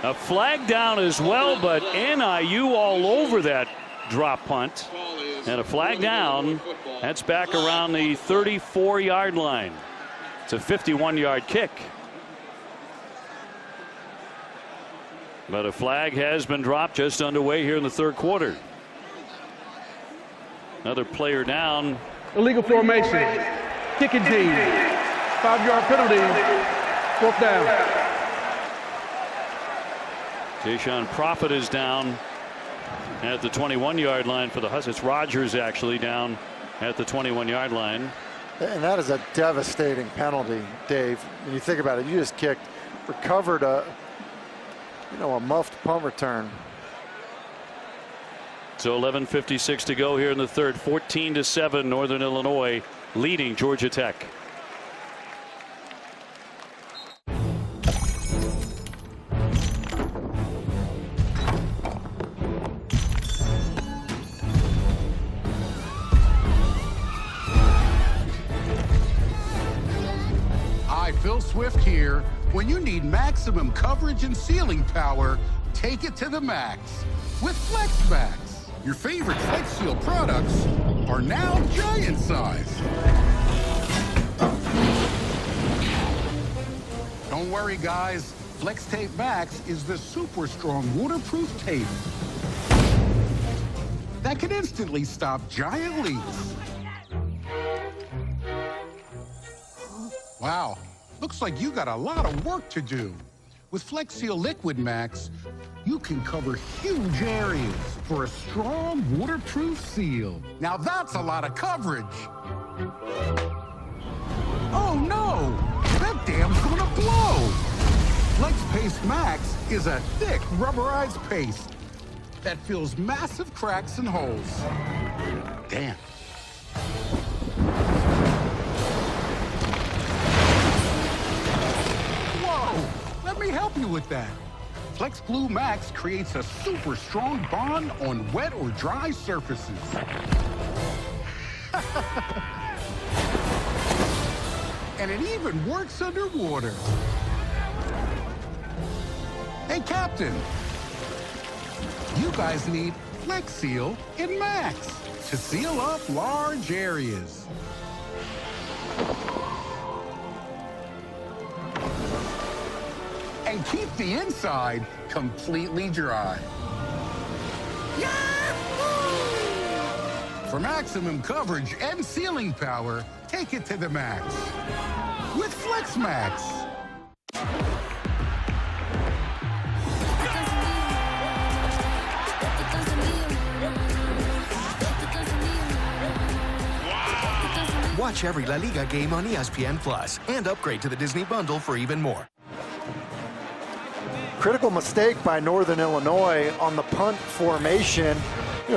A flag down as well, but NIU all over that drop punt. And a flag down. That's back around the 34-yard line. It's a 51-yard kick. But a flag has been dropped just underway here in the 3rd quarter. Another player down. Illegal formation. Kicking team. 5-yard penalty. 4th down. Jayshon Prophet is down at the 21-yard line for the Huskies. It's Rogers actually down at the 21-yard line. And that is a devastating penalty, Dave. When you think about it, you just recovered a muffed punt return. So 11:56 to go here in the 3rd. 14-7, Northern Illinois leading Georgia Tech. Swift here. When you need maximum coverage and sealing power, take it to the max with Flex Max. Your favorite Flex Seal products are now giant size. Don't worry, guys. Flex Tape Max is the super strong waterproof tape that can instantly stop giant leaks. Wow, looks like you got a lot of work to do. With Flex Seal Liquid Max, you can cover huge areas for a strong waterproof seal. Now that's a lot of coverage. Oh no, that dam's gonna blow. Flex Paste Max is a thick rubberized paste that fills massive cracks and holes. Damn. Whoa, let me help you with that. Flex Glue Max creates a super strong bond on wet or dry surfaces. And it even works underwater. Hey, Captain, you guys need Flex Seal in Max to seal up large areas. And keep the inside completely dry. Yahoo! For maximum coverage and sealing power, take it to the max with Flex Max. Watch every La Liga game on ESPN Plus and upgrade to the Disney Bundle for even more. Critical mistake by Northern Illinois on the punt formation.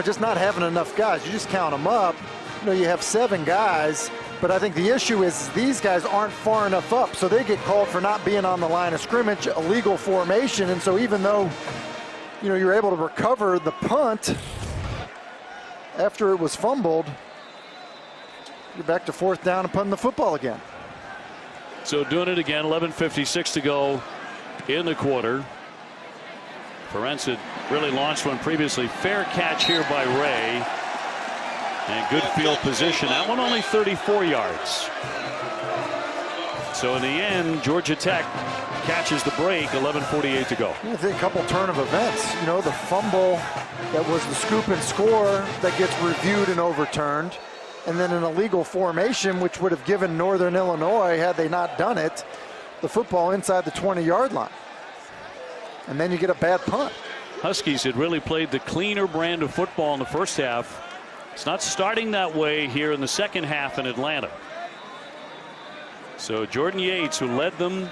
Just not having enough guys. You just count them up. You have 7 guys, but I think the issue is these guys aren't far enough up, so they get called for not being on the line of scrimmage, illegal formation, and so even though you're able to recover the punt after it was fumbled, you're back to 4th down and punting the football again. So doing it again, 11:56 to go in the quarter. Ferencz had really launched one previously. Fair catch here by Ray. And good field position. That one only 34 yards. So in the end, Georgia Tech catches the break, 11:48 to go. I think a couple turn of events. The fumble that was the scoop and score that gets reviewed and overturned. And then an illegal formation, which would have given Northern Illinois, had they not done it, the football inside the 20-yard line. And then you get a bad punt. Huskies had really played the cleaner brand of football in the first half. It's not starting that way here in the second half in Atlanta. So Jordan Yates, who led them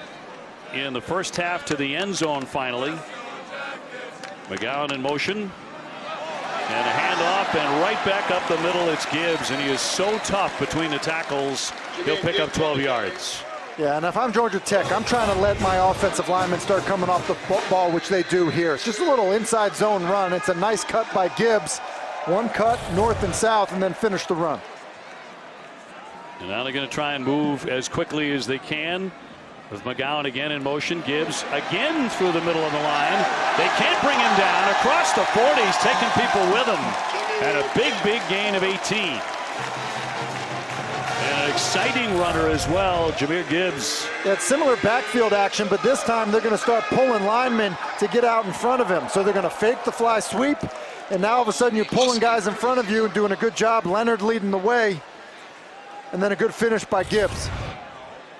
in the first half to the end zone finally. McGowan in motion. And a handoff, and right back up the middle, it's Gibbs, and he is so tough between the tackles, he'll pick up 12 yards. Yeah, and if I'm Georgia Tech, I'm trying to let my offensive linemen start coming off the ball, which they do here. It's just a little inside zone run. It's a nice cut by Gibbs. One cut north and south, and then finish the run. And now they're going to try and move as quickly as they can. With McGowan again in motion, Gibbs again through the middle of the line. They can't bring him down. Across the 40, he's taking people with him. And a big gain of 18. And an exciting runner as well, Jahmyr Gibbs. Yeah, it's similar backfield action, but this time they're going to start pulling linemen to get out in front of him. So they're going to fake the fly sweep, and now all of a sudden you're pulling guys in front of you and doing a good job. Leonard leading the way, and then a good finish by Gibbs.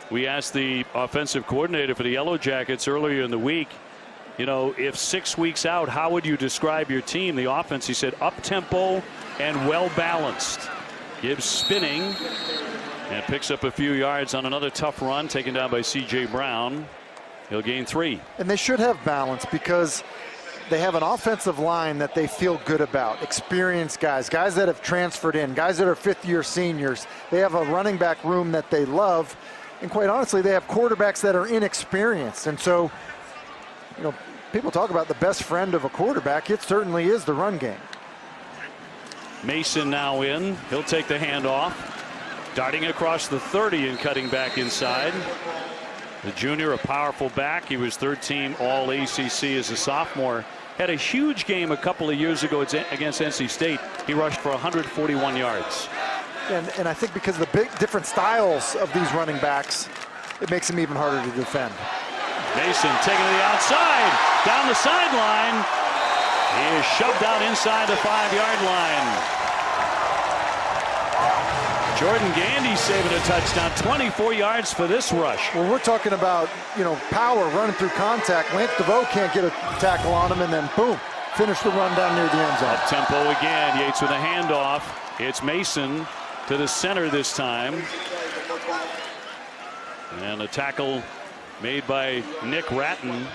We asked the offensive coordinator for the Yellow Jackets earlier in the week, if 6 weeks out, how would you describe your team? The offense, he said, up-tempo and well-balanced. Gibbs spinning and picks up a few yards on another tough run taken down by C.J. Brown. He'll gain 3. And they should have balance because they have an offensive line that they feel good about. Experienced guys that have transferred in, guys that are 5th-year seniors. They have a running back room that they love. And quite honestly, they have quarterbacks that are inexperienced. And so, people talk about the best friend of a quarterback. It certainly is the run game. Mason now in. He'll take the handoff. Darting across the 30 and cutting back inside. The junior, a powerful back. He was third team all ACC as a sophomore. Had a huge game a couple of years ago against NC State. He rushed for 141 yards. And I think because of the big different styles of these running backs, it makes him even harder to defend. Mason taking to the outside, down the sideline. He is shoved out inside the 5-yard line. Jordan Gandy saving a touchdown, 24 yards for this rush. Well, we're talking about, power running through contact. Lance DeVoe can't get a tackle on him, and then boom, finish the run down near the end zone. Up tempo again. Yates with a handoff. It's Mason to the center this time. And a tackle made by Nick Ratton.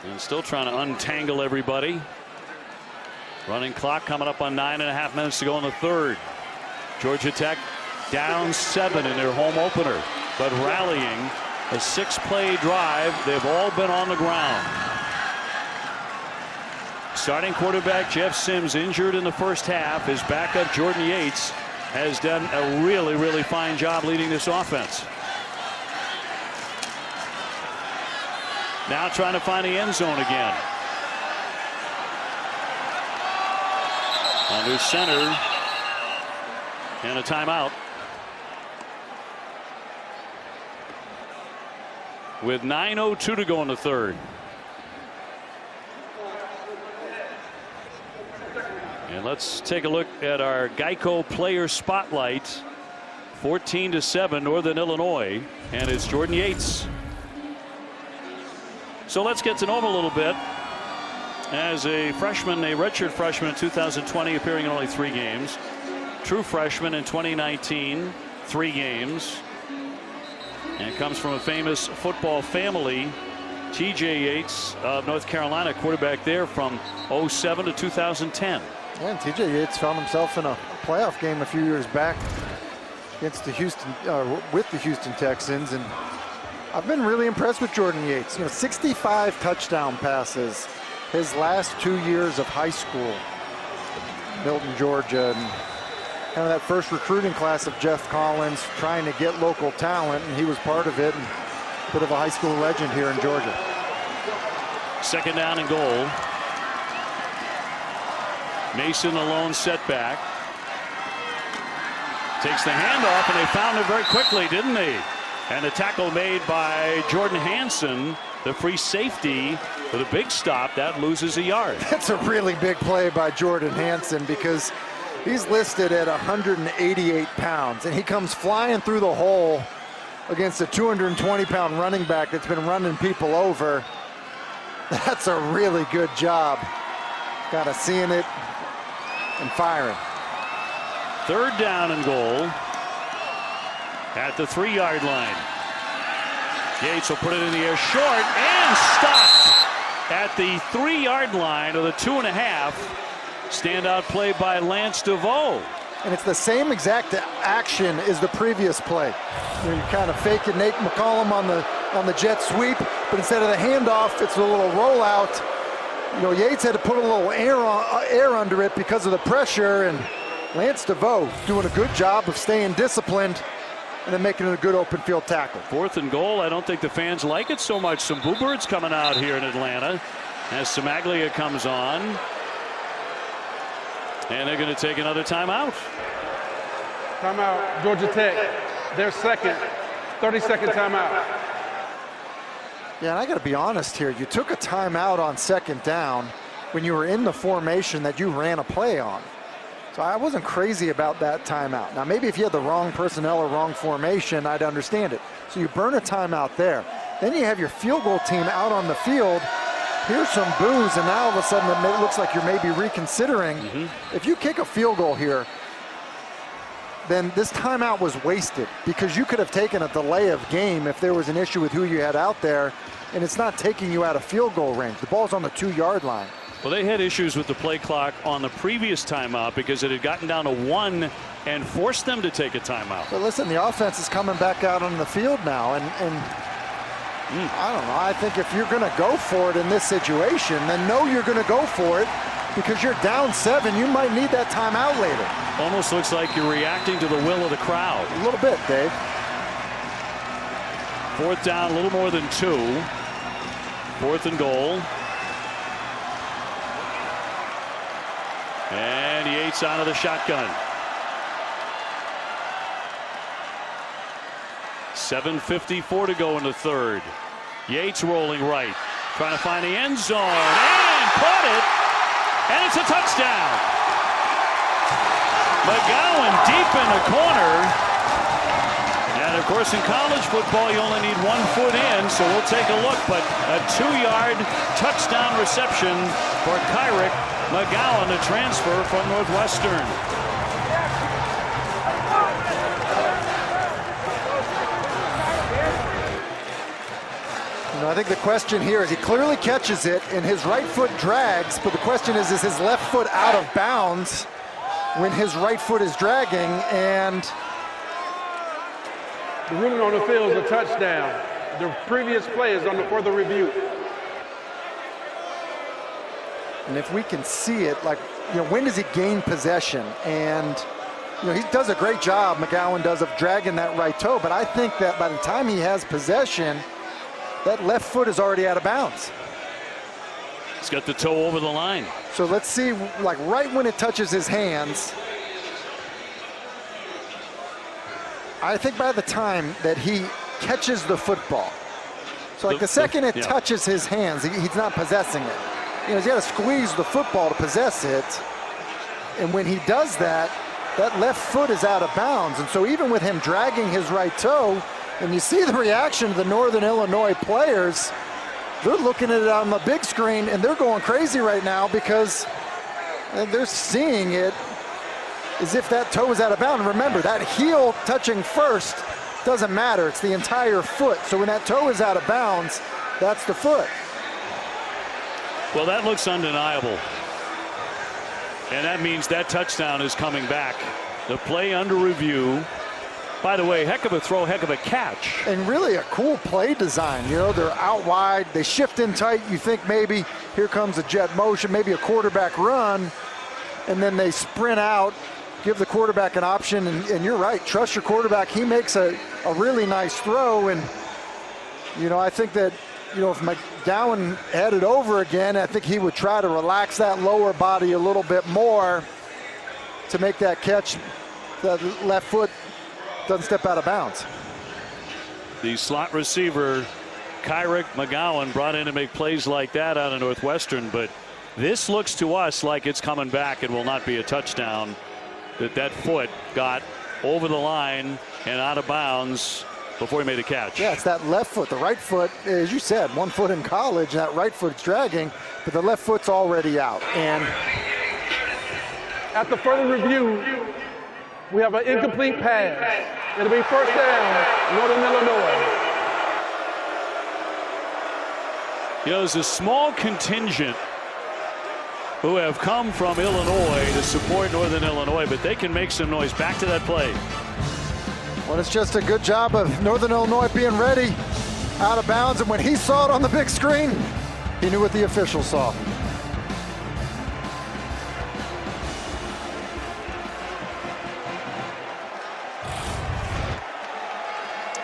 And still trying to untangle everybody. Running clock coming up on 9.5 minutes to go in the third. Georgia Tech down 7 in their home opener, but rallying a 6-play drive. They've all been on the ground. Starting quarterback Jeff Sims injured in the first half. His backup Jordan Yates has done a really, really fine job leading this offense. Now trying to find the end zone again. Under center. And a timeout. With 9:02 to go in the third. And let's take a look at our Geico player spotlight. 14-7 Northern Illinois, and it's Jordan Yates. So let's get to know him a little bit. As a freshman, a redshirt freshman in 2020, appearing in only 3 games. True freshman in 2019, 3 games. And comes from a famous football family. TJ Yates of North Carolina, quarterback there from 07 to 2010. And TJ Yates found himself in a playoff game a few years back against the with the Houston Texans, and I've been really impressed with Jordan Yates. 65 touchdown passes his last 2 years of high school. Milton, Georgia, and kind of that first recruiting class of Jeff Collins trying to get local talent, and he was part of it, and a bit of a high school legend here in Georgia. Second down and goal. Mason alone setback. Takes the handoff, and they found it very quickly, didn't they? And the tackle made by Jordan Hansen, the free safety, with a big stop. That loses a yard. That's a really big play by Jordan Hansen, because he's listed at 188 pounds, and he comes flying through the hole against a 220-pound running back that's been running people over. That's a really good job. Got to seeing it and firing. Third down and goal at the 3-yard line. Yates will put it in the air short and stopped at the 3-yard line, or the 2.5. Standout play by Lance DeVoe. And it's the same exact action as the previous play. You're kind of faking Nate McCollum on the jet sweep, but instead of the handoff, it's a little rollout. Yates had to put a little air under it because of the pressure, and Lance DeVoe doing a good job of staying disciplined and then making it a good open field tackle. 4th and goal. I don't think the fans like it so much. Some boo birds coming out here in Atlanta as Samaglia comes on. And they're going to take another timeout. Timeout, Georgia Tech. Their second 30-second timeout. Yeah, and I got to be honest here. You took a timeout on 2nd down when you were in the formation that you ran a play on. So I wasn't crazy about that timeout. Now, maybe if you had the wrong personnel or wrong formation, I'd understand it. So you burn a timeout there. Then you have your field goal team out on the field. Here's some boos, and now all of a sudden it looks like you're maybe reconsidering. If you kick a field goal here, then this timeout was wasted, because you could have taken a delay of game if there was an issue with who you had out there, and it's not taking you out of field goal range. The ball's on the 2-yard line. Well, they had issues with the play clock on the previous timeout because it had gotten down to 1 and forced them to take a timeout. But listen, the offense is coming back out on the field now, and I don't know. I think if you're going to go for it in this situation, then know you're going to go for it, because you're down 7. You might need that timeout later. Almost looks like you're reacting to the will of the crowd. A little bit, Dave. 4th down, a little more than 2. 4th and goal. And Yates out of the shotgun. 7:54 to go in the 3rd. Yates rolling right, trying to find the end zone, and caught it, and it's a touchdown. McGowan deep in the corner, and of course in college football you only need 1 foot in, so we'll take a look, but a 2-yard touchdown reception for Kyrick McGowan, the transfer from Northwestern. I think the question here is he clearly catches it and his right foot drags, but the question is his left foot out of bounds when his right foot is dragging? And the ruling on the field is a touchdown. The previous play is on the further review. And if we can see it, like, when does he gain possession? And he does a great job, McGowan does, of dragging that right toe, but I think that by the time he has possession, that left foot is already out of bounds. He's got the toe over the line. So let's see, like right when it touches his hands, I think by the time that he catches the football, so like the second it touches his hands, he's not possessing it. He's got to squeeze the football to possess it. And when he does that, that left foot is out of bounds. And so even with him dragging his right toe, and you see the reaction of the Northern Illinois players, they're looking at it on the big screen and they're going crazy right now because they're seeing it as if that toe is out of bounds. Remember, that heel touching first doesn't matter. It's the entire foot. So when that toe is out of bounds, that's the foot. Well, that looks undeniable. And that means that touchdown is coming back. The play under review. By the way, heck of a throw, heck of a catch. And really a cool play design. They're out wide, they shift in tight. You think maybe here comes a jet motion, maybe a quarterback run, and then they sprint out, give the quarterback an option. And you're right, trust your quarterback. He makes a really nice throw. And, I think that, if McGowan had it over again, I think he would try to relax that lower body a little bit more to make that catch. The left foot doesn't step out of bounds. The slot receiver, Kyrick McGowan, brought in to make plays like that out of Northwestern, but this looks to us like it's coming back and will not be a touchdown. That foot got over the line and out of bounds before he made a catch. Yeah, it's that left foot. The right foot, as you said, 1 foot in college, that right foot's dragging, but the left foot's already out. And at the further review, we have an incomplete pass. It'll be first down, Northern Illinois. There's a small contingent who have come from Illinois to support Northern Illinois, but they can make some noise. Back to that play. Well, it's just a good job of Northern Illinois being ready, out of bounds, and when he saw it on the big screen, he knew what the officials saw.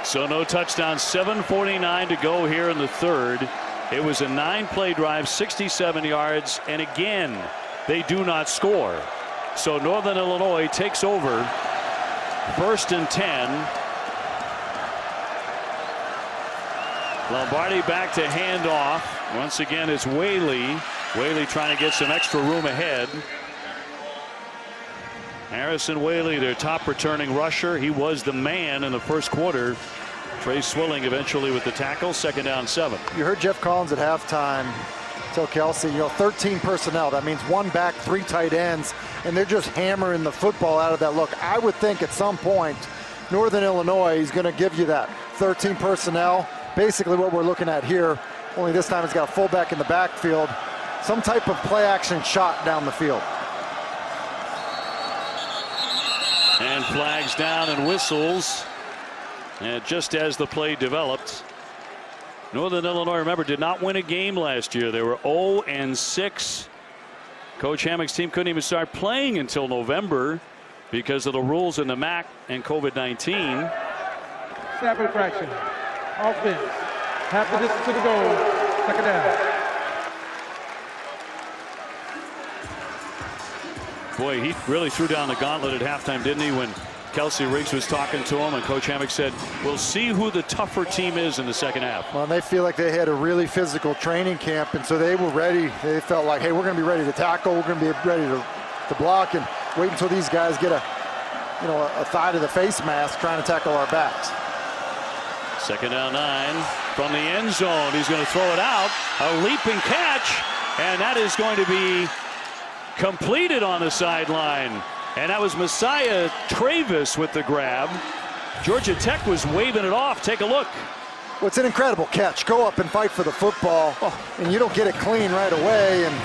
So no touchdown, 7:49 to go here in the 3rd. It was a 9-play drive, 67 yards, and again, they do not score. So Northern Illinois takes over, 1st and 10. Lombardi back to hand off. Once again, it's Whaley. Whaley trying to get some extra room ahead. Harrison Whaley, their top returning rusher. He was the man in the first quarter. Trey Swilling eventually with the tackle. 2nd down, 7. You heard Jeff Collins at halftime tell Kelsey, 13 personnel. That means 1 back, 3 tight ends, and they're just hammering the football out of that look. I would think at some point, Northern Illinois is going to give you that 13 personnel. Basically what we're looking at here, only this time it's got a fullback in the backfield. Some type of play action shot down the field. And flags down and whistles. And just as the play developed, Northern Illinois, remember, did not win a game last year. They were 0-6. Coach Hammock's team couldn't even start playing until November because of the rules in the MAC and COVID-19. Snap infraction. Offense. Half the distance to the goal. Second down. Boy, he really threw down the gauntlet at halftime, didn't he, when Kelsey Riggs was talking to him, and Coach Hammock said, we'll see who the tougher team is in the second half. Well, they feel like they had a really physical training camp, and so they were ready. They felt like, hey, we're going to be ready to tackle. We're going to be ready to block, and wait until these guys get a thigh to the face mask trying to tackle our backs. Second down 9 from the end zone. He's going to throw it out. A leaping catch, and that is going to be completed on the sideline. And that was Messiah Travis with the grab. Georgia Tech was waving it off. Take a look. Well, it's an incredible catch. Go up and fight for the football, and you don't get it clean right away. And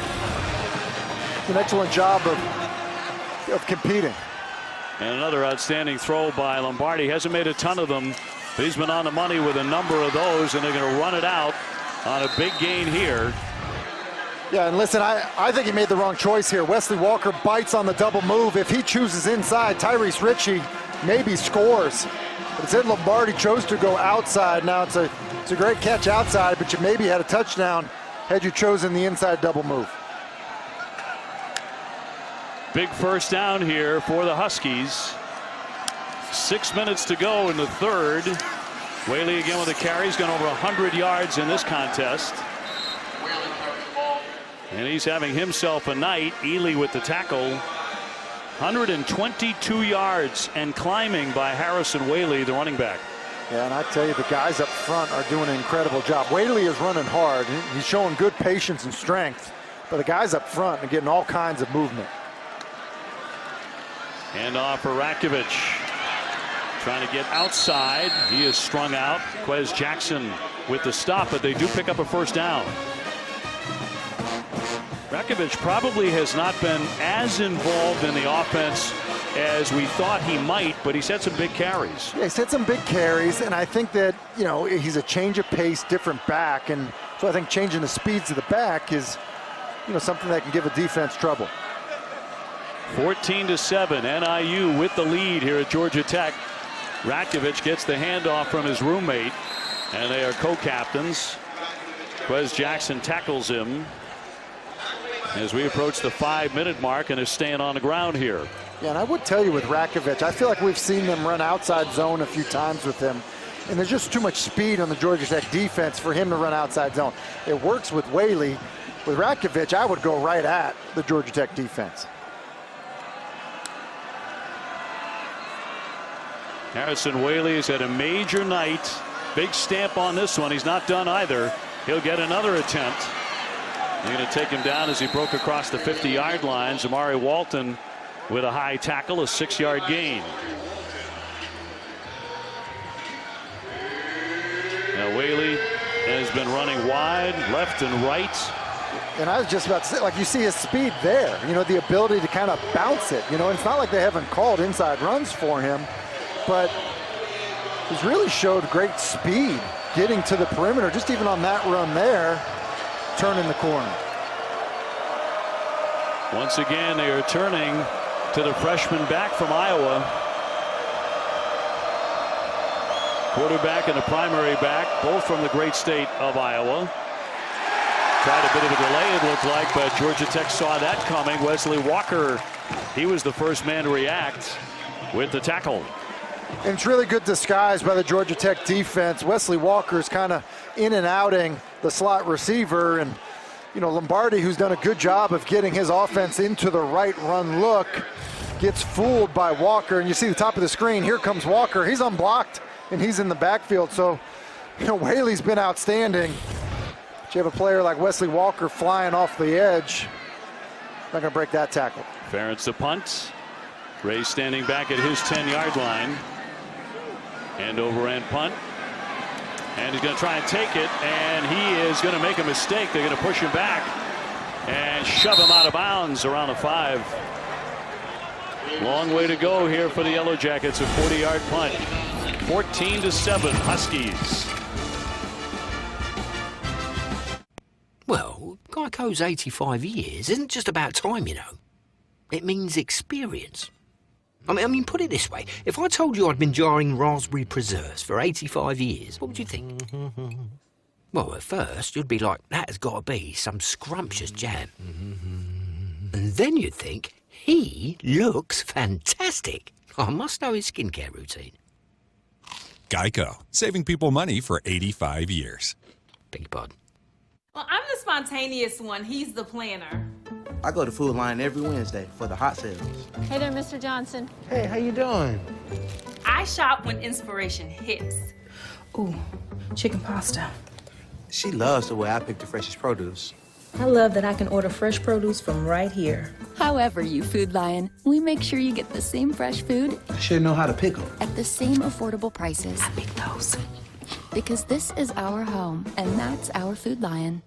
it's an excellent job of competing. And another outstanding throw by Lombardi. Hasn't made a ton of them, but he's been on the money with a number of those, and they're going to run it out on a big gain here. Yeah, and listen, I think he made the wrong choice here. Wesley Walker bites on the double move. If he chooses inside, Tyrese Ritchie maybe scores. But instead, Lombardi chose to go outside. Now it's a great catch outside, but you maybe had a touchdown had you chosen the inside double move. Big first down here for the Huskies. 6 minutes to go in the third. Whaley again with a carry. He's gone over 100 yards in this contest. And he's having himself a night. Ely with the tackle. 122 yards and climbing by Harrison Whaley, the running back. Yeah, and I tell you, the guys up front are doing an incredible job. Whaley is running hard. He's showing good patience and strength. But the guys up front are getting all kinds of movement. Hand off for Rakovic. Trying to get outside. He is strung out. Quez Jackson with the stop, but they do pick up a first down. Rakovic probably has not been as involved in the offense as we thought he might, but he's had some big carries. Yeah, he's had some big carries, and I think that, he's a change of pace, different back, and so I think changing the speeds of the back is, something that can give a defense trouble. 14-7, NIU with the lead here at Georgia Tech. Rakovic gets the handoff from his roommate, and they are co-captains. Quez Jackson tackles him as we approach the 5-minute mark and is staying on the ground here. Yeah, and I would tell you with Rakovic, I feel like we've seen them run outside zone a few times with him, and there's just too much speed on the Georgia Tech defense for him to run outside zone. It works with Whaley. With Rakovic, I would go right at the Georgia Tech defense. Harrison Whaley has had a major night. Big stamp on this one. He's not done either. He'll get another attempt. They're going to take him down as he broke across the 50-yard line. Zamari Walton with a high tackle, a 6-yard gain. Now Whaley has been running wide, left and right. And I was just about to say, you see his speed there. The ability to kind of bounce it. It's not like they haven't called inside runs for him, but he's really showed great speed getting to the perimeter, just even on that run there. Turning the corner. Once again, they are turning to the freshman back from Iowa. Quarterback and the primary back, both from the great state of Iowa. Tried a bit of a delay, it looked like, but Georgia Tech saw that coming. Wesley Walker, he was the first man to react with the tackle. And it's really good disguise by the Georgia Tech defense. Wesley Walker's kind of in and outing the slot receiver, and Lombardi, who's done a good job of getting his offense into the right run look, gets fooled by Walker. And you see the top of the screen, here comes Walker. He's unblocked and he's in the backfield. So Whaley's been outstanding, but you have a player like Wesley Walker flying off the edge. Not gonna break that tackle. Ferentz the punt. Ray standing back at his 10-yard line. End over end punt. And he's going to try and take it, and he is going to make a mistake. They're going to push him back and shove him out of bounds around the 5. Long way to go here for the Yellow Jackets. A 40-yard punt. 14-7 Huskies. Well, Geico's 85 years isn't just about time, It means experience. I mean, put it this way. If I told you I'd been jarring raspberry preserves for 85 years, what would you think? Well, at first, you'd be like, that has got to be some scrumptious jam. And then you'd think, he looks fantastic. I must know his skincare routine. Geico, saving people money for 85 years. Beg your pardon. Well, I'm the spontaneous one. He's the planner. I go to Food Line every Wednesday for the hot sales. Hey there, Mr. Johnson. Hey, how you doing? I shop when inspiration hits. Ooh, chicken pasta. She loves the way I pick the freshest produce. I love that I can order fresh produce from right here. However you Food Lion, we make sure you get the same fresh food I should know how to pick them. at the same affordable prices. I pick those. Because this is our home, and that's our Food Lion.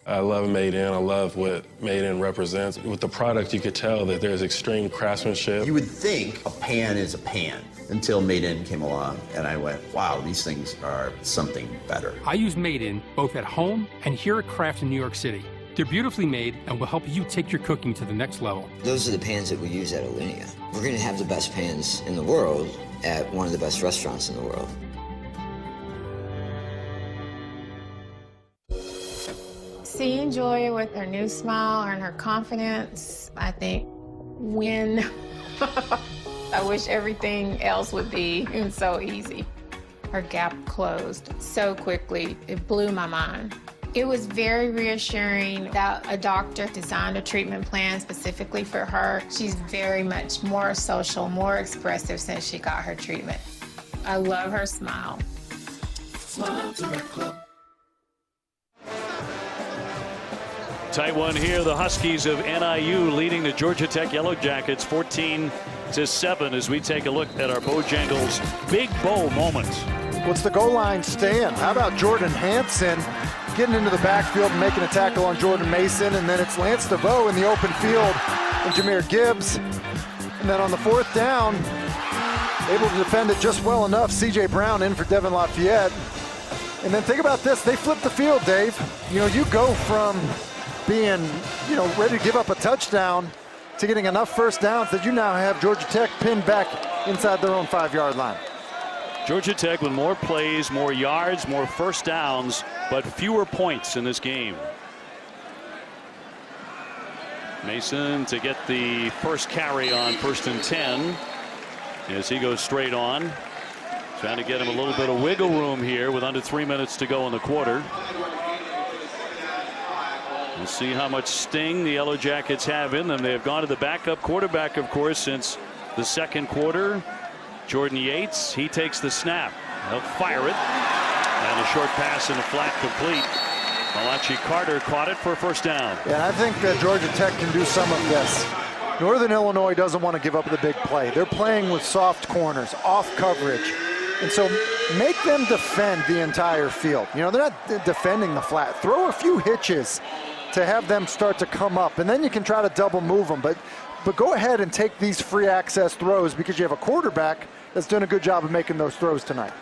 I love Made In. I love what Made In represents. With the product, you could tell that there's extreme craftsmanship. You would think a pan is a pan until Made In came along, and I went, wow, these things are something better. I use Made In both at home and here at Kraft in New York City. They're beautifully made and will help you take your cooking to the next level. Those are the pans that we use at Alinea. We're going to have the best pans in the world at one of the best restaurants in the world. Seeing Joya with her new smile and her confidence, I think, win. I wish everything else would be so easy. Her gap closed so quickly, it blew my mind. It was very reassuring that a doctor designed a treatment plan specifically for her. She's very much more social, more expressive since she got her treatment. I love her smile. Smile Direct Club. Tight one here. The Huskies of NIU leading the Georgia Tech Yellow Jackets 14-7 as we take a look at our Bojangles Big Bowl moment. What's the goal line stand? How about Jordan Hansen getting into the backfield and making a tackle on Jordan Mason, and then it's Lance DeVoe in the open field and Jahmyr Gibbs. And then on the fourth down, able to defend it just well enough. C.J. Brown in for Devin Lafayette. And then think about this. They flipped the field, Dave. You know, you go from being, ready to give up a touchdown to getting enough first downs that you now have Georgia Tech pinned back inside their own 5-yard line. Georgia Tech with more plays, more yards, more first downs, but fewer points in this game. Mason to get the first carry on 1st and 10 as he goes straight on. Trying to get him a little bit of wiggle room here with under 3 minutes to go in the quarter. We'll see how much sting the Yellow Jackets have in them. They have gone to the backup quarterback, of course, since the second quarter. Jordan Yates, he takes the snap. He'll fire it. And a short pass and a flat complete. Malachi Carter caught it for a first down. Yeah, I think Georgia Tech can do some of this. Northern Illinois doesn't want to give up the big play. They're playing with soft corners, off coverage. And so make them defend the entire field. They're not defending the flat. Throw a few hitches to have them start to come up, and then you can try to double move them. But go ahead and take these free access throws because you have a quarterback that's doing a good job of making those throws tonight.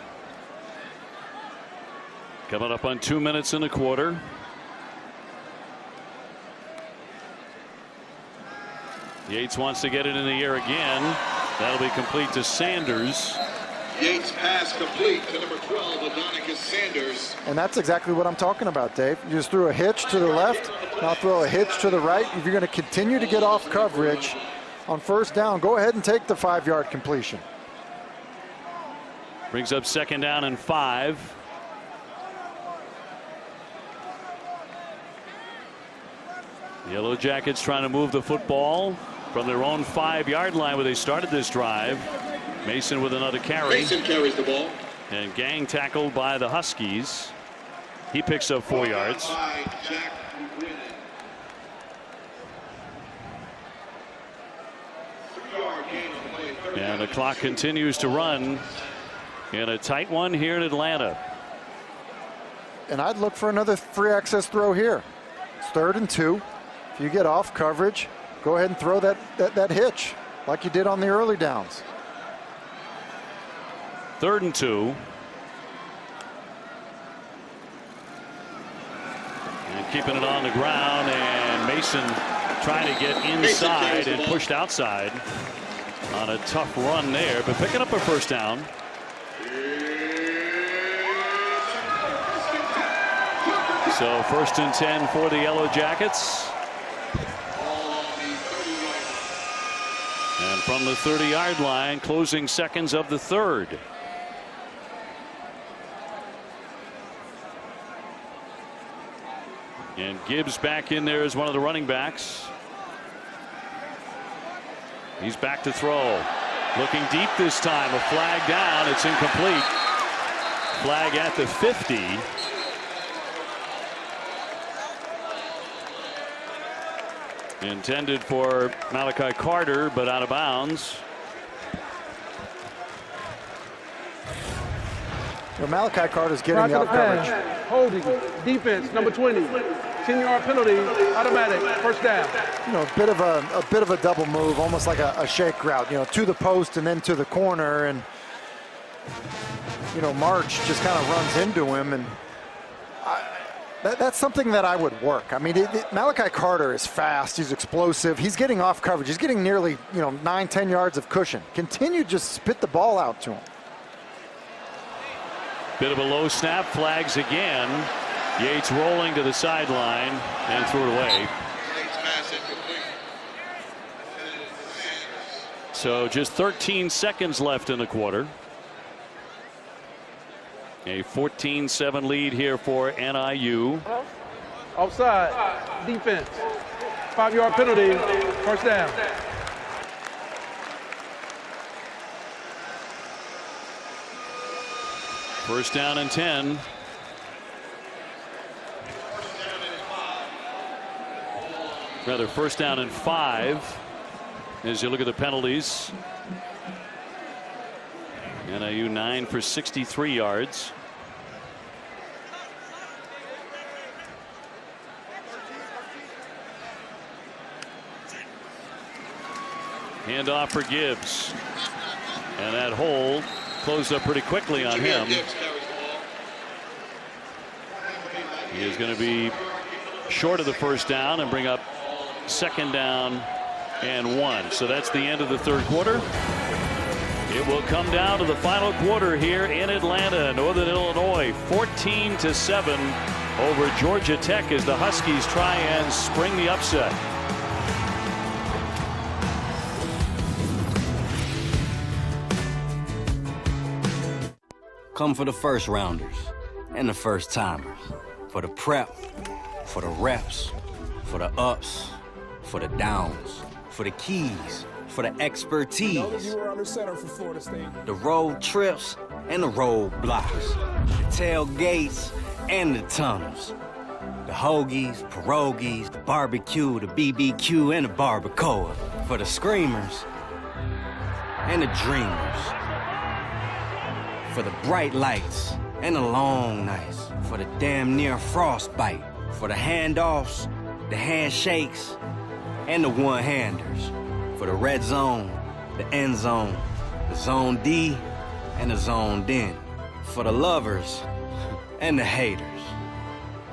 Coming up on 2 minutes in the quarter. Yates wants to get it in the air again. That'll be complete to Sanders. Yates pass complete to number 12, Adonicus Sanders. And that's exactly what I'm talking about, Dave. You just threw a hitch to the left, now throw a hitch to the right. If you're going to continue to get off coverage on first down, go ahead and take the 5-yard completion. Brings up 2nd down and 5. The Yellow Jackets trying to move the football from their own 5-yard line where they started this drive. Mason with another carry. Mason carries the ball. And Gang tackled by the Huskies. He picks up 4 yards. And the clock continues to run in a tight one here in Atlanta. And I'd look for another free access throw here. It's 3rd and 2. If you get off coverage, go ahead and throw that hitch like you did on the early downs. 3rd and 2. And keeping it on the ground, and Mason trying to get inside and pushed outside. on a tough run there, but picking up a first down. So 1st and 10 for the Yellow Jackets. And from the 30-yard line, closing seconds of the third. And Gibbs back in there as one of the running backs. He's back to throw. Looking deep this time. A flag down. It's incomplete. Flag at the 50. Intended for Malachi Carter, but out of bounds. Well, Malachi Carter's getting the out coverage. Holding, defense, number 20. 10-yard penalty, automatic, first down. You know, a bit of a double move, almost like a shake route. You know, to the post and then to the corner, and you know, March just kind of runs into him, and that's something that I would work. I mean, Malachi Carter is fast. He's explosive. He's getting off coverage. He's getting nearly 9-10 yards of cushion. Continue to just spit the ball out to him. Bit of a low snap, flags again. Yates rolling to the sideline and threw it away. So just 13 seconds left in the quarter. A 14-7 lead here for NIU. Offside, defense, 5-yard penalty, first down. First down and 10. Rather, first down and 5 as you look at the penalties. NIU 9 for 63 yards. Handoff for Gibbs. And that hold closed up pretty quickly on him. He is going to be short of the first down and bring up second down and 1. So that's the end of the third quarter. It will come down to the final quarter here in Atlanta. Northern Illinois 14-7 over Georgia Tech as the Huskies try and spring the upset. Come for the first rounders and the first timers. For the prep, for the reps, for the ups, for the downs, for the keys, for the expertise. You were under center for Florida State. The road trips and the road blocks. The tailgates and the tunnels. The hoagies, pierogies, the barbecue, the BBQ, and the barbacoa. For the screamers and the dreamers. For the bright lights and the long nights. For the damn near frostbite. For the handoffs, the handshakes, and the one-handers. For the red zone, the end zone, the zone D, and the zoned in. For the lovers and the haters.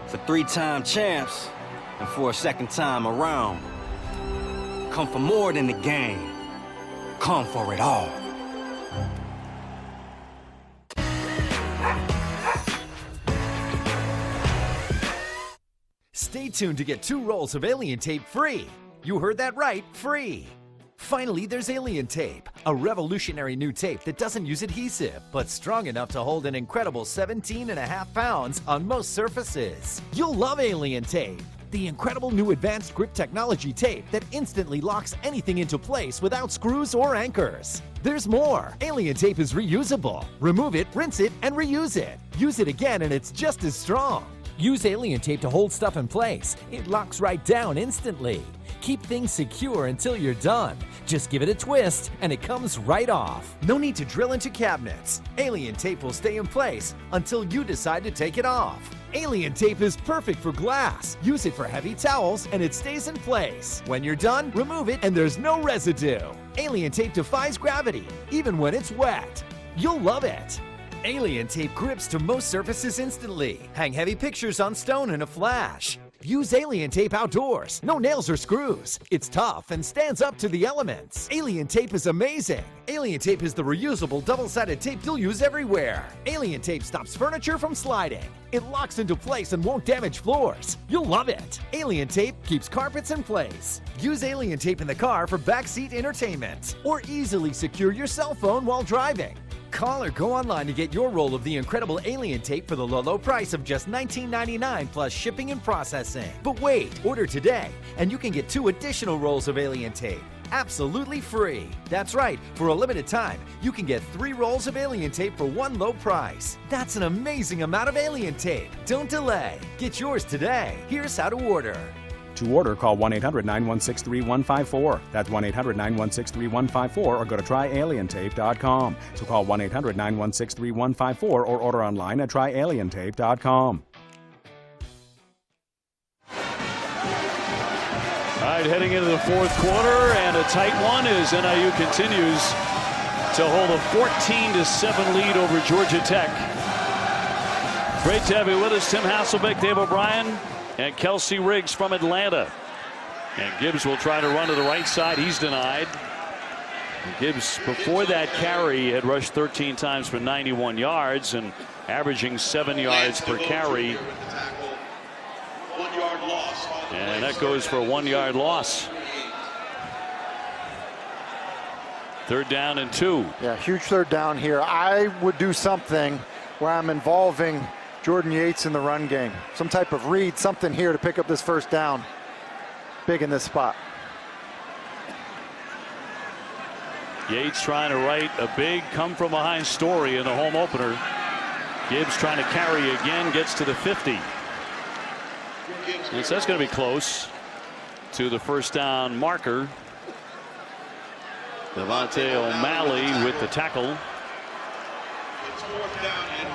For 3-time champs and for a second time around. Come for more than the game. Come for it all. Stay tuned to get 2 rolls of Alien Tape free. You heard that right, free. Finally, there's Alien Tape, a revolutionary new tape that doesn't use adhesive, but strong enough to hold an incredible 17.5 pounds on most surfaces. You'll love Alien Tape, the incredible new advanced grip technology tape that instantly locks anything into place without screws or anchors. There's more. Alien Tape is reusable. Remove it, rinse it, and reuse it. Use it again and it's just as strong. Use Alien Tape to hold stuff in place. It locks right down instantly. Keep things secure until you're done. Just give it a twist and it comes right off. No need to drill into cabinets. Alien Tape will stay in place until you decide to take it off. Alien Tape is perfect for glass. Use it for heavy towels and it stays in place. When you're done, remove it and there's no residue. Alien Tape defies gravity, even when it's wet. You'll love it. Alien Tape grips to most surfaces instantly. Hang heavy pictures on stone in a flash. Use Alien Tape outdoors. No nails or screws. It's tough and stands up to the elements. Alien Tape is amazing. Alien Tape is the reusable double-sided tape you'll use everywhere. Alien Tape stops furniture from sliding. It locks into place and won't damage floors. You'll love it. Alien Tape keeps carpets in place. Use Alien Tape in the car for backseat entertainment. Or easily secure your cell phone while driving. Call or go online to get your roll of the incredible Alien Tape for the low price of just $19.99 plus shipping and processing. But wait, order today and you can get 2 additional rolls of Alien Tape absolutely free. That's right, for a limited time, you can get 3 rolls of Alien Tape for one low price. That's an amazing amount of Alien Tape. Don't delay. Get yours today. Here's how to order. To order, call 1-800-916-3154. That's 1-800-916-3154 or go to tryalientape.com. So call 1-800-916-3154 or order online at tryalientape.com. All right, heading into the fourth quarter, and a tight one as NIU continues to hold a 14-7 lead over Georgia Tech. Great to have you with us, Tim Hasselbeck, Dave O'Brien, and Kelsey Riggs from Atlanta. And Gibbs will try to run to the right side. He's denied. And Gibbs, before that carry, had rushed 13 times for 91 yards and averaging 7 yards per carry. And that goes for a 1-yard loss. 3rd down and 2. Yeah, huge 3rd down here. I would do something where I'm involving Jordan Yates in the run game. Some type of read, something here to pick up this 1st down. Big in this spot. Yates trying to write a big come-from-behind story in the home opener. Gibbs trying to carry again, gets to the 50. And so that's going to be close to the 1st down marker. Devontae O'Malley with the tackle. It's 4th down and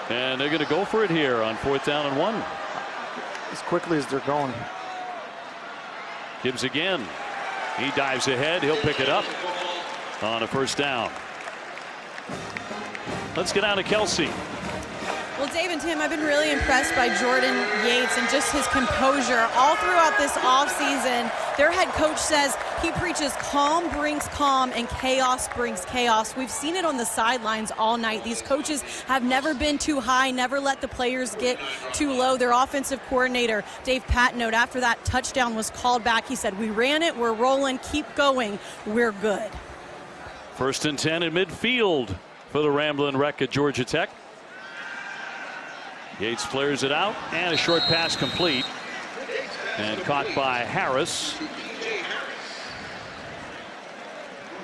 1. And they're going to go for it here on 4th down and 1. As quickly as they're going. Gibbs again. He dives ahead. He'll pick it up on a 1st down. Let's get down to Kelsey. Well, Dave and Tim, I've been really impressed by Jordan Yates and just his composure all throughout this offseason. Their head coach says he preaches calm brings calm and chaos brings chaos. We've seen it on the sidelines all night. These coaches have never been too high, never let the players get too low. Their offensive coordinator, Dave Patnode, after that touchdown was called back, he said, "We ran it, we're rolling, keep going, we're good." 1st and 10 in midfield for the Ramblin' Wreck at Georgia Tech. Yates flares it out, and a short pass complete, and caught by Harris.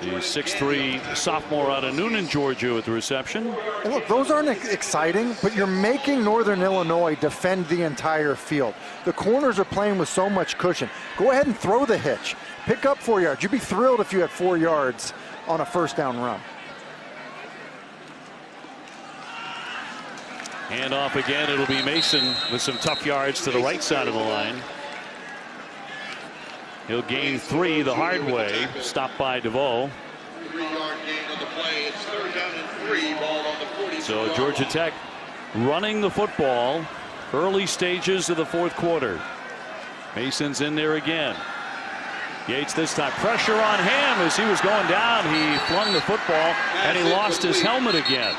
The 6'3" sophomore out of Noonan, Georgia, with the reception. And look, those aren't exciting, but you're making Northern Illinois defend the entire field. The corners are playing with so much cushion. Go ahead and throw the hitch. Pick up 4 yards. You'd be thrilled if you had 4 yards on a 1st down run. Hand off again. It'll be Mason with some tough yards to the right side of the line. He'll gain 3 the hard way. Stopped by DeVoe. 3-yard gain on the play. It's 3rd down and 3. Ball on the 42. So Georgia Tech running the football. Early stages of the 4th quarter. Mason's in there again. Yates this time. Pressure on him as he was going down. He flung the football and he lost his helmet again.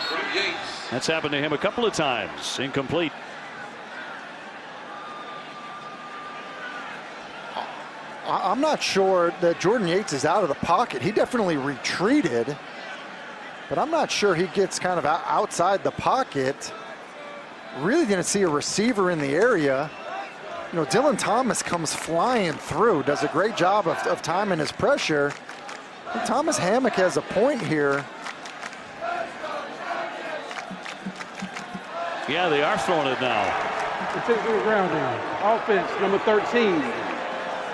That's happened to him a couple of times. Incomplete. I'm not sure that Jordan Yates is out of the pocket. He definitely retreated, but I'm not sure he gets kind of outside the pocket. Really didn't see a receiver in the area. You know, Dylan Thomas comes flying through, does a great job of timing his pressure. And Thomas Hammock has a point here. Yeah, they are throwing it now. Intentional grounding. Offense, number 13.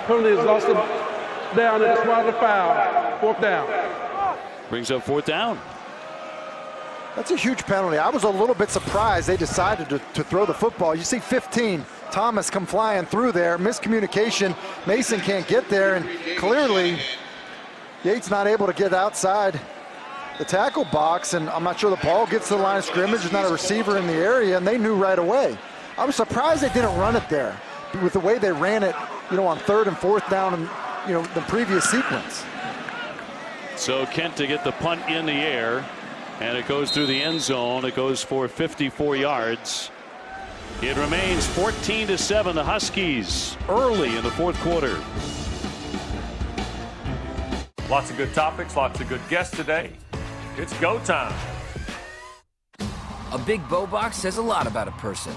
Penalty is lost down at the spot of the foul. 4th down. Brings up 4th down. That's a huge penalty. I was a little bit surprised they decided to throw the football. You see 15, Thomas come flying through there. Miscommunication. Mason can't get there, and clearly Yates not able to get outside the tackle box, and I'm not sure the ball gets to the line of scrimmage. There's not a receiver in the area, and they knew right away. I was surprised they didn't run it there with the way they ran it, on 3rd and 4th down in, the previous sequence. So Kent to get the punt in the air, and it goes through the end zone. It goes for 54 yards. It remains 14-7, the Huskies early in the 4th quarter. Lots of good topics, lots of good guests today. It's go time. A big bow box says a lot about a person.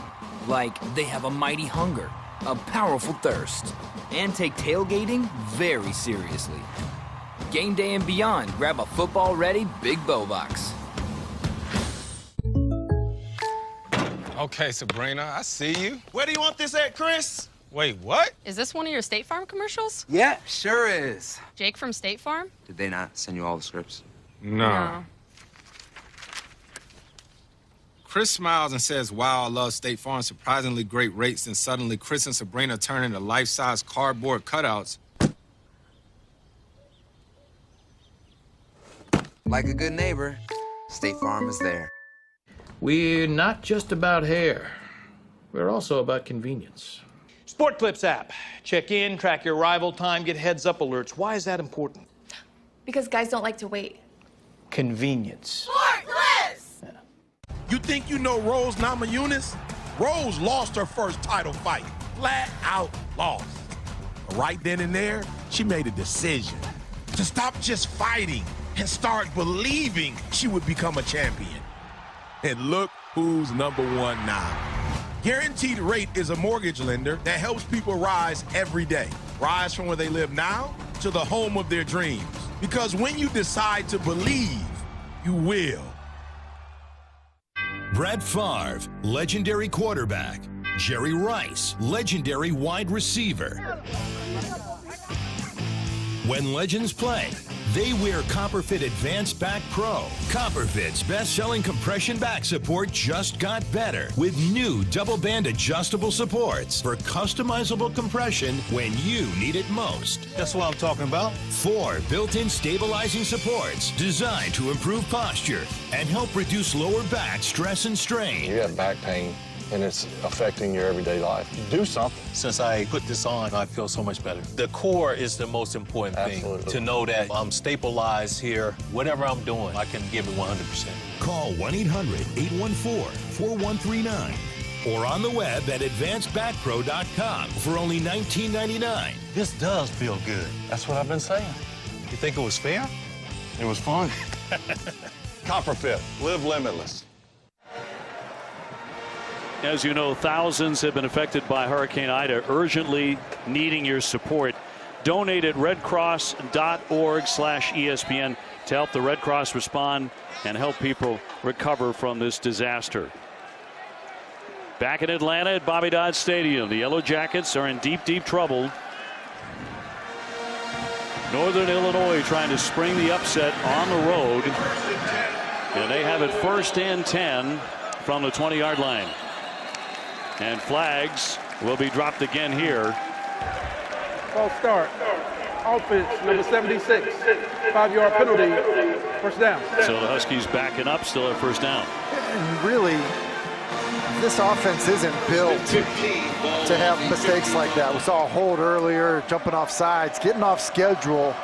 Like they have a mighty hunger, a powerful thirst, and take tailgating very seriously. Game day and beyond, grab a football-ready big bow box. Okay, Sabrina, I see you. Where do you want this at, Chris? Wait, what? Is this one of your State Farm commercials? Yeah, sure is. Jake from State Farm? Did they not send you all the scripts? No. Chris smiles and says, wow, I love State Farm. Surprisingly great rates. And suddenly Chris and Sabrina turn into life-size cardboard cutouts. Like a good neighbor, State Farm is there. We're not just about hair. We're also about convenience. Sport Clips app. Check in, track your arrival time, get heads-up alerts. Why is that important? Because guys don't like to wait. Convenience. Sport Clips! Yeah. You think you know Rose Namajunas? Rose lost her first title fight. Flat out lost. But right then and there, she made a decision to stop just fighting and start believing she would become a champion. And look who's #1 now. Guaranteed Rate is a mortgage lender that helps people rise every day. Rise from where they live now to the home of their dreams. Because when you decide to believe, you will. Brett Favre, legendary quarterback. Jerry Rice, legendary wide receiver. When legends play, they wear Copperfit Advanced Back Pro. Copperfit's best-selling compression back support just got better with new double-band adjustable supports for customizable compression when you need it most. That's what I'm talking about. 4 built-in stabilizing supports designed to improve posture and help reduce lower back stress and strain. You have back pain and it's affecting your everyday life. Do something. Since I put this on, I feel so much better. The core is the most important thing. To know that I'm stabilized here. Whatever I'm doing, I can give it 100%. Call 1-800-814-4139 or on the web at advancedbackpro.com for only $19.99. This does feel good. That's what I've been saying. You think it was fair? It was fun. Copperfit, live limitless. As you know, thousands have been affected by Hurricane Ida, urgently needing your support. Donate at redcross.org/ESPN to help the Red Cross respond and help people recover from this disaster. Back in Atlanta at Bobby Dodd Stadium, the Yellow Jackets are in deep, deep trouble. Northern Illinois trying to spring the upset on the road. And they have it 1st and 10 from the 20-yard line. And flags will be dropped again here. False start. Offense, number 76. 5-yard penalty. First down. So the Huskies backing up, still at 1st down. And really, this offense isn't built to have mistakes like that. We saw a hold earlier, jumping off sides, getting off schedule.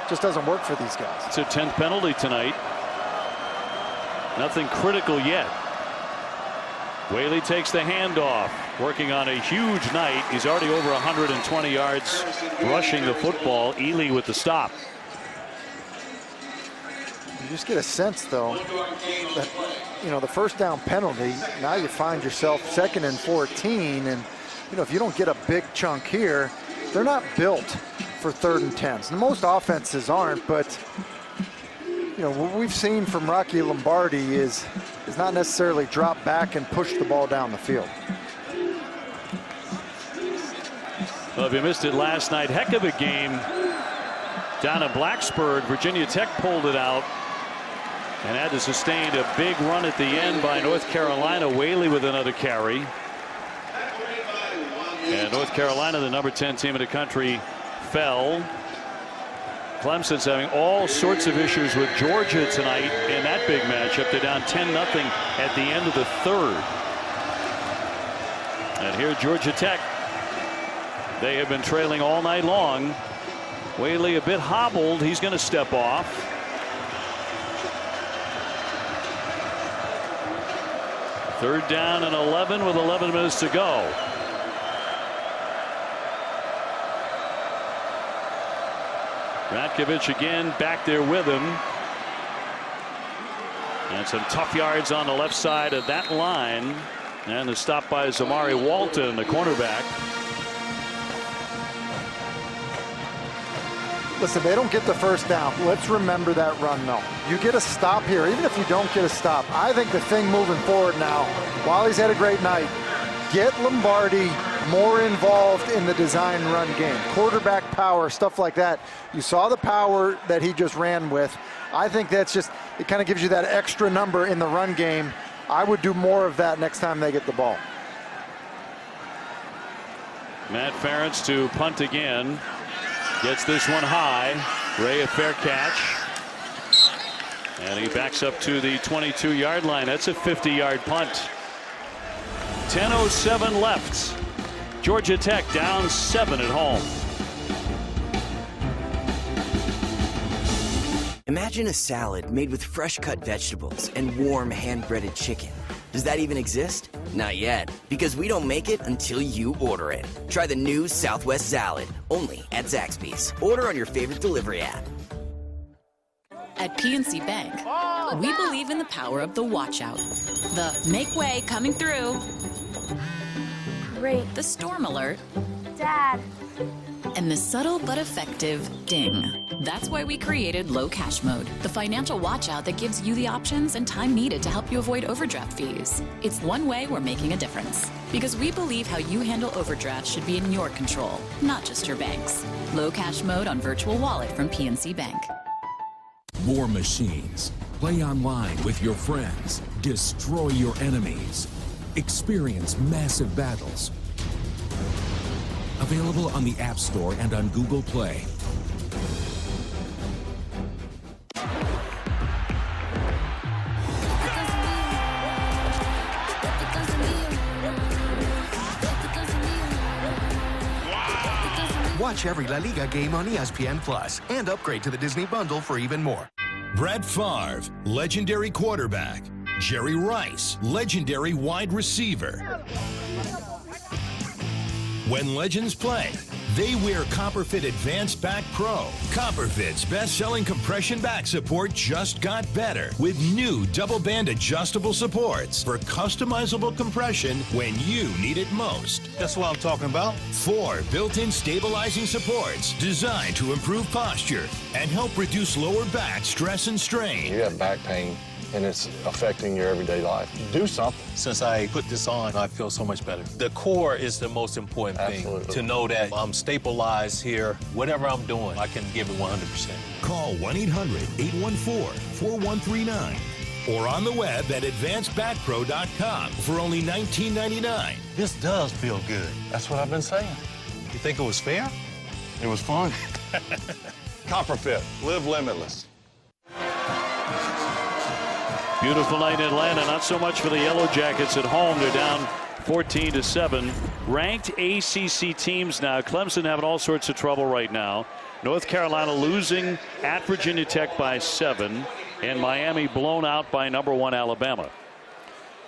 Just doesn't work for these guys. It's a 10th penalty tonight. Nothing critical yet. Whaley takes the handoff, working on a huge night. He's already over 120 yards rushing the football. Ely with the stop. You just get a sense, though, that, the 1st down penalty, now you find yourself 2nd and 14. And, if you don't get a big chunk here, they're not built for 3rd and 10s. And most offenses aren't, but, what we've seen from Rocky Lombardi is not necessarily drop back and push the ball down the field. Well, if you missed it last night, heck of a game down in Blacksburg. Virginia Tech pulled it out and had to sustain a big run at the end by North Carolina. Whaley with another carry. And North Carolina, the number 10 team in the country, fell. Clemson's having all sorts of issues with Georgia tonight in that big matchup. They're down 10-0 at the end of the third. And here Georgia Tech. They have been trailing all night long. Whaley a bit hobbled. He's going to step off. Third down and 11 with 11 minutes to go. Ratkovich again back there with him. And some tough yards on the left side of that line. And the stop by Zamari Walton, the cornerback. Listen, they don't get the first down. Let's remember that run, though. You get a stop here, even if you don't get a stop. I think the thing moving forward now, while he's had a great night, get Lombardi more involved in the design run game. Quarterback power, stuff like that. You saw the power that he just ran with. I think that's just, it kind of gives you that extra number in the run game. I would do more of that next time they get the ball. Matt Ferentz to punt again. Gets this one high. Ray a fair catch. And he backs up to the 22-yard line. That's a 50-yard punt. 10:07 left. Georgia Tech down 7 at home. Imagine a salad made with fresh cut vegetables and warm hand-breaded chicken. Does that even exist? Not yet, because we don't make it until you order it. Try the new Southwest Salad, only at Zaxby's. Order on your favorite delivery app. At PNC Bank, we believe in the power of the watch out. The make way coming through. Great. The storm alert. Dad. And the subtle but effective ding. That's why we created Low Cash Mode, the financial watch out that gives you the options and time needed to help you avoid overdraft fees. It's one way we're making a difference. Because we believe how you handle overdraft should be in your control, not just your bank's. Low Cash Mode on Virtual Wallet from PNC Bank. War machines. Play online with your friends. Destroy your enemies. Experience massive battles. Available on the App Store and on Google Play. Watch every La Liga game on ESPN Plus and upgrade to the Disney Bundle for even more. Brett Favre, legendary quarterback. Jerry Rice, legendary wide receiver. When legends play, they wear Copperfit Advanced Back Pro. Copperfit's best-selling compression back support just got better with new double-band adjustable supports for customizable compression when you need it most. That's what I'm talking about. 4 built-in stabilizing supports designed to improve posture and help reduce lower back stress and strain. You have back pain, and it's affecting your everyday life. Do something. Since I put this on, I feel so much better. The core is the most important thing. To know that I'm stabilized here. Whatever I'm doing, I can give it 100%. Call 1-800-814-4139 or on the web at advancedbackpro.com for only $19.99. This does feel good. That's what I've been saying. You think it was fair? It was fun. Copperfit, live limitless. Beautiful night in Atlanta. Not so much for the Yellow Jackets at home. They're down 14-7. Ranked ACC teams now. Clemson having all sorts of trouble right now. North Carolina losing at Virginia Tech by 7. And Miami blown out by #1 Alabama.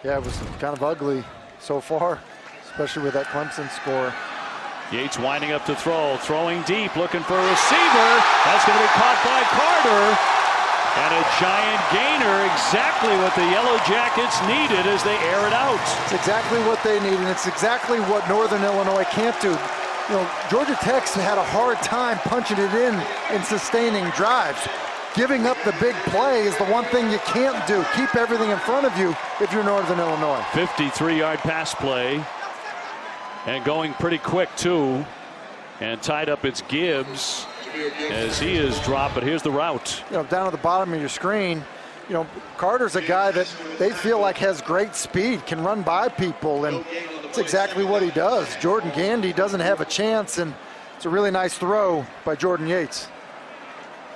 Yeah, it was kind of ugly so far, especially with that Clemson score. Yates winding up to throw. Throwing deep. Looking for a receiver. That's going to be caught by Carter. And a giant gainer, exactly what the Yellow Jackets needed as they air it out. It's exactly what they need, and it's exactly what Northern Illinois can't do. You know, Georgia Tech's had a hard time punching it in sustaining drives. Giving up the big play is the one thing you can't do. Keep everything in front of you if you're Northern Illinois. 53-yard pass play. And going pretty quick, too. And tied up, it's Gibbs as he is dropped, but here's the route. You know, down at the bottom of your screen, you know, Carter's a guy that they feel like has great speed, can run by people, and it's exactly what he does. Jordan Gandy doesn't have a chance, and it's a really nice throw by Jordan Yates.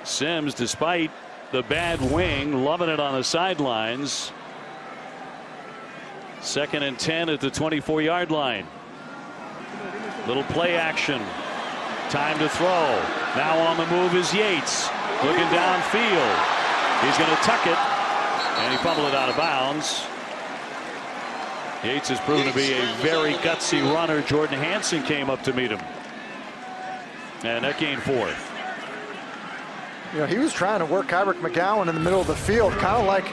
Sims, despite the bad wing, loving it on the sidelines. 2nd and 10 at the 24-yard line. Little play action. Time to throw. Now on the move is Yates. Looking downfield. He's going to tuck it. And he fumbled it out of bounds. Yates has proven to be a very gutsy runner. Jordan Hansen came up to meet him. And that gained 4. You know, he was trying to work Kyrick McGowan in the middle of the field, kind of like,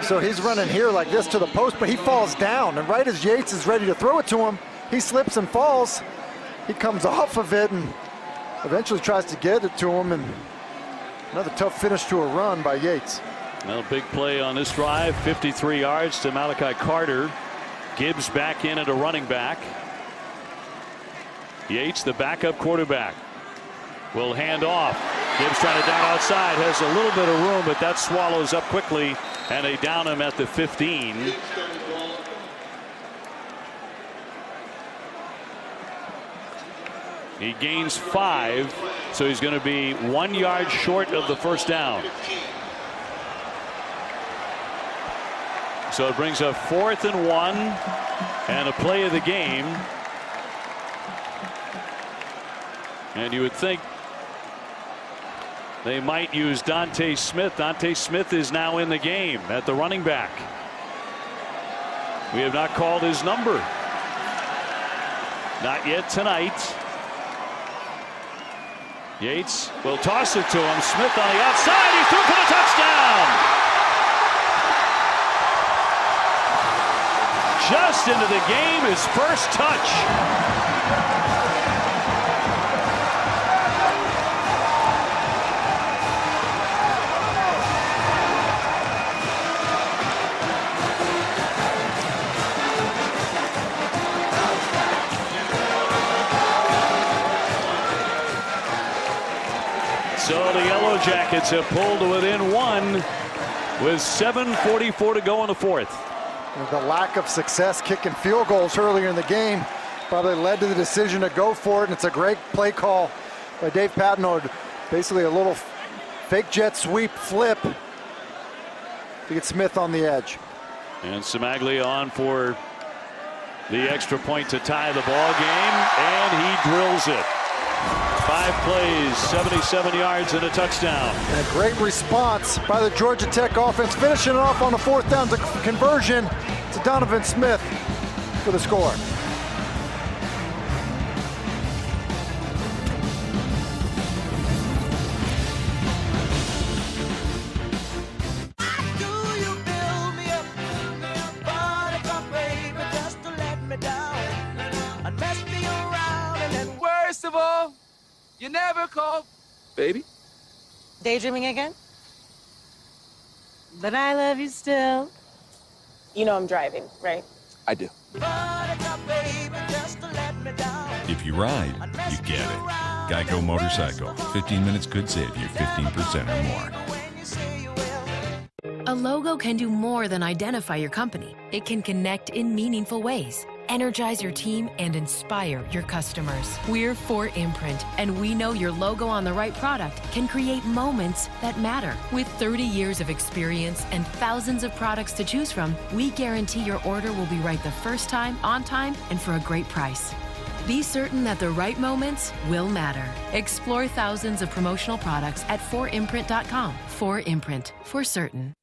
so he's running here like this to the post, but he falls down. And right as Yates is ready to throw it to him, he slips and falls. He comes off of it and eventually tries to get it to him. And another tough finish to a run by Yates. Well, big play on this drive, 53 yards to Malachi Carter. Gibbs back in at a running back. Yates, the backup quarterback, will hand off. Gibbs trying to down outside, has a little bit of room, but that swallows up quickly, and they down him at the 15. He gains 5, so he's going to be 1 yard short of the first down. So it brings up 4th and 1 and a play of the game. And you would think they might use Dante Smith. Dante Smith is now in the game at the running back. We have not called his number. Not yet tonight. Yates will toss it to him. Smith on the outside. He threw for the touchdown. Just into the game, his first touch. So the Yellow Jackets have pulled to within 1 with 7:44 to go in the 4th. The lack of success kicking field goals earlier in the game probably led to the decision to go for it. And it's a great play call by Dave Patnode. Basically a little fake jet sweep flip to get Smith on the edge. And Simaglia on for the extra point to tie the ball game, and he drills it. 5 plays, 77 yards, and a touchdown. And a great response by the Georgia Tech offense, finishing it off on a 4th down conversion to Donovan Smith for the score. You never call, baby. Daydreaming again? But I love you still. You know I'm driving, right? I do. If you ride, you get it. Geico Motorcycle. 15 minutes could save you 15% or more. A logo can do more than identify your company. It can connect in meaningful ways, energize your team, and inspire your customers. We're 4imprint, and we know your logo on the right product can create moments that matter. With 30 years of experience and thousands of products to choose from, we guarantee your order will be right the first time, on time, and for a great price. Be certain that the right moments will matter. Explore thousands of promotional products at 4imprint.com. 4imprint, for certain.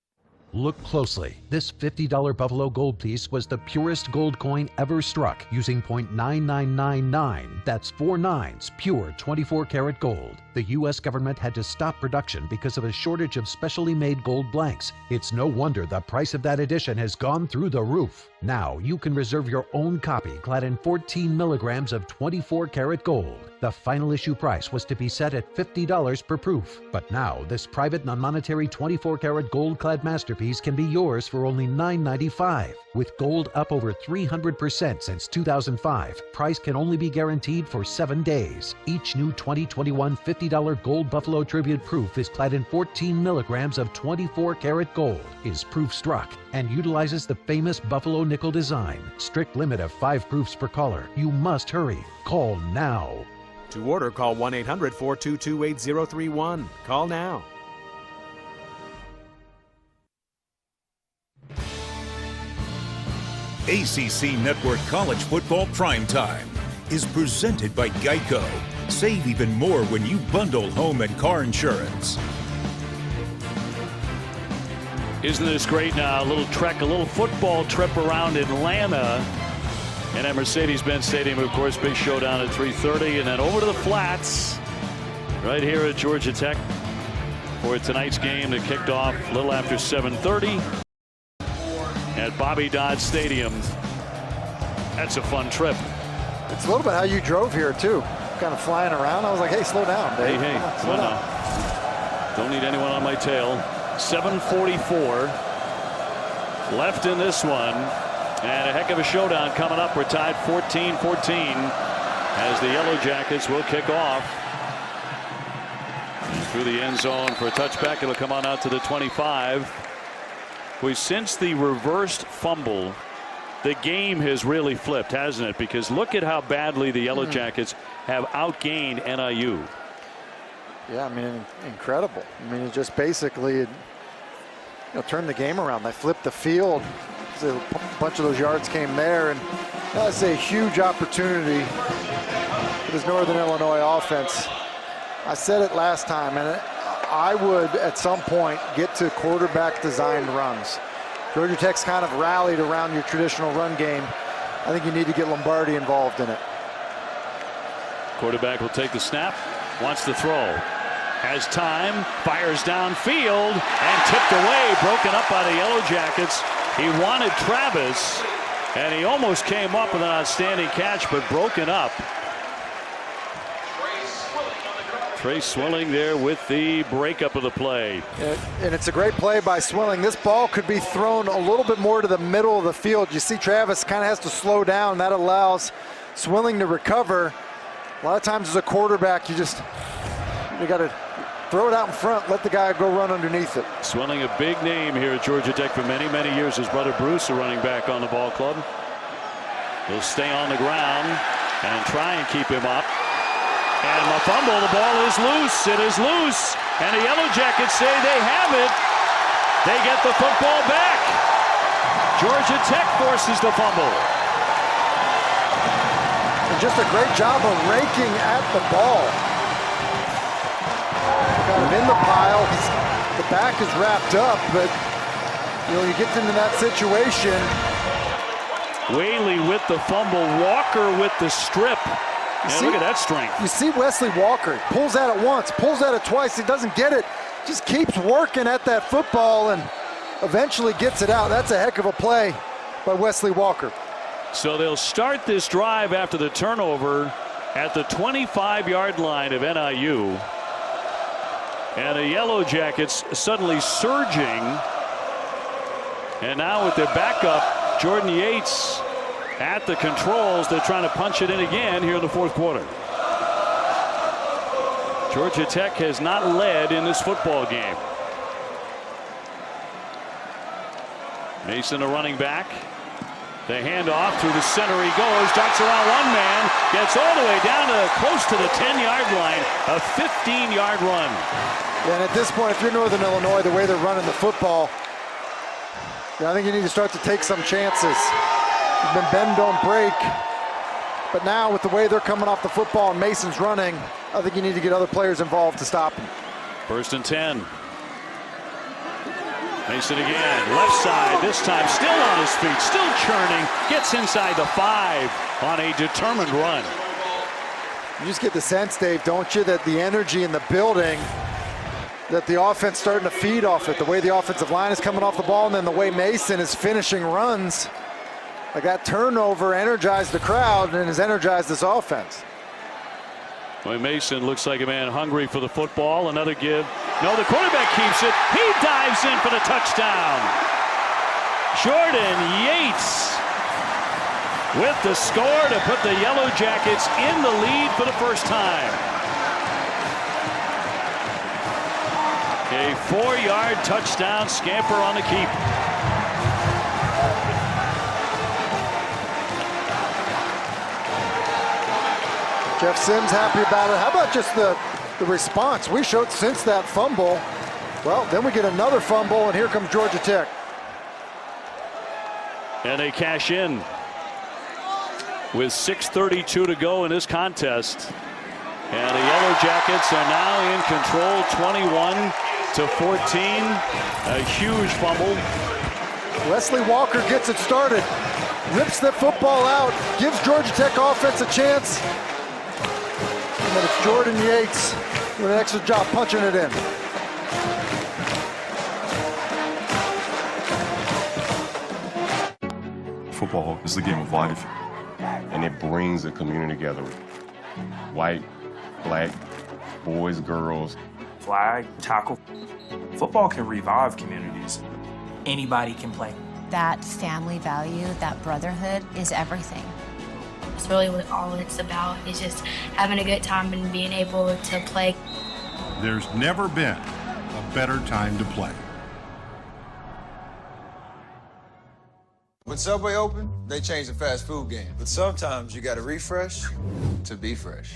Look closely. This $50 Buffalo gold piece was the purest gold coin ever struck using .9999. That's 4 nines, pure 24-karat gold. The U.S. government had to stop production because of a shortage of specially made gold blanks. It's no wonder the price of that edition has gone through the roof. Now you can reserve your own copy clad in 14 milligrams of 24-karat gold. The final issue price was to be set at $50 per proof. But now this private non-monetary 24-karat gold-clad masterpiece can be yours for only $9.95. With gold up over 300% since 2005, price can only be guaranteed for 7 days. Each new 2021 $50 Gold Buffalo Tribute proof is clad in 14 milligrams of 24-karat gold, is proof struck, and utilizes the famous Buffalo nickel design. Strict limit of 5 proofs per caller. You must hurry. Call now. To order, call 1-800-422-8031. Call now. ACC Network College Football Primetime is presented by Geico. Save even more when you bundle home and car insurance. Isn't this great now? A little trek, a little football trip around Atlanta. And at Mercedes-Benz Stadium, of course, big showdown at 3:30. And then over to the Flats, right here at Georgia Tech for tonight's game that kicked off a little after 7:30 at Bobby Dodd Stadium. That's a fun trip. It's a little bit how you drove here, too. Kind of flying around. I was like, hey, slow down, Dave. Hey, slow down. Don't need anyone on my tail. 7:44 left in this one. And a heck of a showdown coming up. We're tied 14-14 as the Yellow Jackets will kick off. And through the end zone for a touchback. It'll come on out to the 25. Since the reversed fumble, the game has really flipped, hasn't it? Because look at how badly the Yellow Jackets have outgained NIU. Yeah, I mean, incredible. I mean, it just basically turned the game around. They flipped the field. A bunch of those yards came there, and that's a huge opportunity for this Northern Illinois offense. I said it last time, and I would at some point get to quarterback designed runs. Georgia Tech's kind of rallied around your traditional run game. I think you need to get Lombardi involved in it. Quarterback will take the snap, wants to throw. Has time, fires downfield, and tipped away, broken up by the Yellow Jackets. He wanted Travis, and he almost came up with an outstanding catch, but broken up. Trey Swilling there with the breakup of the play. And it's a great play by Swilling. This ball could be thrown a little bit more to the middle of the field. You see Travis kind of has to slow down. That allows Swilling to recover. A lot of times as a quarterback, you got to throw it out in front, let the guy go run underneath it. Swilling, a big name here at Georgia Tech for many, many years. His brother Bruce, a running back on the ball club. He'll stay on the ground and try and keep him up. And the fumble, the ball is loose. It is loose. And the Yellow Jackets say they have it. They get the football back. Georgia Tech forces the fumble. And just a great job of raking at the ball. Kind of in the pile. The back is wrapped up, but you get into that situation. Whaley with the fumble. Walker with the strip. Look at that strength. You see Wesley Walker pulls at it once, pulls at it twice. He doesn't get it. Just keeps working at that football and eventually gets it out. That's a heck of a play by Wesley Walker. So they'll start this drive after the turnover at the 25-yard line of NIU. And the Yellow Jackets suddenly surging. And now with their backup, Jordan Yates at the controls, they're trying to punch it in again here in the fourth quarter. Georgia Tech has not led in this football game. Mason, a running back. The handoff through the center he goes, darts around one man, gets all the way down to close to the 10-yard line, a 15-yard run. And at this point, if you're Northern Illinois, the way they're running the football, I think you need to start to take some chances. You've been bend, don't break. But now with the way they're coming off the football and Mason's running, I think you need to get other players involved to stop him. 1st and 10. Mason again, left side, this time still on his feet, still churning, gets inside the 5 on a determined run. You just get the sense, Dave, don't you, that the energy in the building, that the offense starting to feed off it, the way the offensive line is coming off the ball, and then the way Mason is finishing runs. Like that turnover energized the crowd and has energized this offense. Boy, Mason looks like a man hungry for the football. Another give. No, the quarterback keeps it. He dives in for the touchdown. Jordan Yates with the score to put the Yellow Jackets in the lead for the first time. A 4-yard touchdown scamper on the keep. Jeff Sims happy about it. How about just the response we showed since that fumble? Well, then we get another fumble, and here comes Georgia Tech. And they cash in with 6:32 to go in this contest. And the Yellow Jackets are now in control, 21-14. A huge fumble. Wesley Walker gets it started, rips the football out, gives Georgia Tech offense a chance. And then it's Jordan Yates with an extra job punching it in. Football is the game of life, and it brings a community together. White, black, boys, girls. Flag, tackle. Football can revive communities. Anybody can play. That family value, that brotherhood is everything. It's really what all it's about, is just having a good time and being able to play. There's never been a better time to play. When Subway opened, they changed the fast food game. But sometimes you gotta refresh to be fresh.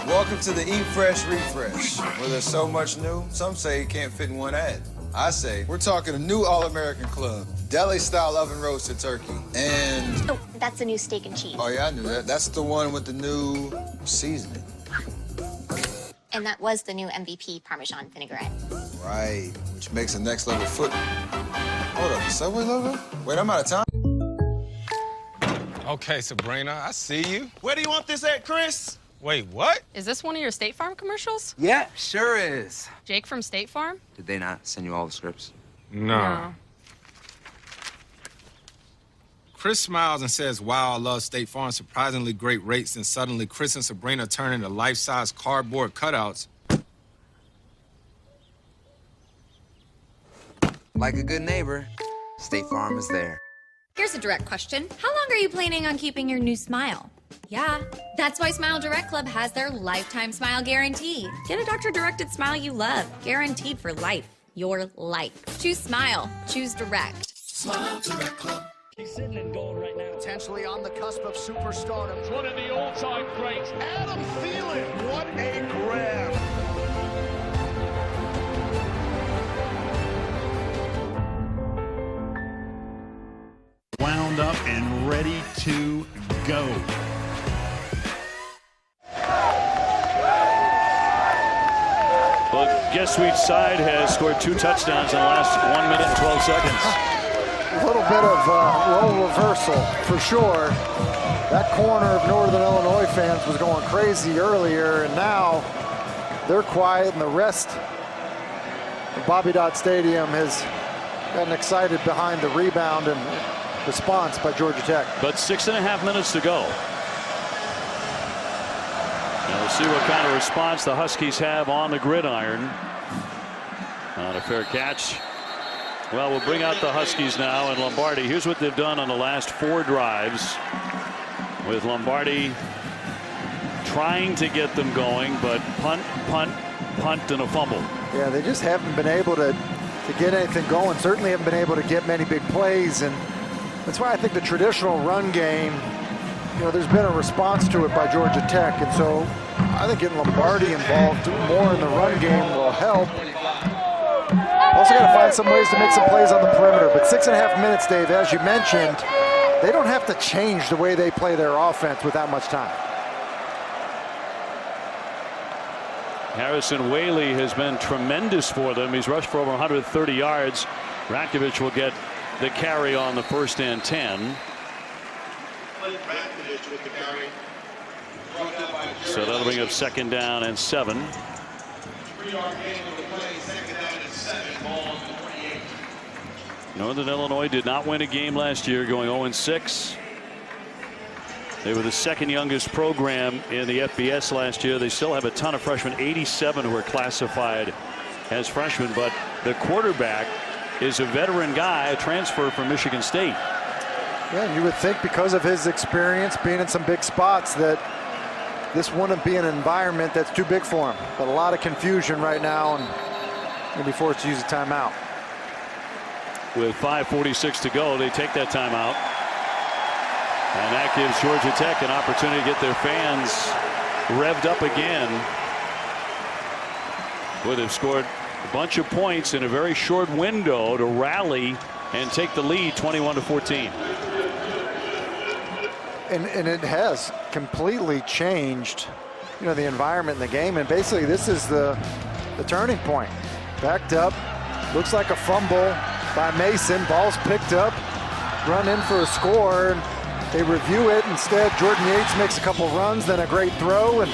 Welcome to the Eat Fresh Refresh, where there's so much new, some say it can't fit in one ad. I say, we're talking a new All-American Club, deli-style oven roasted turkey, and... Oh, that's the new steak and cheese. Oh, yeah, I knew that. That's the one with the new seasoning. And that was the new MVP Parmesan vinaigrette. Right, which makes the next level foot. Hold up, the Subway logo? Wait, I'm out of time. Okay, Sabrina, I see you. Where do you want this at, Chris? Wait, what? Is this one of your State Farm commercials? Yeah, sure is. Jake from State Farm? Did they not send you all the scripts? No. Chris smiles and says, wow, I love State Farm, surprisingly great rates, and suddenly Chris and Sabrina turn into life-size cardboard cutouts. Like a good neighbor, State Farm is there. Here's a direct question. How long are you planning on keeping your new smile? Yeah, that's why Smile Direct Club has their lifetime smile guarantee. Get a doctor-directed smile you love, guaranteed for life. Your life. Choose Smile. Choose Direct. Smile Direct Club. He's sitting in goal right now. Potentially on the cusp of superstardom. It's one of the all-time greats. Adam Thielen. What a grab. Wound up and ready to go. Well, guess which side has scored 2 touchdowns in the last 1 minute and 12 seconds. A little bit of role reversal for sure. That corner of Northern Illinois fans was going crazy earlier, and now they're quiet, and the rest of Bobby Dodd Stadium has gotten excited behind the rebound and response by Georgia Tech. But 6.5 minutes to go. And we'll see what kind of response the Huskies have on the gridiron. On a fair catch. Well, we'll bring out the Huskies now, and Lombardi. Here's what they've done on the last 4 drives, with Lombardi trying to get them going, but punt, and a fumble. Yeah, they just haven't been able to get anything going. Certainly haven't been able to get many big plays, and that's why I think the traditional run game, there's been a response to it by Georgia Tech, and so I think getting Lombardi involved more in the run game will help. Also got to find some ways to make some plays on the perimeter, but 6.5 minutes, Dave, as you mentioned, they don't have to change the way they play their offense with that much time. Harrison Whaley has been tremendous for them. He's rushed for over 130 yards. Ratkovich will get the carry on the 1st and 10. So that'll bring up 2nd down and 7. Northern Illinois did not win a game last year, going 0-6. They were the 2nd youngest program in the FBS last year. They still have a ton of freshmen, 87 who are classified as freshmen, but the quarterback is a veteran guy, a transfer from Michigan State. Yeah, you would think because of his experience being in some big spots that this wouldn't be an environment that's too big for him. But a lot of confusion right now, and he'll be forced to use a timeout. With 5:46 to go, they take that timeout. And that gives Georgia Tech an opportunity to get their fans revved up again. Would have scored a bunch of points in a very short window to rally and take the lead 21-14. And it has completely changed, you know, the environment in the game. And basically this is the turning point. Backed up, looks like a fumble by Mason. Ball's picked up, run in for a score. And they review it. Instead, Jordan Yates makes a couple runs, then a great throw. And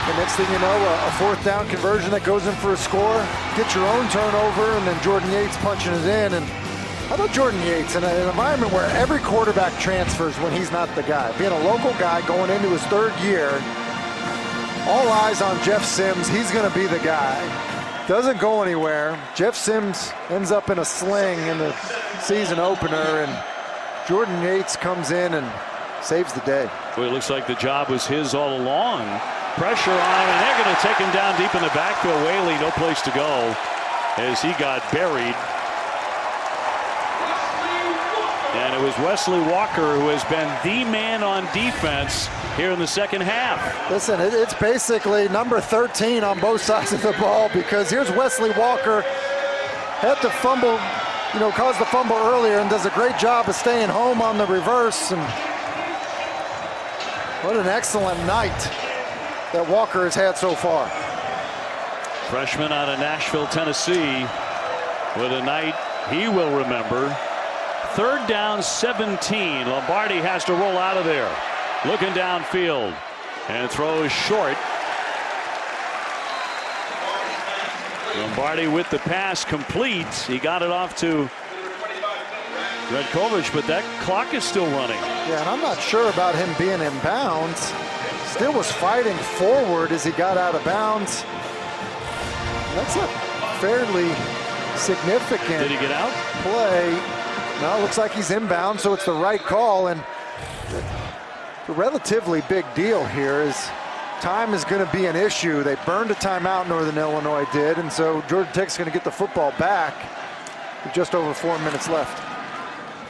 the next thing you know, a fourth down conversion that goes in for a score. Get your own turnover, and then Jordan Yates punching it in. And how about Jordan Yates in an environment where every quarterback transfers when he's not the guy? Being a local guy going into his third year, all eyes on Jeff Sims. He's going to be the guy. Doesn't go anywhere. Jeff Sims ends up in a sling in the season opener, and Jordan Yates comes in and saves the day. Well, it looks like the job was his all along. Pressure on him, and they're going to take him down deep in the backfield. Whaley, no place to go as he got buried. And it was Wesley Walker who has been the man on defense here in the second half. Listen, it's basically number 13 on both sides of the ball, because here's Wesley Walker, had to fumble, you know, caused the fumble earlier and does a great job of staying home on the reverse. And what an excellent night that Walker has had so far. Freshman out of Nashville, Tennessee, with a night he will remember. 3rd down, 17. Lombardi has to roll out of there. Looking downfield and throws short. Lombardi with the pass complete. He got it off to Redkovich, but that clock is still running. Yeah, and I'm not sure about him being in bounds. Still was fighting forward as he got out of bounds. That's a fairly significant Did he get out? play. No, it looks like he's inbound, so it's the right call. And the relatively big deal here is time is going to be an issue. They burned a timeout, Northern Illinois did, and so Georgia Tech's going to get the football back with just over 4 minutes left.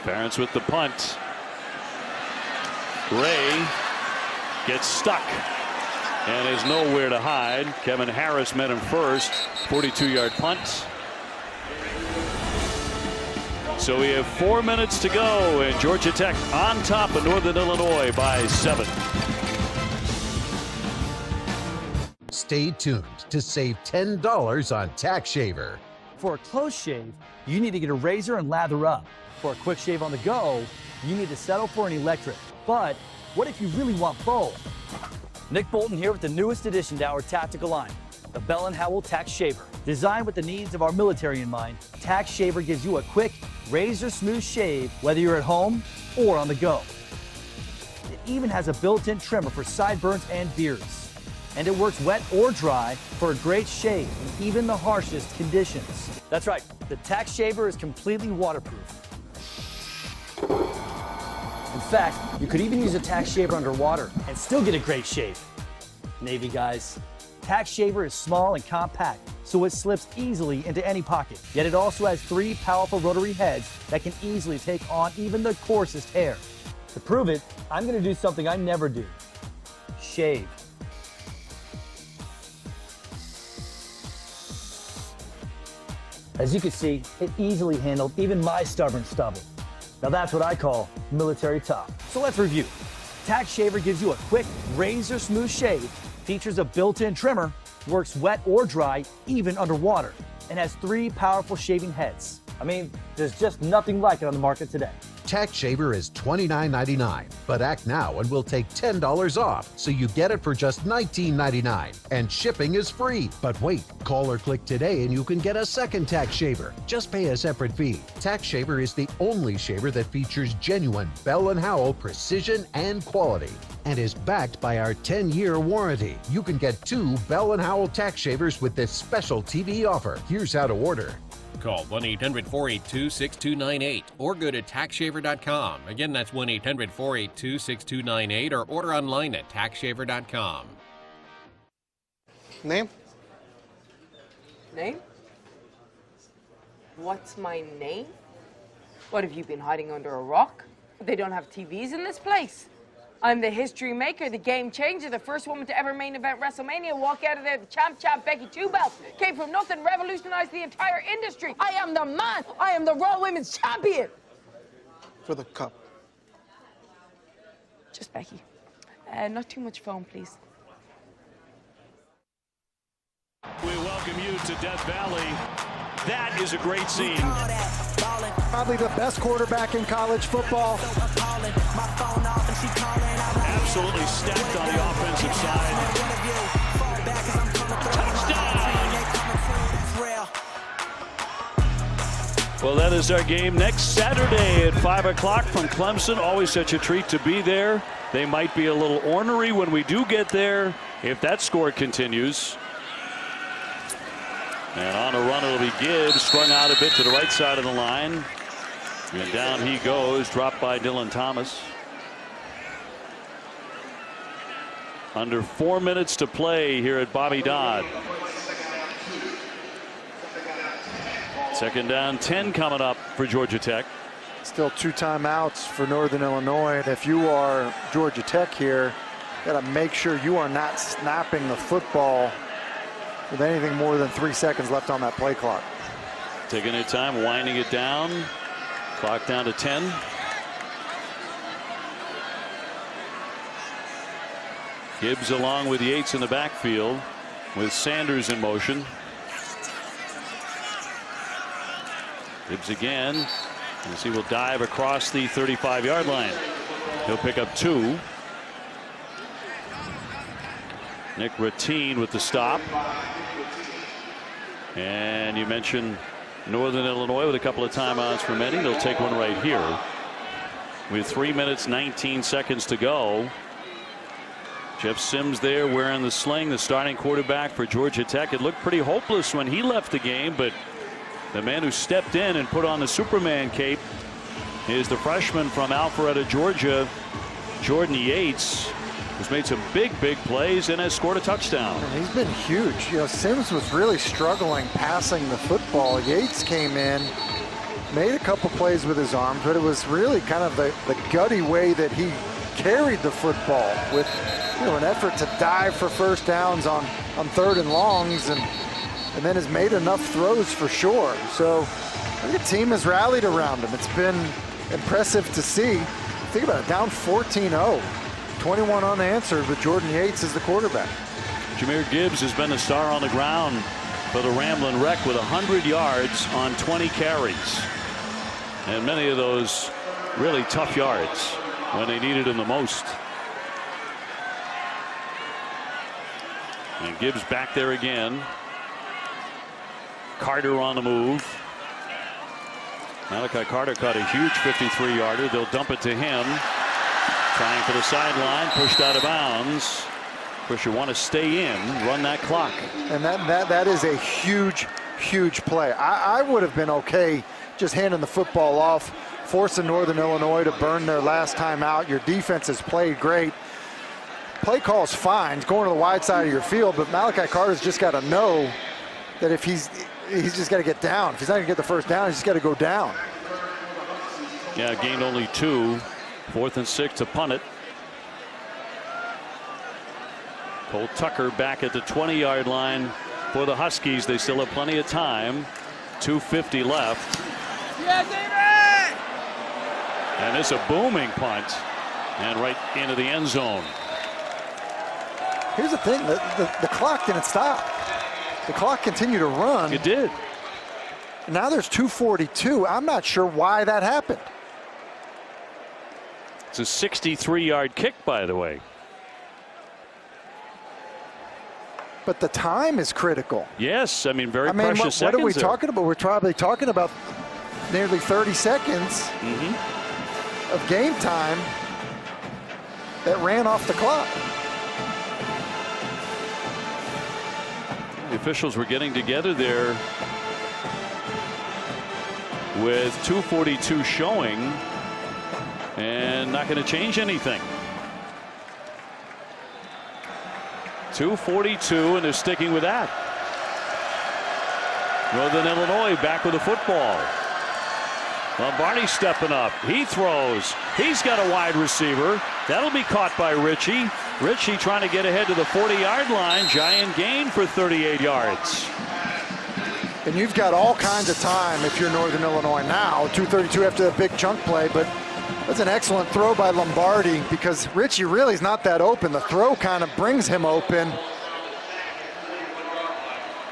Ferentz with the punt. Ray gets stuck and is nowhere to hide. Kevin Harris met him first. 42-yard punt. So we have 4 minutes to go, and Georgia Tech on top of Northern Illinois by 7. Stay tuned to save $10 on Tack Shaver. For a close shave, you need to get a razor and lather up. For a quick shave on the go, you need to settle for an electric. But what if you really want both? Nick Bolton here with the newest addition to our tactical line, the Bell & Howell Tack Shaver. Designed with the needs of our military in mind, Tack Shaver gives you a quick, razor-smooth shave whether you're at home or on the go. It even has a built-in trimmer for sideburns and beards. And it works wet or dry for a great shave in even the harshest conditions. That's right, the Tack Shaver is completely waterproof. In fact, you could even use a Tack Shaver underwater and still get a great shave. Navy guys, Tack Shaver is small and compact, so it slips easily into any pocket. Yet it also has 3 powerful rotary heads that can easily take on even the coarsest hair. To prove it, I'm going to do something I never do. Shave. As you can see, it easily handled even my stubborn stubble. Now that's what I call military tough. So let's review. Tack Shaver gives you a quick, razor-smooth shave, features a built-in trimmer, works wet or dry, even underwater, and has 3 powerful shaving heads. I mean, there's just nothing like it on the market today. Tack Shaver is $29.99, but act now and we'll take $10 off, so you get it for just $19.99, and shipping is free. But wait, call or click today and you can get a second Tack Shaver. Just pay a separate fee. Tack Shaver is the only shaver that features genuine Bell & Howell precision and quality, and is backed by our 10-year warranty. You can get 2 Bell & Howell Tack Shavers with this special TV offer. Here's how to order. Call 1-800-482-6298 or go to tackshaver.com. Again, that's 1-800-482-6298 or order online at tackshaver.com. Name? Name? What's my name? What, have you been hiding under a rock? They don't have TVs in this place. I'm the history maker, the game changer, the first woman to ever main event WrestleMania, walk out of there the champ, Becky Two Belts. Came from nothing, revolutionized the entire industry. I am the man. I am the Raw Women's Champion. For the cup. Just Becky. Not too much foam, please. We welcome you to Death Valley. That is a great scene. Probably the best quarterback in college football. Absolutely stacked on the offensive side. Well, that is our game next Saturday at 5 o'clock from Clemson. Always such a treat to be there. They might be a little ornery when we do get there if that score continues. And on a run, it'll be Gibbs, strung out a bit to the right side of the line. And down he goes, dropped by Dylan Thomas. Under 4 minutes to play here at Bobby Dodd. Second down, 10 coming up for Georgia Tech. Still 2 timeouts for Northern Illinois. And if you are Georgia Tech here, you got to make sure you are not snapping the football with anything more than 3 seconds left on that play clock. Taking their time, winding it down. Clock down to 10. Gibbs along with Yates in the backfield with Sanders in motion. Gibbs again. As he will dive across the 35-yard line. He'll pick up 2. Nick Ratine with the stop. And you mentioned Northern Illinois with a couple of timeouts remaining. They'll take one right here. With 3 minutes, 19 seconds to go. Jeff Sims there wearing the sling, the starting quarterback for Georgia Tech. It looked pretty hopeless when he left the game, but the man who stepped in and put on the Superman cape is the freshman from Alpharetta, Georgia, Jordan Yates, who's made some big plays and has scored a touchdown. And he's been huge. You know, Sims was really struggling passing the football. Yates came in, made a couple plays with his arms, but it was really kind of the gutty way that he carried the football with, you know, an effort to dive for first downs on 3rd and longs, and then has made enough throws for sure. So I think the team has rallied around him. It's been impressive to see. Think about it, down 14-0. 21 unanswered with Jordan Yates as the quarterback. Jahmyr Gibbs has been the star on the ground for the Ramblin' Wreck with 100 yards on 20 carries. And many of those really tough yards when they needed him the most. And Gibbs back there again. Carter on the move. Malachi Carter caught a huge 53-yarder. They'll dump it to him. Trying for the sideline, pushed out of bounds. Of course, you want to stay in, run that clock. And that is a huge play. I would have been okay just handing the football off, forcing Northern Illinois to burn their last time out. Your defense has played great. Play call's fine, it's going to the wide side of your field, but Malachi Carter's just got to know that if he's just got to get down. If he's not going to get the first down, he's just got to go down. Yeah, gained only 2. 4th and 6 to punt it. Cole Tucker back at the 20-yard line for the Huskies. They still have plenty of time. 2:50 left. Yeah, David! And it's a booming punt. And right into the end zone. Here's the thing, the clock didn't stop. The clock continued to run. It did. Now there's 2:42. I'm not sure why that happened. It's a 63-yard kick, by the way. But the time is critical. Yes, I mean, very precious seconds. What are we there. talking about? We're probably talking about nearly 30 seconds of game time that ran off the clock. The officials were getting together there with 2:42 showing. And not going to change anything. 2:42, and they're sticking with that. Northern Illinois back with the football. Lombardi stepping up. He throws. He's got a wide receiver. That'll be caught by Ritchie. Ritchie trying to get ahead to the 40-yard line. Giant gain for 38 yards. And you've got all kinds of time if you're Northern Illinois now. 2:32 after that big chunk play, but that's an excellent throw by Lombardi because Ritchie really is not that open. The throw kind of brings him open.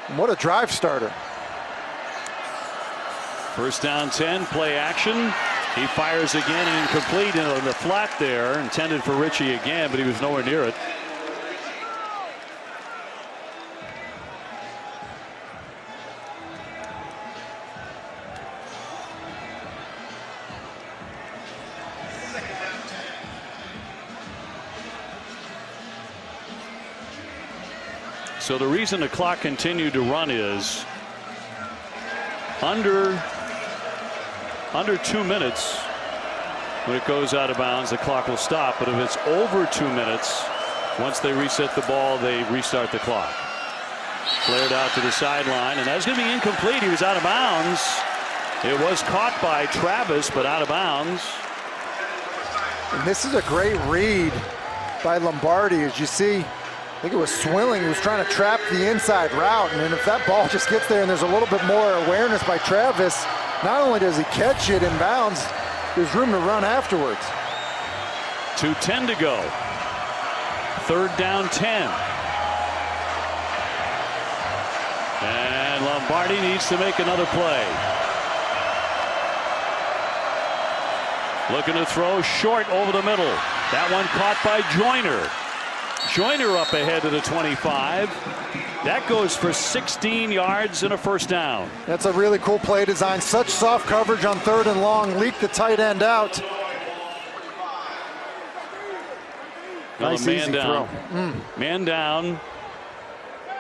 And what a drive starter. First down 10, play action. He fires again and incomplete into the flat there, intended for Ritchie again, but he was nowhere near it. So the reason the clock continued to run is under 2 minutes. When it goes out of bounds, the clock will stop. But if it's over 2 minutes, once they reset the ball, they restart the clock. Flared out to the sideline, and that's going to be incomplete. He was out of bounds. It was caught by Travis, but out of bounds. And this is a great read by Lombardi. As you see, I think it was Swilling who was trying to trap the inside route. And then if that ball just gets there and there's a little bit more awareness by Travis, not only does he catch it in bounds, there's room to run afterwards. 2:10 to go. Third down 10. And Lombardi needs to make another play. Looking to throw short over the middle. That one caught by Joyner. Joyner up ahead to the 25. That goes for 16 yards and a first down. That's a really cool play design. Such soft coverage on 3rd and long. Leak the tight end out. Nice man down. Man down.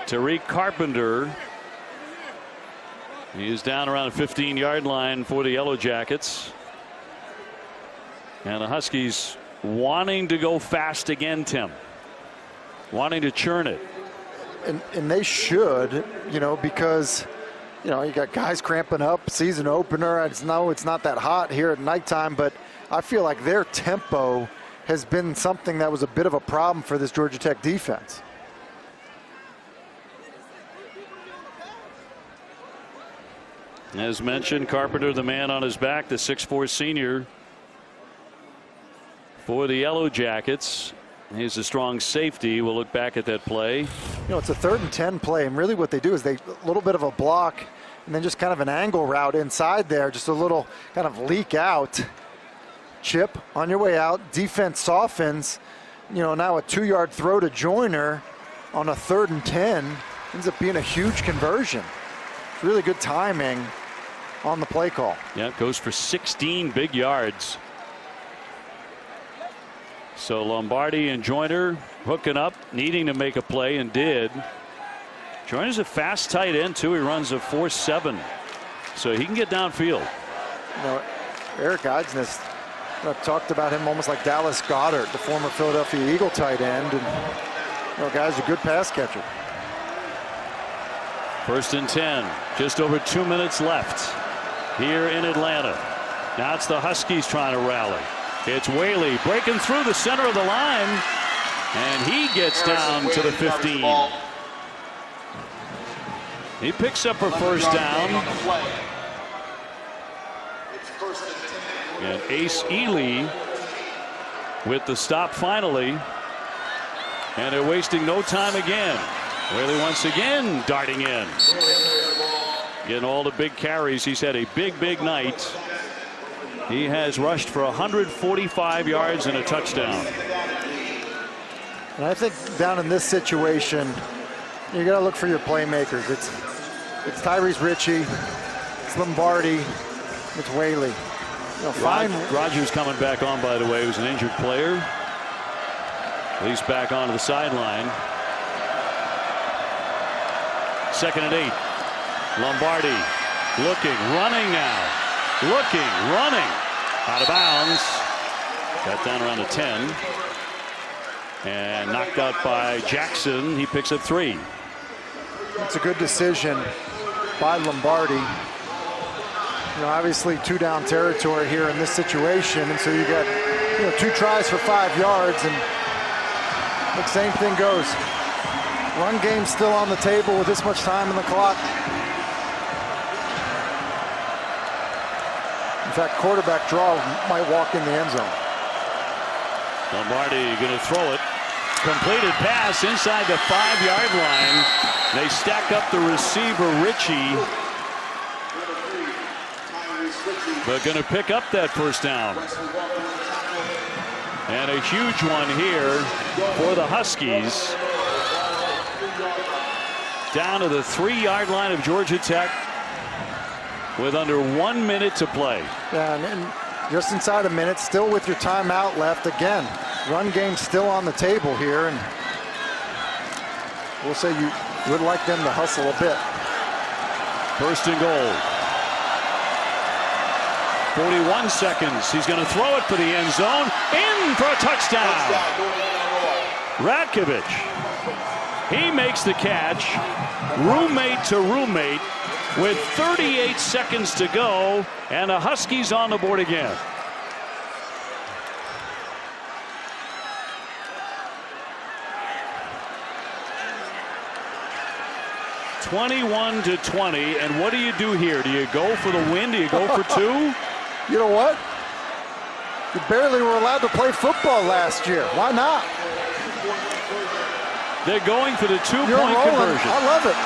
Tariq Carpenter. He is down around the 15-yard line for the Yellow Jackets. And the Huskies wanting to go fast again, Tim. Wanting to churn it. And they should, because, you got guys cramping up, season opener. I just know it's not that hot here at nighttime, but I feel like their tempo has been something that was a bit of a problem for this Georgia Tech defense. As mentioned, Carpenter, the man on his back, the 6'4" senior for the Yellow Jackets. He's a strong safety. We'll look back at that play. It's a 3rd and 10 play, and really what they do is a little bit of a block and then just kind of an angle route inside there, just a little kind of leak out. Chip on your way out. Defense softens. Now a 2-yard throw to Joyner on a 3rd and 10 ends up being a huge conversion. It's really good timing on the play call. Yeah, it goes for 16 big yards. So Lombardi and Joyner hooking up, needing to make a play, and did. Joyner's a fast tight end too. He runs a 4.7, so he can get downfield. Eric Eidsness talked about him almost like Dallas Goedert, the former Philadelphia Eagle tight end, and guy's a good pass catcher. 1st and 10, just over 2 minutes left here in Atlanta. Now it's the Huskies trying to rally. It's Whaley breaking through the center of the line, and he gets down to the 15. He picks up a first down. And Ace Ely with the stop finally. And they're wasting no time again. Whaley once again darting in. Getting all the big carries. He's had a big night. He has rushed for 145 yards and a touchdown. And I think down in this situation, you got to look for your playmakers. It's Tyrese Ritchie, it's Lombardi, it's Whaley. Rogers coming back on, by the way, who's an injured player. He's back onto the sideline. 2nd and 8. Lombardi looking, running now. Looking, running, out of bounds. Got down around the 10. And knocked out by Jackson. He picks up 3. It's a good decision by Lombardi. Obviously 2 down territory here in this situation, and so you got 2 tries for 5 yards, and the same thing goes. Run game still on the table with this much time in the clock. In fact, quarterback draw might walk in the end zone. Lombardi going to throw it. Completed pass inside the 5-yard line. They stack up the receiver, Ritchie. But going to pick up that first down. And a huge one here for the Huskies. Down to the 3-yard line of Georgia Tech with under 1 minute to play. Yeah, and just inside a minute, still with your timeout left. Again, run game still on the table here, and we'll say you would like them to hustle a bit. First and goal. 41 seconds. He's going to throw it for the end zone. In for a touchdown. Ratkovich. He makes the catch. Roommate to roommate with 38 seconds to go. And the Huskies on the board again. (21-20), and what do you do here? Do you go for the win? Do you go for 2? You know what? You barely were allowed to play football last year. Why not? They're going for the 2-point conversion. I love it.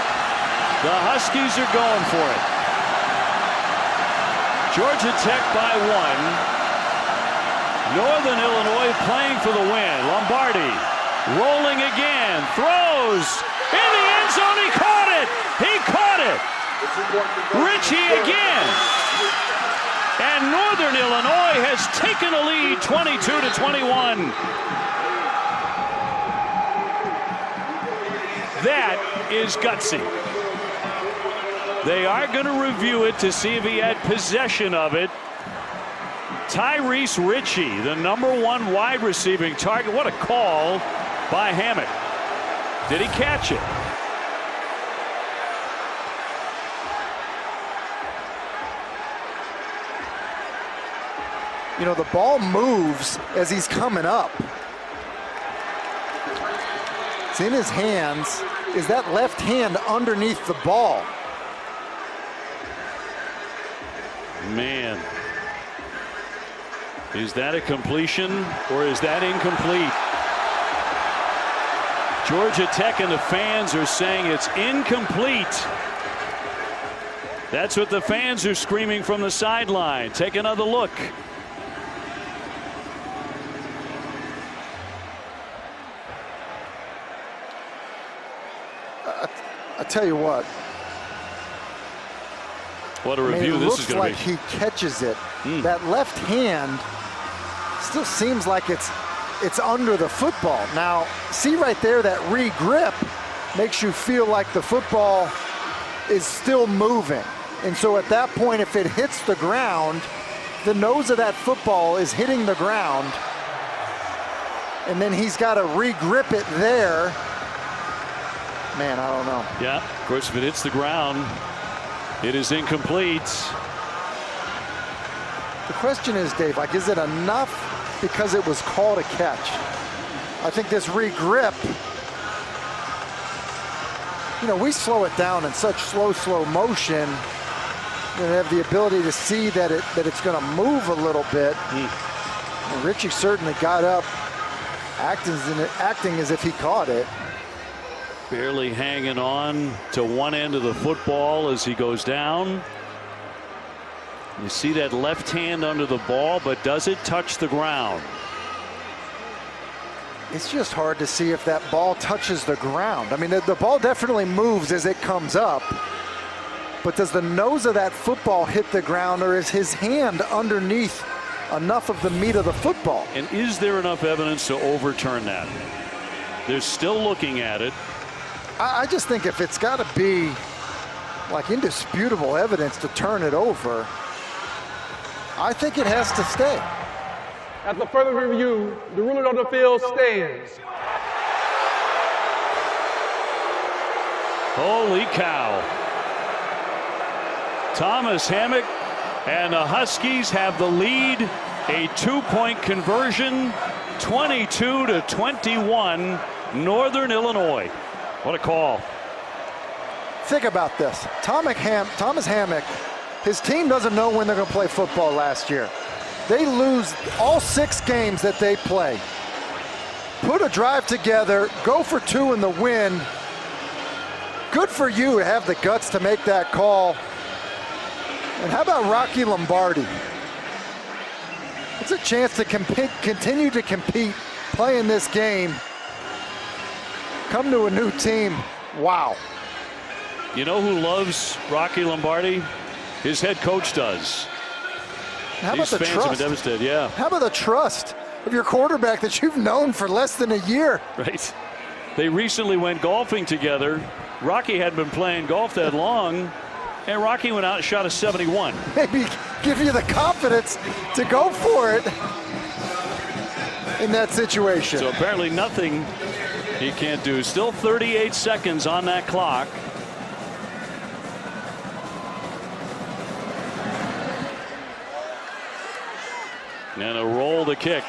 The Huskies are going for it. Georgia Tech by 1. Northern Illinois playing for the win. Lombardi rolling again. Throws in the end zone. He caught it. He caught it. Ritchie again. And Northern Illinois has taken a lead 22-21. That is gutsy. They are going to review it to see if he had possession of it. Tyrese Ritchie, the #1 wide receiving target. What a call by Hammock. Did he catch it? The ball moves as he's coming up. It's in his hands. Is that left hand underneath the ball? Man. Is that a completion or is that incomplete? Georgia Tech and the fans are saying it's incomplete. That's what the fans are screaming from the sideline. Take another look. I tell you what. What a review this is going to be. It looks like he catches it. That left hand still seems like it's under the football. Now, see right there, that re-grip makes you feel like the football is still moving. And so at that point, if it hits the ground, the nose of that football is hitting the ground. And then he's got to re-grip it there. Man, I don't know. Yeah, of course, if it hits the ground, it is incomplete. The question is, Dave, is it enough because it was called a catch? I think this re-grip, we slow it down in such slow motion. We have the ability to see that it's going to move a little bit. And Ritchie certainly got up, acting as if he caught it. Barely hanging on to one end of the football as he goes down. You see that left hand under the ball, but does it touch the ground? It's just hard to see if that ball touches the ground. I mean, the ball definitely moves as it comes up. But does the nose of that football hit the ground, or is his hand underneath enough of the meat of the football? And is there enough evidence to overturn that? They're still looking at it. I just think if it's got to be like indisputable evidence to turn it over, I think it has to stay. After further review, the ruling on the field stands. Holy cow. Thomas Hammock And the Huskies have the lead, a 2-point conversion, 22-21, Northern Illinois. What a call. Think about this. Thomas Hammock, his team doesn't know when they're going to play football last year. They lose all 6 games that they play. Put a drive together, go for 2 in the win. Good for you to have the guts to make that call. And how about Rocky Lombardi? It's a chance to continue to compete, play in this game, come to a new team. Wow. You know who loves Rocky Lombardi? His head coach does. How about the These fans have been devastated, yeah. How about the trust of your quarterback that you've known for less than a year? Right. They recently went golfing together. Rocky hadn't been playing golf that long, and Rocky went out and shot a 71. Maybe give you the confidence to go for it in that situation. So apparently nothing he can't do. Still 38 seconds on that clock. And a roll to kick.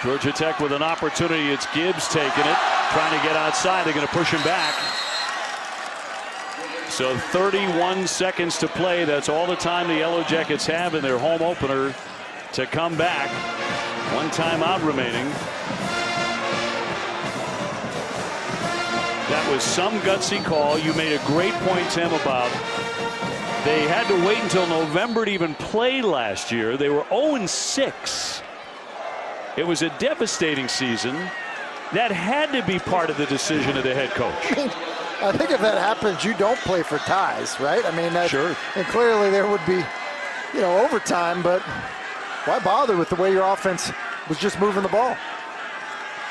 Georgia Tech with an opportunity. It's Gibbs taking it, trying to get outside. They're going to push him back. So 31 seconds to play. That's all the time the Yellow Jackets have in their home opener to come back. 1 timeout remaining. That was some gutsy call. You made a great point, Tim, about they had to wait until November to even play last year. They were 0-6. It was a devastating season. That had to be part of the decision of the head coach. I think if that happens, you don't play for ties, right? I mean, that, sure. And clearly there would be, overtime, but why bother with the way your offense was just moving the ball?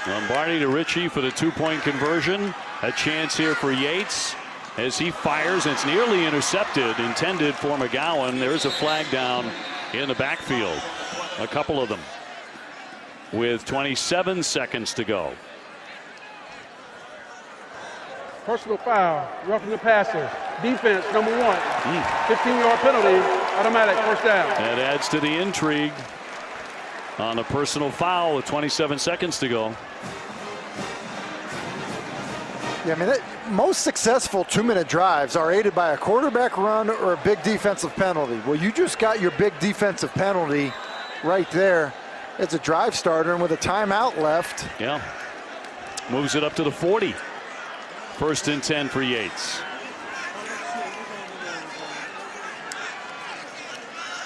Lombardi to Ritchie for the 2-point conversion. A chance here for Yates as he fires, and it's nearly intercepted, intended for McGowan. There's a flag down in the backfield. A couple of them with 27 seconds to go. Personal foul, roughing the passer. Defense, number 1. 15-yard penalty, automatic first down. That adds to the intrigue on a personal foul with 27 seconds to go. Yeah, I mean, most successful 2-minute drives are aided by a quarterback run or a big defensive penalty. Well, you just got your big defensive penalty right there. It's a drive starter, and with a timeout left. Yeah. Moves it up to the 40. 1st and 10 for Yates.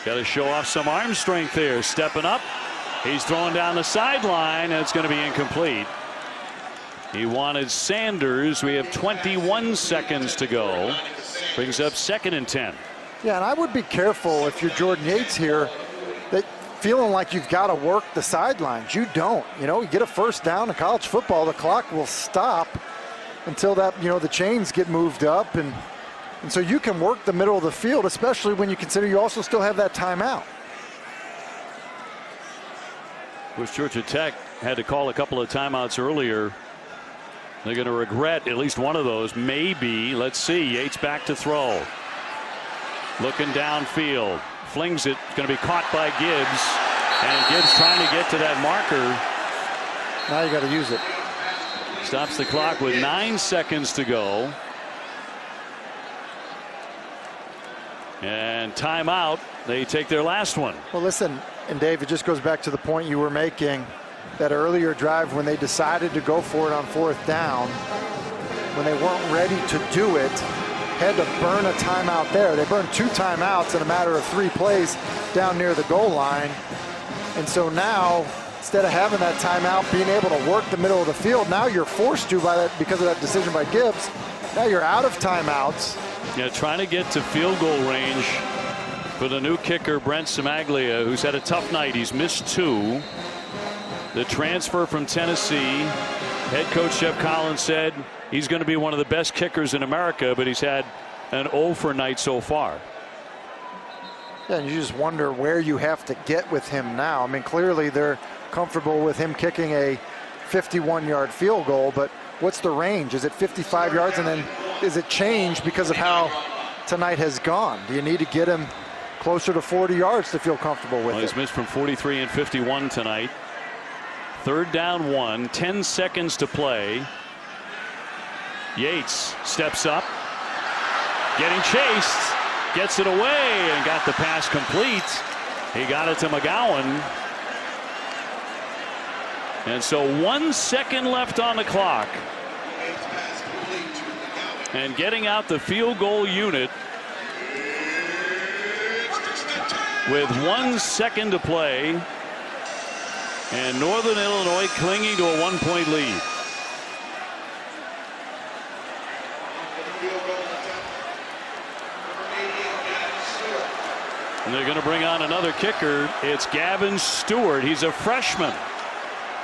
Got to show off some arm strength there. Stepping up. He's throwing down the sideline, and it's going to be incomplete. He wanted Sanders. We have 21 seconds to go. Brings up 2nd and 10. Yeah, and I would be careful if you're Jordan Yates here, that feeling like you've got to work the sidelines. You don't. You get a first down in college football, the clock will stop until that, the chains get moved up, and so you can work the middle of the field, especially when you consider you also still have that timeout. Of course, Georgia Tech had to call a couple of timeouts earlier. They're going to regret at least one of those. Maybe. Let's see. Yates back to throw. Looking downfield. Flings it. Going to be caught by Gibbs. And Gibbs trying to get to that marker. Now you got to use it. Stops the clock with 9 seconds to go. And timeout. They take their last one. Well, listen, and Dave, it just goes back to the point you were making. That earlier drive when they decided to go for it on 4th down, when they weren't ready to do it, had to burn a timeout there. They burned 2 timeouts in a matter of 3 plays down near the goal line. And so now, instead of having that timeout, being able to work the middle of the field, now you're forced to by that because of that decision by Gibbs. Now you're out of timeouts. Yeah, trying to get to field goal range for the new kicker, Brent Cimaglia, who's had a tough night. He's missed 2. The transfer from Tennessee, head coach Jeff Collins said he's going to be one of the best kickers in America, but he's had an 0 for night so far. Yeah, and you just wonder where you have to get with him now. I mean, clearly they're comfortable with him kicking a 51-yard field goal, but what's the range? Is it 55 yards, and then is it changed because of how tonight has gone? Do you need to get him closer to 40 yards to feel comfortable with He's missed from 43 and 51 tonight. 3rd down 1, 10 seconds to play. Yates steps up, getting chased, gets it away and got the pass complete. He got it to McGowan. And so 1 second left on the clock. And getting out the field goal unit with 1 second to play. And Northern Illinois clinging to a 1-point lead. And they're going to bring on another kicker. It's Gavin Stewart. He's a freshman.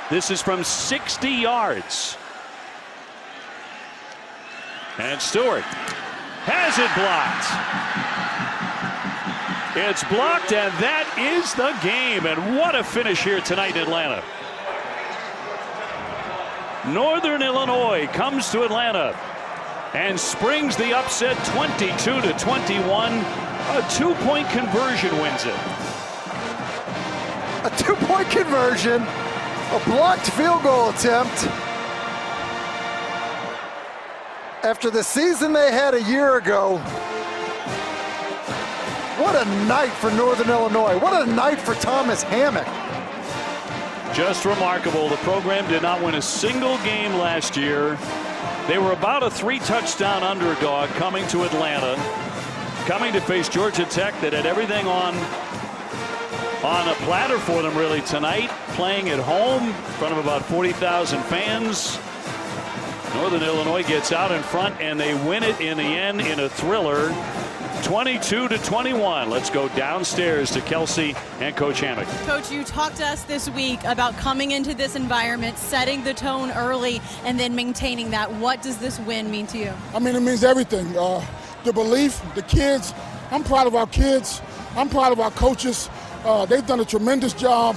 This is from 60 yards. And Stewart has it blocked. It's blocked, and that is the game. And what a finish here tonight in Atlanta. Northern Illinois comes to Atlanta and springs the upset 22-21. A 2-point conversion wins it. A 2-point conversion, a blocked field goal attempt. After the season they had a year ago, what a night for Northern Illinois. What a night for Thomas Hammock. Just remarkable. The program did not win a single game last year. They were about a 3-touchdown underdog coming to Atlanta, coming to face Georgia Tech that had everything on a platter for them really tonight, playing at home in front of about 40,000 fans. Northern Illinois gets out in front and they win it in the end in a thriller, 22-21. Let's go downstairs to Kelsey and Coach Hammock. Coach, you talked to us this week about coming into this environment, setting the tone early, and then maintaining that. What does this win mean to you? I mean, it means everything. The belief, the kids. I'm proud of our kids. I'm proud of our coaches. They've done a tremendous job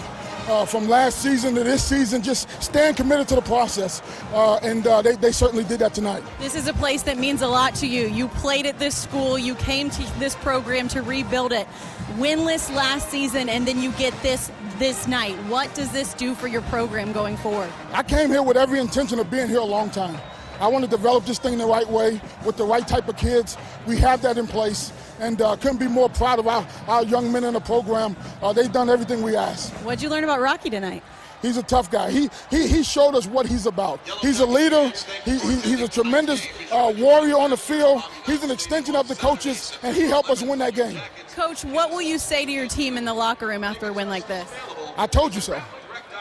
from last season to this season, just staying committed to the process. And they certainly did that tonight. This is a place that means a lot to you. You played at this school. You came to this program to rebuild it. Winless last season, and then you get this night. What does this do for your program going forward? I came here with every intention of being here a long time. I want to develop this thing the right way with the right type of kids. We have that in place, and couldn't be more proud of our young men in the program. They've done everything we asked. What'd you learn about Rocky tonight? He's a tough guy. He showed us what he's about. He's a leader. He's a tremendous warrior on the field. He's an extension of the coaches, and he helped us win that game. Coach, what will you say to your team in the locker room after a win like this? I told you so.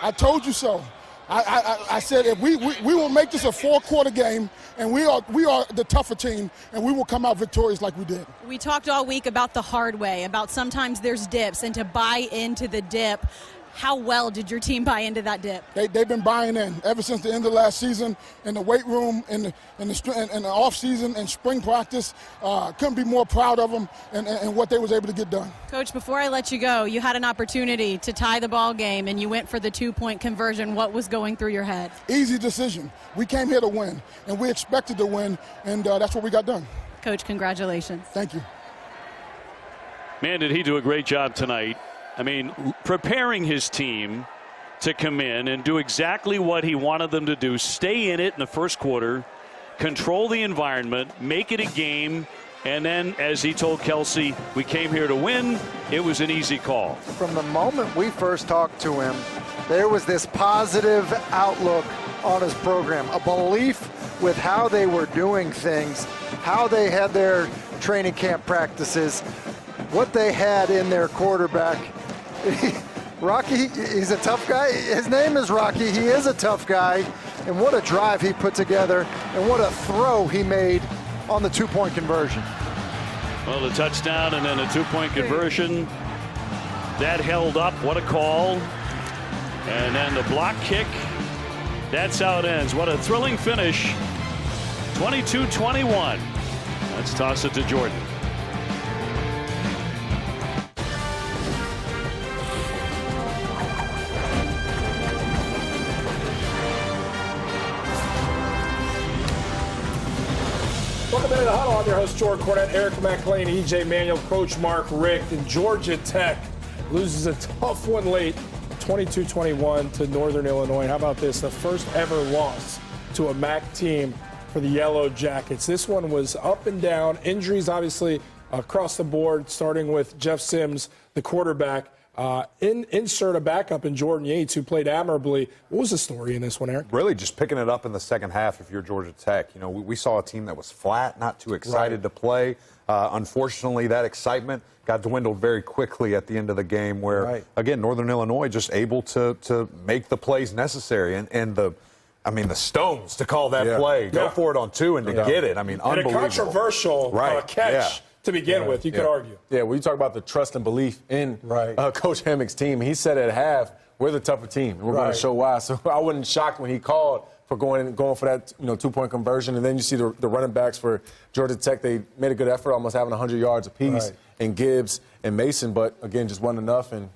I told you so. I said if we will make this a 4-quarter game, and we are the tougher team, and we will come out victorious like we did. We talked all week about the hard way, about sometimes there's dips, and to buy into the dip. How well did your team buy into that dip? They've been buying in ever since the end of last season, in the weight room, in the off season, and spring practice. Couldn't be more proud of them and what they was able to get done. Coach, before I let you go, you had an opportunity to tie the ball game, and you went for the 2-point conversion. What was going through your head? Easy decision. We came here to win, and we expected to win, and that's what we got done. Coach, congratulations. Thank you. Man, did he do a great job tonight. I mean, preparing his team to come in and do exactly what he wanted them to do, stay in it in the first quarter, control the environment, make it a game, and then, as he told Kelsey, we came here to win. It was an easy call. From the moment we first talked to him, there was this positive outlook on his program, a belief with how they were doing things, how they had their training camp practices, what they had in their quarterback. Rocky, he's a tough guy. His name is Rocky. He is a tough guy. And what a drive he put together, and what a throw he made on the 2-point conversion. Well, the touchdown and then a 2-point conversion. That held up. What a call. And then the block kick. That's how it ends. What a thrilling finish. 22-21. Let's toss it to Jordan. Welcome Welcome into the huddle. I'm your host, Jordan Cornette, Eric McLean, EJ Manuel, Coach Mark Richt, and Georgia Tech loses a tough one late, 22-21 to Northern Illinois. How about this? The first ever loss to a MAC team for the Yellow Jackets. This one was up and down. Injuries, obviously, across the board, starting with Jeff Sims, the quarterback. Insert a backup in Jordan Yates, who played admirably. What was the story in this one, Eric? Really just picking it up in the second half if you're Georgia Tech. You know, we saw a team that was flat, not too excited to play. Unfortunately, that excitement got dwindled very quickly at the end of the game where, again, Northern Illinois just able to make the plays necessary. And the stones to call that play, go for it on two and to get it. I mean, unbelievable. And a controversial catch. To begin with, you could argue. Yeah, when you talk about the trust and belief in Coach Hammock's team, he said at half, we're the tougher team, and we're going to show why. So I wasn't shocked when he called for going for that 2-point conversion. And then you see the running backs for Georgia Tech. They made a good effort, almost having 100 yards apiece, and Gibbs and Mason. But, again, just wasn't enough. And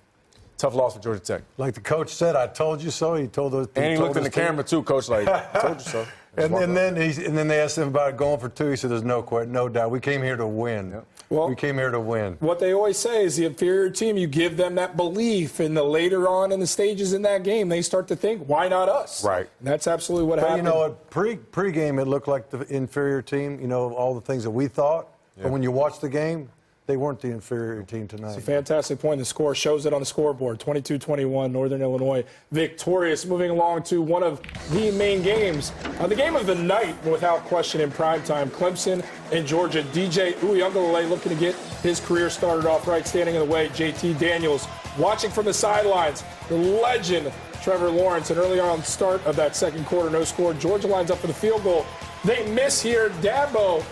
tough loss for Georgia Tech. Like the coach said, I told you so. He told those. And he looked in the camera, too, Coach, like, I told you so. And then they asked him about going for two. He said, "There's no doubt. We came here to win. Well, we came here to win." What they always say is the inferior team, you give them that belief, and the later on in the stages in that game, they start to think, "Why not us?" Right. And that's absolutely what happened. You know what? Pre-game, it looked like the inferior team. You know, all the things that we thought. But when you watch the game, they weren't the inferior team tonight. It's a fantastic point. The score shows it on the scoreboard. 22-21, Northern Illinois victorious. Moving along to one of the main games. The game of the night, without question, in primetime. Clemson and Georgia. DJ Uiagalelei looking to get his career started off right, standing in the way. JT Daniels watching from the sidelines. The legend, Trevor Lawrence. And early on start of that second quarter, no score. Georgia lines up for the field goal. They miss here. Dabo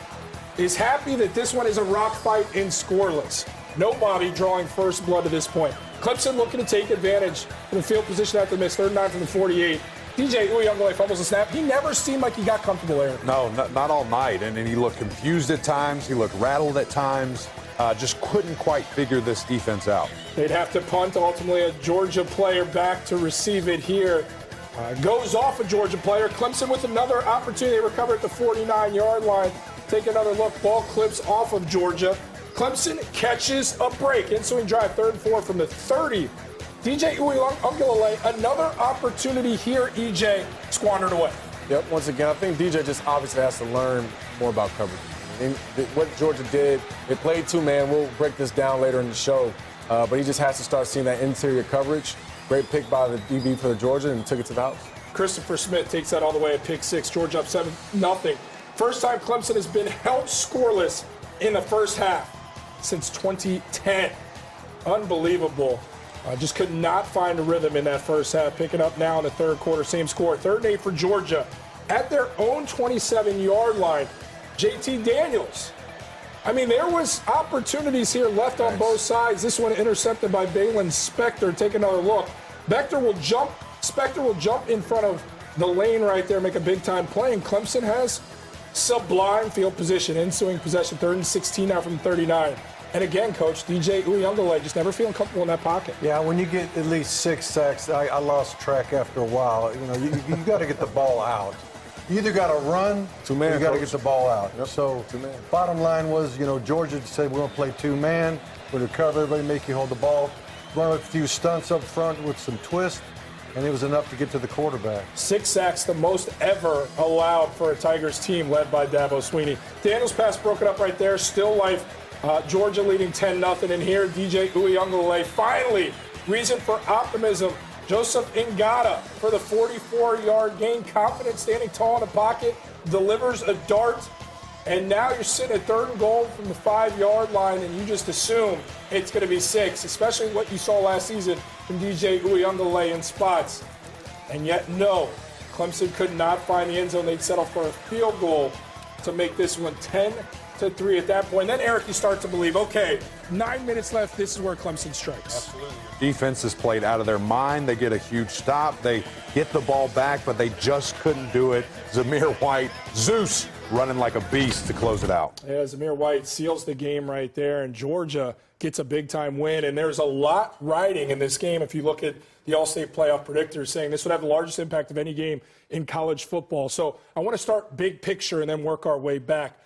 is happy that this one is a rock fight in scoreless. Nobody drawing first blood to this point. Clemson looking to take advantage of the field position after the miss. 3rd and 9 from the 48. DJ Uiagalelei fumbles the snap. He never seemed like he got comfortable there. No, not all night. And he looked confused at times. He looked rattled at times. Just couldn't quite figure this defense out. They'd have to punt. Ultimately, a Georgia player back to receive it here. Goes off a Georgia player. Clemson with another opportunity to recover at the 49-yard line. Take another look. Ball clips off of Georgia. Clemson catches a break. Ensuing drive, 3rd and 4 from the 30. DJ Uiagalelei, another opportunity here, EJ, squandered away. Yep, once again, I think DJ just obviously has to learn more about coverage. And what Georgia did, they played two-man. We'll break this down later in the show. But he just has to start seeing that interior coverage. Great pick by the DB for the Georgia and took it to the house. Christopher Smith takes that all the way at pick 6. Georgia up 7-0. First time Clemson has been held scoreless in the first half since 2010. Unbelievable. Just could not find a rhythm in that first half. Picking up now in the third quarter, same score. 3rd and 8 for Georgia. At their own 27-yard line, JT Daniels. I mean, there was opportunities here left on both sides. This one intercepted by Balin Spector. Take another look. Spector will jump in front of the lane right there, make a big-time play, and Clemson has sublime field position. Ensuing possession, 3rd and 16 now from 39. And again, Coach, DJ Uiagalelei just never feeling comfortable in that pocket. Yeah, when you get at least 6 sacks, I lost track after a while. You know, you got to get the ball out. You either got to run or you got to get the ball out. Yep. So bottom line was, Georgia said we're going to play two-man. We're going to cover everybody, make you hold the ball. Run a few stunts up front with some twist, and it was enough to get to the quarterback. 6 sacks, the most ever allowed for a Tigers team led by Dabo Swinney. Daniels pass broken up right there. Still life. Georgia leading 10-0. And here, DJ Uiagalelei finally, reason for optimism. Joseph Ngata for the 44-yard gain. Confident, standing tall in the pocket, delivers a dart. And now you're sitting at 3rd and goal from the 5-yard line, and you just assume it's going to be 6, especially what you saw last season from DJ Uiagalelei in spots. And yet, no, Clemson could not find the end zone. They'd settle for a field goal to make this one 10-3 at that point. Then, Eric, you start to believe, okay, 9 minutes left. This is where Clemson strikes. Absolutely. Defense is played out of their mind. They get a huge stop. They get the ball back, but they just couldn't do it. Zamir White, Zeus, running like a beast to close it out. Yeah, Zamir White seals the game right there, and Georgia gets a big-time win. And there's a lot riding in this game if you look at the All-State playoff predictors saying this would have the largest impact of any game in college football. So I want to start big picture and then work our way back.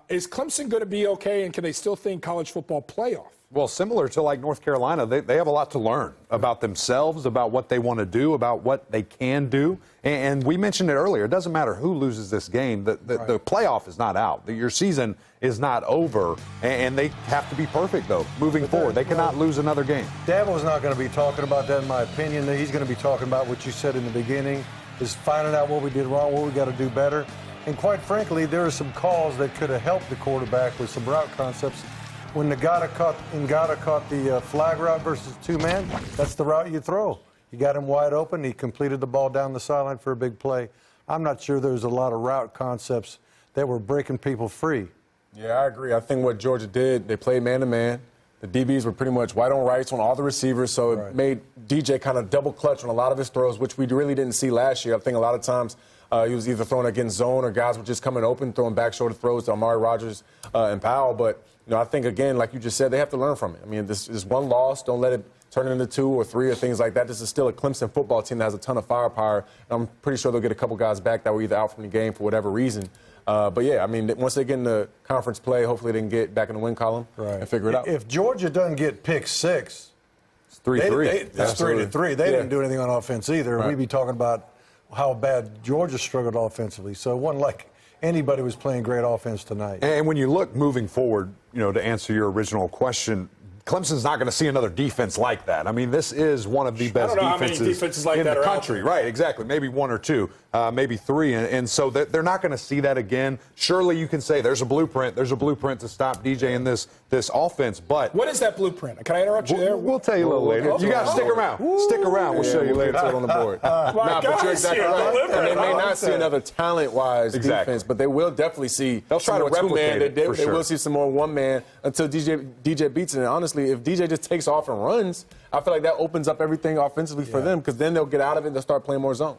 Is Clemson going to be okay, and can they still think college football playoff? Well, similar to like North Carolina, they have a lot to learn about themselves, about what they want to do, about what they can do. And we mentioned it earlier. It doesn't matter who loses this game. The playoff is not out. Your season is not over. And they have to be perfect, though, moving forward. They cannot lose another game. Dabo's not going to be talking about that, in my opinion. He's going to be talking about what you said in the beginning, is finding out what we did wrong, what we got to do better. And quite frankly, there are some calls that could have helped the quarterback with some route concepts. When Ngata caught the flag route versus two-man, that's the route you throw. You got him wide open. He completed the ball down the sideline for a big play. I'm not sure there's a lot of route concepts that were breaking people free. Yeah, I agree. I think what Georgia did, they played man-to-man. The DBs were pretty much white on rights on all the receivers, so it made DJ kind of double clutch on a lot of his throws, which we really didn't see last year. I think a lot of times he was either throwing against zone or guys were just coming open, throwing back shoulder throws to Amari Rodgers and Powell. But I think, again, like you just said, they have to learn from it. I mean, this is one loss. Don't let it turn it into 2 or 3 or things like that. This is still a Clemson football team that has a ton of firepower. And I'm pretty sure they'll get a couple guys back that were either out from the game for whatever reason. But, yeah, I mean, once they get in the conference play, hopefully they can get back in the win column and figure it out. If Georgia doesn't get pick 6, it's 3-3. That's 3-3. They didn't do anything on offense either. We'd be talking about how bad Georgia struggled offensively. So it wasn't like anybody was playing great offense tonight. And when you look moving forward, to answer your original question, Clemson's not going to see another defense like that. I mean, this is one of the best defenses like in the country. Right, exactly. Maybe 1 or 2, maybe 3. And so they're not going to see that again. Surely you can say there's a blueprint. There's a blueprint to stop DJ in this offense. But what is that blueprint? Can I interrupt you there? We'll tell you a little later. You got to stick around. Stick around. We'll show you later. It's on the board. But you're exactly right. And they may not see another talent-wise defense, but they will definitely see. They'll try to replicate it. They will see some more one-man until DJ beats it. And honestly, if DJ just takes off and runs, I feel like that opens up everything offensively for them, because then they'll get out of it and they'll start playing more zone.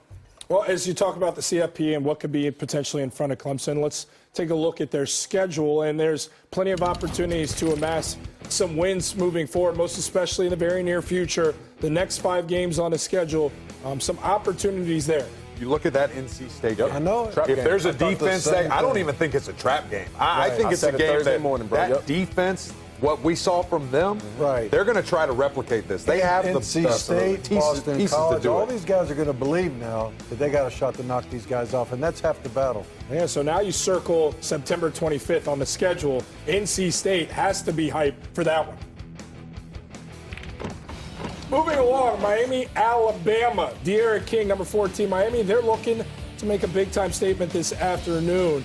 Well, as you talk about the CFP and what could be potentially in front of Clemson, let's take a look at their schedule. And there's plenty of opportunities to amass some wins moving forward, most especially in the very near future. The next 5 games on the schedule, some opportunities there. You look at that NC State game. I know. If there's a defense that, I don't even think it's a trap game. I think it's a game that defense, what we saw from them, they're going to try to replicate this. They have NC State, Boston pieces College, to do all it. these guys are going to believe now that they got a shot to knock these guys off, and that's half the battle. Yeah, so now you circle September 25th on the schedule. NC State has to be hyped for that one. Moving along, Miami, Alabama. De'Ara King, number 14, Miami, they're looking to make a big-time statement this afternoon.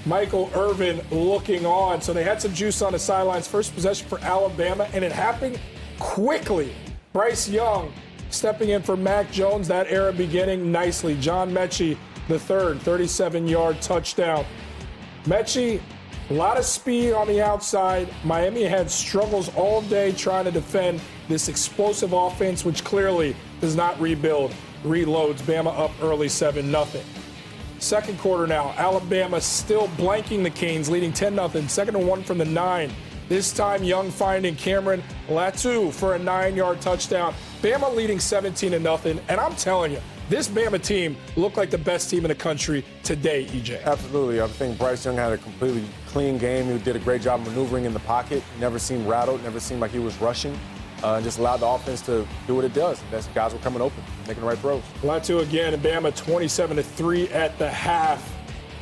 Michael Irvin looking on. So they had some juice on the sidelines. First possession for Alabama, and it happened quickly. Bryce Young stepping in for Mac Jones, that era beginning nicely. John Mechie, the third, 37-yard touchdown. Mechie, a lot of speed on the outside. Miami had struggles all day trying to defend this explosive offense, which clearly does not rebuild. Reloads. Bama up early 7-0. Second quarter now. Alabama still blanking the Canes, leading 10-0. Second and 1 from the 9. This time Young finding Cameron Latu for a 9-yard touchdown. Bama leading 17-0. And I'm telling you, this Bama team looked like the best team in the country today, EJ. Absolutely. I think Bryce Young had a completely clean game. He did a great job maneuvering in the pocket. Never seemed rattled, never seemed like he was rushing. Just allowed the offense to do what it does. That's guys were coming open, making the right throws. Latu again, and Bama 27-3 at the half,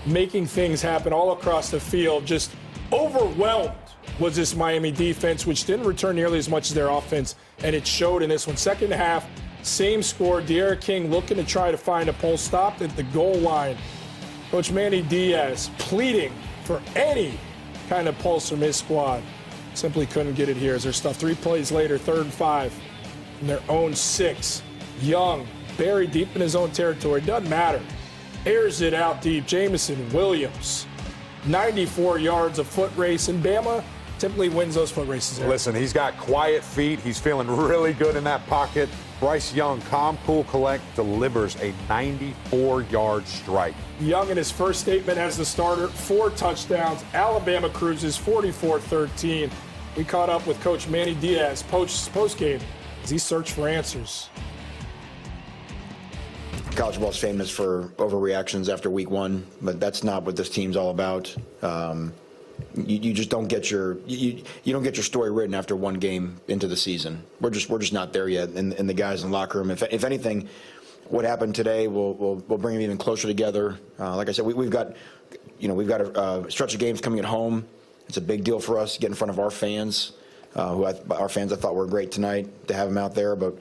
making things happen all across the field. Just overwhelmed was this Miami defense, which didn't return nearly as much as their offense, and it showed in this one. Second half, same score. De'Ara King looking to try to find a pole, stopped at the goal line. Coach Manny Diaz pleading for any kind of pulse from his squad. Simply couldn't get it here as they're stuffed. 3 plays later, 3rd and 5 in their own 6. Young, buried deep in his own territory. Doesn't matter. Airs it out deep. Jamison Williams, 94 yards of foot race. And Bama typically wins those foot races. Listen, he's got quiet feet. He's feeling really good in that pocket. Bryce Young, calm, cool, collect, delivers a 94-yard strike. Young in his first statement as the starter, 4 touchdowns. Alabama cruises 44-13. We caught up with Coach Manny Diaz post-game as he searched for answers. college football's famous for overreactions after week one, but that's not what this team's all about. You just don't get your you don't get your story written after one game into the season. We're just not there yet. And the guys in the locker room, if anything, what happened today will bring them even closer together. Like I said, we've got a stretch of games coming at home. It's a big deal for us to get in front of our fans. Our fans I thought were great tonight to have them out there, but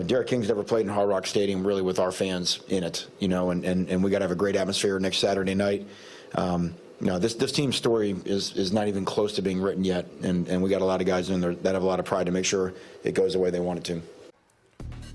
Derek King's never played in Hard Rock Stadium really with our fans in it, and we got to have a great atmosphere next Saturday night. This team's story is not even close to being written yet, and we got a lot of guys in there that have a lot of pride to make sure it goes the way they want it to.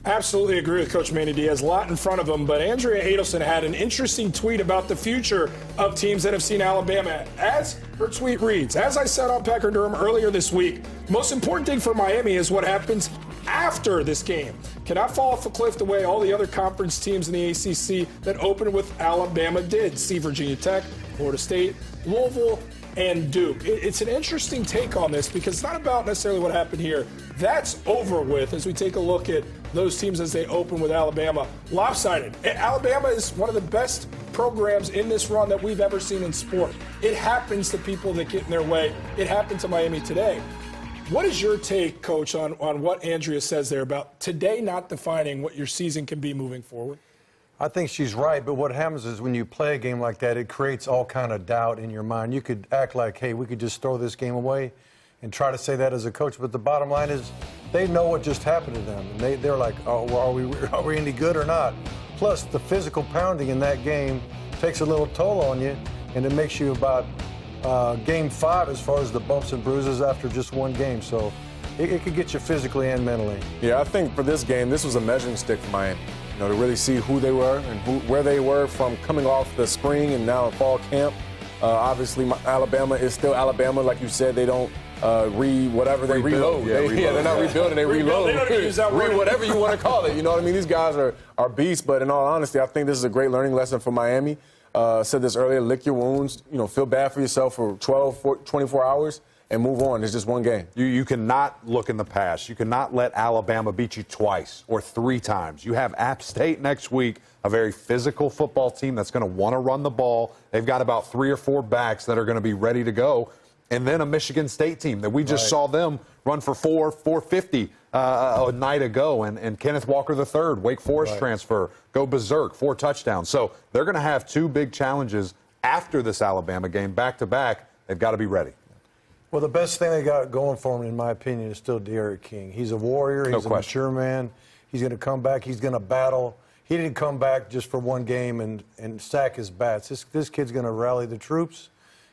Absolutely agree with Coach Manny Diaz. A lot in front of him, but Andrea Adelson had an interesting tweet about the future of teams that have seen Alabama. As her tweet reads, as I said on Packer Durham earlier this week, the most important thing for Miami is what happens after this game. Cannot fall off a cliff the way all the other conference teams in the ACC that opened with Alabama did. See Virginia Tech, Florida State, Louisville, and Duke. It's an interesting take on this because it's not about necessarily what happened here. That's over with as we take a look at those teams as they open with Alabama. Lopsided. Alabama is one of the best programs in this run that we've ever seen in sport. It happens to people that get in their way. It happened to Miami today. What is your take, Coach, on what Andrea says there about today not defining what your season can be moving forward? I think she's right, but what happens is when you play a game like that, it creates all kind of doubt in your mind. You could act like, hey, we could just throw this game away and try to say that as a coach, but the bottom line is they know what just happened to them, and they're like, oh, well, are we any good or not? Plus, the physical pounding in that game takes a little toll on you, and it makes you about game 5 as far as the bumps and bruises after just one game. So it could get you physically and mentally. Yeah, I think for this game, this was a measuring stick for Miami. To really see who they were and where they were from coming off the spring and now fall camp. Obviously, Alabama is still Alabama. Like you said, they don't reload. They're not rebuilding, they reload. They don't even use that word. Whatever you want to call it. You know what I mean? These guys are beasts, but in all honesty, I think this is a great learning lesson for Miami. Said this earlier, lick your wounds, feel bad for yourself for 24 hours. And move on. It's just one game. You cannot look in the past. You cannot let Alabama beat you twice or 3 times. You have App State next week, a very physical football team that's going to want to run the ball. They've got about 3 or 4 backs that are going to be ready to go. And then a Michigan State team that we just saw them run for 450 a night ago. And Kenneth Walker III, Wake Forest transfer, go berserk, 4 touchdowns. So they're going to have 2 big challenges after this Alabama game, back-to-back. They've got to be ready. Well, the best thing they got going for him, in my opinion, is still Derek King. He's a warrior. He's a mature man. He's going to come back. He's going to battle. He didn't come back just for one game and sack his bats. This kid's going to rally the troops,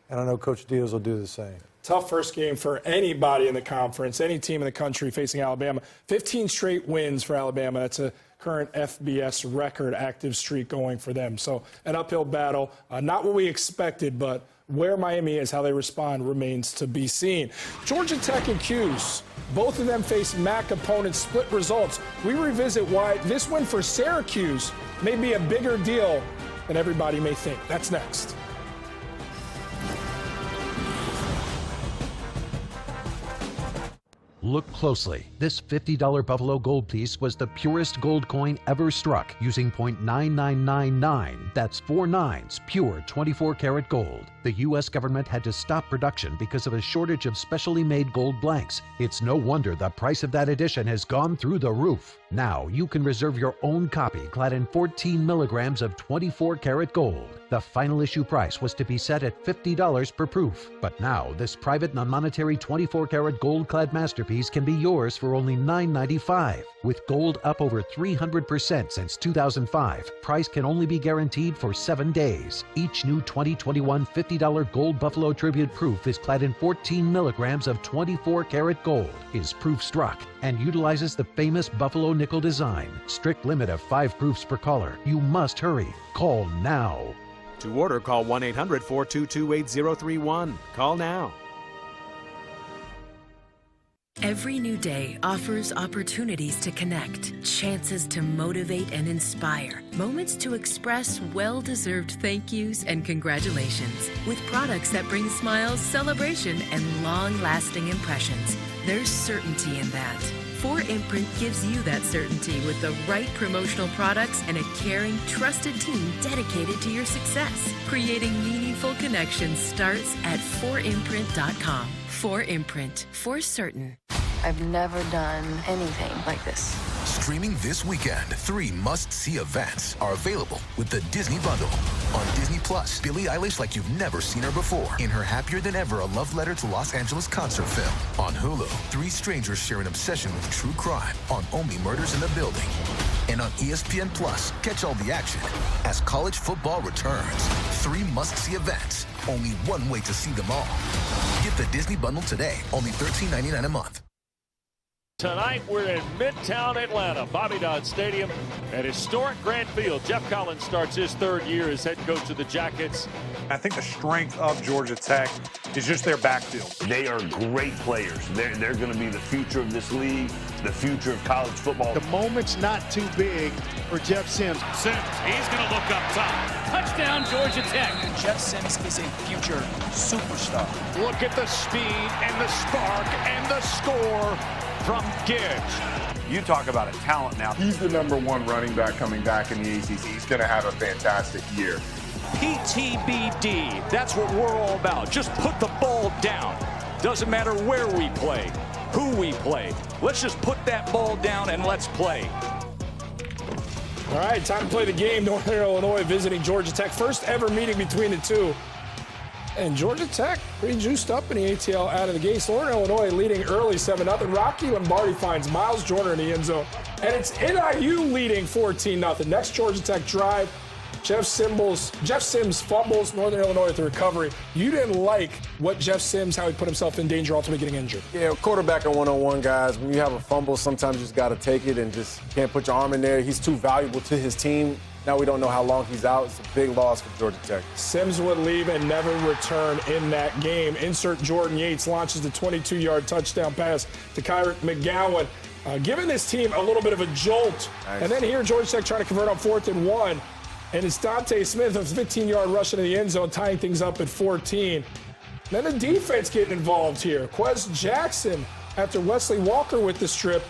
and I know Coach Diaz will do the same. Tough first game for anybody in the conference, any team in the country facing Alabama. 15 straight wins for Alabama. That's a current FBS record active streak going for them. So an uphill battle. Not what we expected, but where Miami is, how they respond, remains to be seen. Georgia Tech and Cuse, both of them face MAC opponents, split results. We revisit why this win for Syracuse may be a bigger deal than everybody may think. That's next. Look closely. This $50 Buffalo gold piece was the purest gold coin ever struck using .9999. That's 4 nines, pure 24-karat gold. The U.S. government had to stop production because of a shortage of specially made gold blanks. It's no wonder the price of that edition has gone through the roof. Now you can reserve your own copy clad in 14 milligrams of 24-karat gold. The final issue price was to be set at $50 per proof. But now this private non-monetary 24-karat gold-clad masterpiece can be yours for only $9.95. With gold up over 300% since 2005, price can only be guaranteed for 7 days. Each new 2021 $50 Gold Buffalo Tribute proof is clad in 14 milligrams of 24-karat gold, is proof struck, and utilizes the famous Buffalo nickel design. Strict limit of 5 proofs per caller. You must hurry. Call now. To order, call 1-800-422-8031. Call now. Every new day offers opportunities to connect, chances to motivate and inspire, moments to express well-deserved thank yous and congratulations. With products that bring smiles, celebration, and long-lasting impressions, there's certainty in that. 4imprint gives you that certainty with the right promotional products and a caring, trusted team dedicated to your success. Creating meaningful connections starts at 4imprint.com. 4imprint, for certain. I've never done anything like this. Streaming this weekend, 3 must-see events are available with the Disney Bundle. On Disney Plus, Billie Eilish like you've never seen her before in her Happier Than Ever, a love letter to Los Angeles concert film. On Hulu, 3 strangers share an obsession with true crime on Only Murders in the Building. And on ESPN Plus, catch all the action as college football returns. 3 must-see events, only one way to see them all. Get the Disney Bundle today, only $13.99 a month. Tonight, we're in Midtown Atlanta, Bobby Dodd Stadium, at historic Grant Field. Jeff Collins starts his 3rd year as head coach of the Jackets. I think the strength of Georgia Tech is just their backfield. They are great players. They're going to be the future of this league, the future of college football. The moment's not too big for Jeff Sims. Sims, he's going to look up top. Touchdown, Georgia Tech. Jeff Sims is a future superstar. Look at the speed and the spark and the score from Gibbs. You talk about a talent now. He's the #1 running back coming back in the ACC. He's going to have a fantastic year. PTBD, that's what we're all about. Just put the ball down. Doesn't matter where we play, who we play. Let's just put that ball down and let's play. All right, time to play the game. Northern Illinois visiting Georgia Tech. First ever meeting between the two. And Georgia Tech pretty juiced up in the ATL out of the gates. Northern Illinois leading early 7-0. Rocky Lombardi finds Miles Joyner in the end zone. And it's NIU leading 14-0. Next Georgia Tech drive. Jeff Sims fumbles, Northern Illinois with the recovery. You didn't like what Jeff Sims, how he put himself in danger, ultimately getting injured. Yeah, quarterback and one-on-one guys, when you have a fumble, sometimes you just got to take it and just can't put your arm in there. He's too valuable to his team. Now we don't know how long he's out. It's a big loss for Georgia Tech. Sims would leave and never return in that game. Insert Jordan Yates launches the 22-yard touchdown pass to Kyrick McGowan, giving this team a little bit of a jolt. Nice. And then here, Georgia Tech trying to convert on 4th and 1. And it's Dante Smith, a 15-yard rush into the end zone, tying things up at 14. Then the defense getting involved here. Quez Jackson after Wesley Walker with the strip.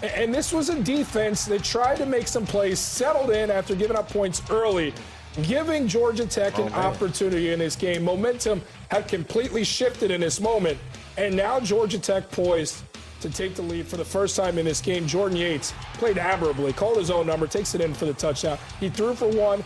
And this was a defense that tried to make some plays, settled in after giving up points early, giving Georgia Tech an opportunity in this game. Momentum had completely shifted in this moment. And now Georgia Tech poised to take the lead for the first time in this game. Jordan Yates played admirably, called his own number, takes it in for the touchdown. He threw for 1.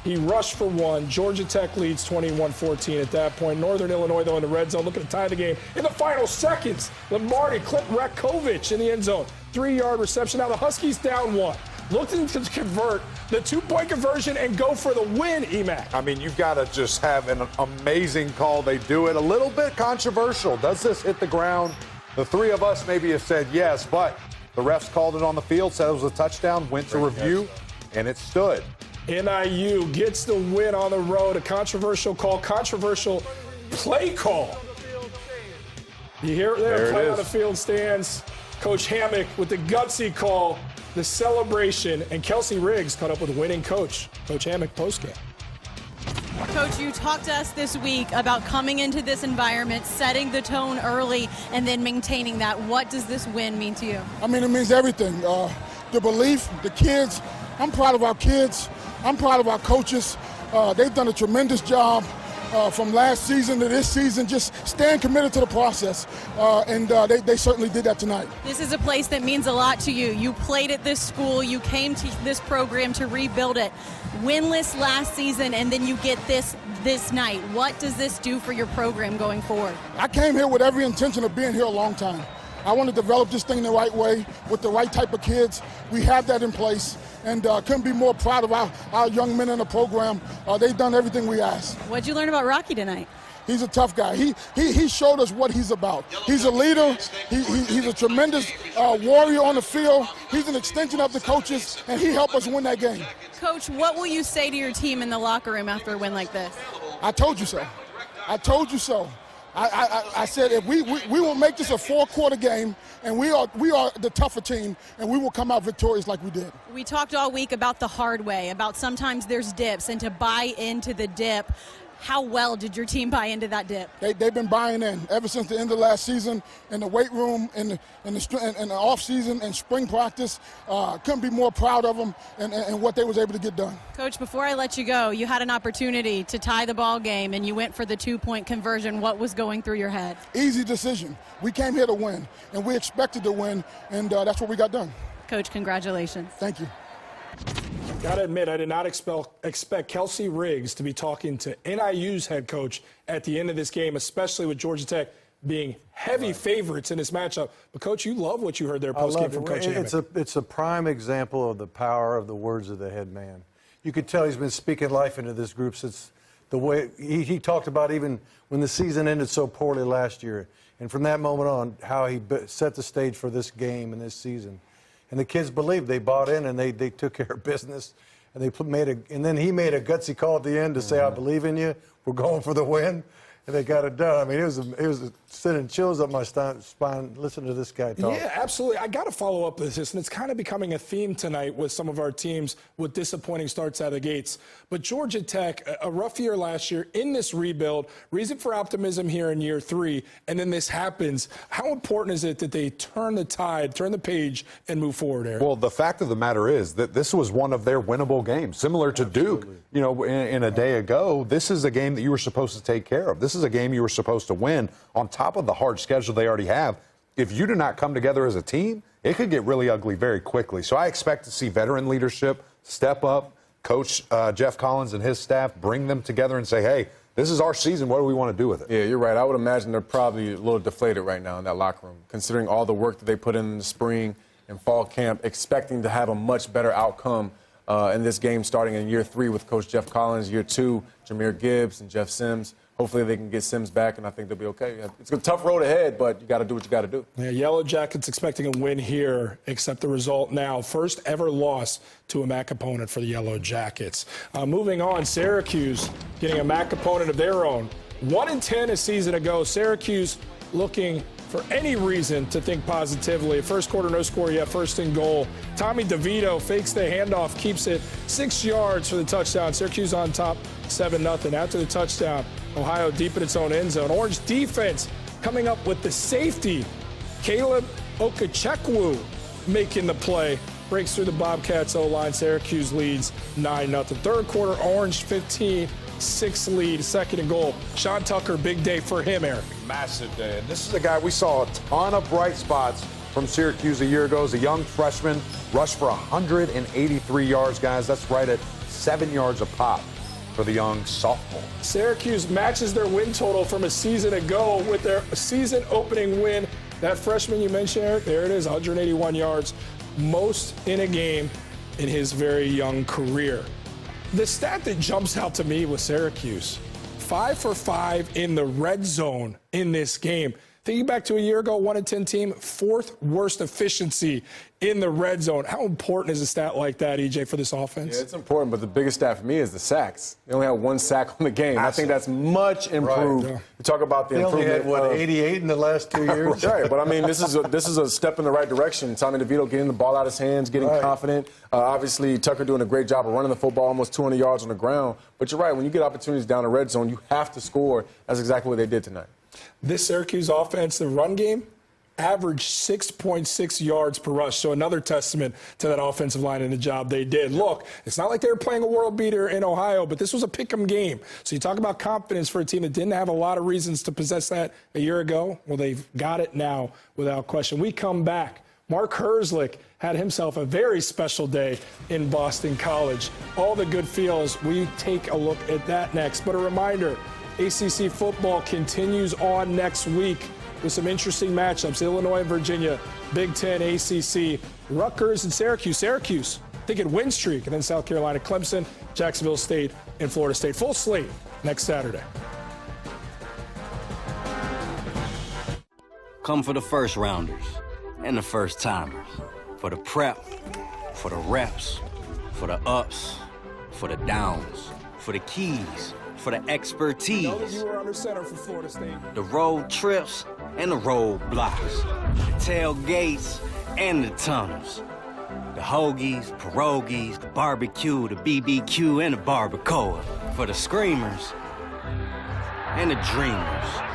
He rushed for 1. Georgia Tech leads 21-14 at that point. Northern Illinois, though, in the red zone, looking to tie the game in the final seconds. Lombardi clipped Rakovic in the end zone. 3-yard reception. Now the Huskies down 1. Looking to convert the 2-point conversion and go for the win, Emac. I mean, you've got to just have an amazing call. They do it a little bit controversial. Does this hit the ground? The 3 of us maybe have said yes, but the refs called it on the field, said it was a touchdown, went to review, and it stood. NIU gets the win on the road. A controversial call, controversial play call. You hear it there, play on the field stands. Coach Hammock with the gutsy call, the celebration, and Kelsey Riggs caught up with winning coach, Coach Hammock postgame. Coach, you talked to us this week about coming into this environment, setting the tone early, and then maintaining that. What does this win mean to you? I mean, it means everything. The belief, the kids. I'm proud of our kids. I'm proud of our coaches. They've done a tremendous job from last season to this season, just staying committed to the process. And they certainly did that tonight. This is a place that means a lot to you. You played at this school. You came to this program to rebuild it. Winless last season, and then you get this night. What does this do for your program going forward? I came here with every intention of being here a long time. I want to develop this thing the right way with the right type of kids. We have that in place, and couldn't be more proud of our young men in the program. They've done everything we asked. What'd you learn about Rocky tonight? He's a tough guy. He showed us what he's about. He's a leader. He's a tremendous warrior on the field. He's an extension of the coaches, and he helped us win that game. Coach, what will you say to your team in the locker room after a win like this? I told you so. I told you so. I said if we will make this a 4-quarter game, and we are the tougher team, and we will come out victorious like we did. We talked all week about the hard way, about sometimes there's dips, and to buy into the dip. How well did your team buy into that dip? They've been buying in ever since the end of last season, in the weight room, in the off season, and spring practice. Couldn't be more proud of them and what they was able to get done. Coach, before I let you go, you had an opportunity to tie the ball game, and you went for the 2-point conversion. What was going through your head? Easy decision. We came here to win, and we expected to win, and that's what we got done. Coach, congratulations. Thank you. Gotta admit, I did not expect Kelsey Riggs to be talking to NIU's head coach at the end of this game, especially with Georgia Tech being heavy favorites in this matchup. But, Coach, you love what you heard there post-game from Coach Hammock. It's a prime example of the power of the words of the head man. You could tell he's been speaking life into this group since the way he talked about even when the season ended so poorly last year. And from that moment on, how he set the stage for this game and this season. And the kids believed. They bought in, and they took care of business. And and then he made a gutsy call at the end to say, I believe in you. We're going for the win. And they got it done. I mean, it was sending chills up my spine listening to this guy talk. Yeah, absolutely. I got to follow up with this, and it's kind of becoming a theme tonight with some of our teams with disappointing starts out of the gates. But Georgia Tech, a rough year last year in this rebuild, reason for optimism here in year 3, and then this happens. How important is it that they turn the tide, turn the page, and move forward, Eric? Well, the fact of the matter is that this was one of their winnable games, similar to Duke. You know, in a day ago, this is a game that you were supposed to take care of. This is a game you were supposed to win on top of the hard schedule they already have. If you do not come together as a team, it could get really ugly very quickly. So I expect to see veteran leadership step up, Coach Jeff Collins and his staff bring them together and say, hey, this is our season. What do we want to do with it? Yeah, you're right. I would imagine they're probably a little deflated right now in that locker room, considering all the work that they put in the spring and fall camp, expecting to have a much better outcome in this game starting in year 3 with Coach Jeff Collins, year 2, Jahmyr Gibbs and Jeff Sims. Hopefully they can get Sims back, and I think they'll be okay. It's a tough road ahead, but you got to do what you got to do. Yeah, Yellow Jackets expecting a win here, except the result now. First ever loss to a MAC opponent for the Yellow Jackets. Moving on, Syracuse getting a MAC opponent of their own. 1-10 a season ago. Syracuse looking for any reason to think positively. First quarter, no score yet, first and goal. Tommy DeVito fakes the handoff, keeps it 6 yards for the touchdown. Syracuse on top, 7-0. After the touchdown, Ohio deep in its own end zone. Orange defense coming up with the safety. Caleb Okechekwu making the play. Breaks through the Bobcats O-line. Syracuse leads 9-0. Third quarter, Orange 15-6 lead. Second and goal. Sean Tucker, big day for him, Eric. Massive day. And this is a guy we saw a ton of bright spots from Syracuse a year ago. As a young freshman, rushed for 183 yards, guys. That's right at 7 yards a pop for the young sophomore. Syracuse matches their win total from a season ago with their season opening win. That freshman you mentioned, Eric, there it is, 181 yards, most in a game in his very young career. The stat that jumps out to me was Syracuse. 5 for 5 in the red zone in this game. Thinking back to a year ago, 1-10 team, 4th worst efficiency in the red zone. How important is a stat like that, EJ, for this offense? Yeah, it's important, but the biggest stat for me is the sacks. They only had 1 sack on the game. I think that's much improved. Right. You talk about the improvement. They only had, 88 in the last 2 years? Right, but I mean, this is a step in the right direction. Tommy DeVito getting the ball out of his hands, getting confident. Obviously, Tucker doing a great job of running the football, almost 200 yards on the ground. But you're right, when you get opportunities down the red zone, you have to score. That's exactly what they did tonight. This Syracuse offense, the run game, averaged 6.6 yards per rush. So another testament to that offensive line and the job they did. Look, it's not like they were playing a world beater in Ohio, but this was a pick 'em game. So you talk about confidence for a team that didn't have a lot of reasons to possess that a year ago. Well, they've got it now without question. We come back. Mark Herzlich had himself a very special day in Boston College. All the good feels. We take a look at that next. But a reminder, ACC football continues on next week with some interesting matchups. Illinois and Virginia, Big Ten, ACC, Rutgers and Syracuse. Syracuse, thinking win streak, and then South Carolina, Clemson, Jacksonville State, and Florida State. Full slate next Saturday. Come for the first rounders and the first timers. For the prep, for the reps, for the ups, for the downs, for the keys, for the expertise. Know that you were under center for Florida State. The road trips and the road blocks. The tailgates and the tunnels. The hoagies, pierogies, the barbecue, the BBQ, and the barbacoa. For the screamers and the dreamers.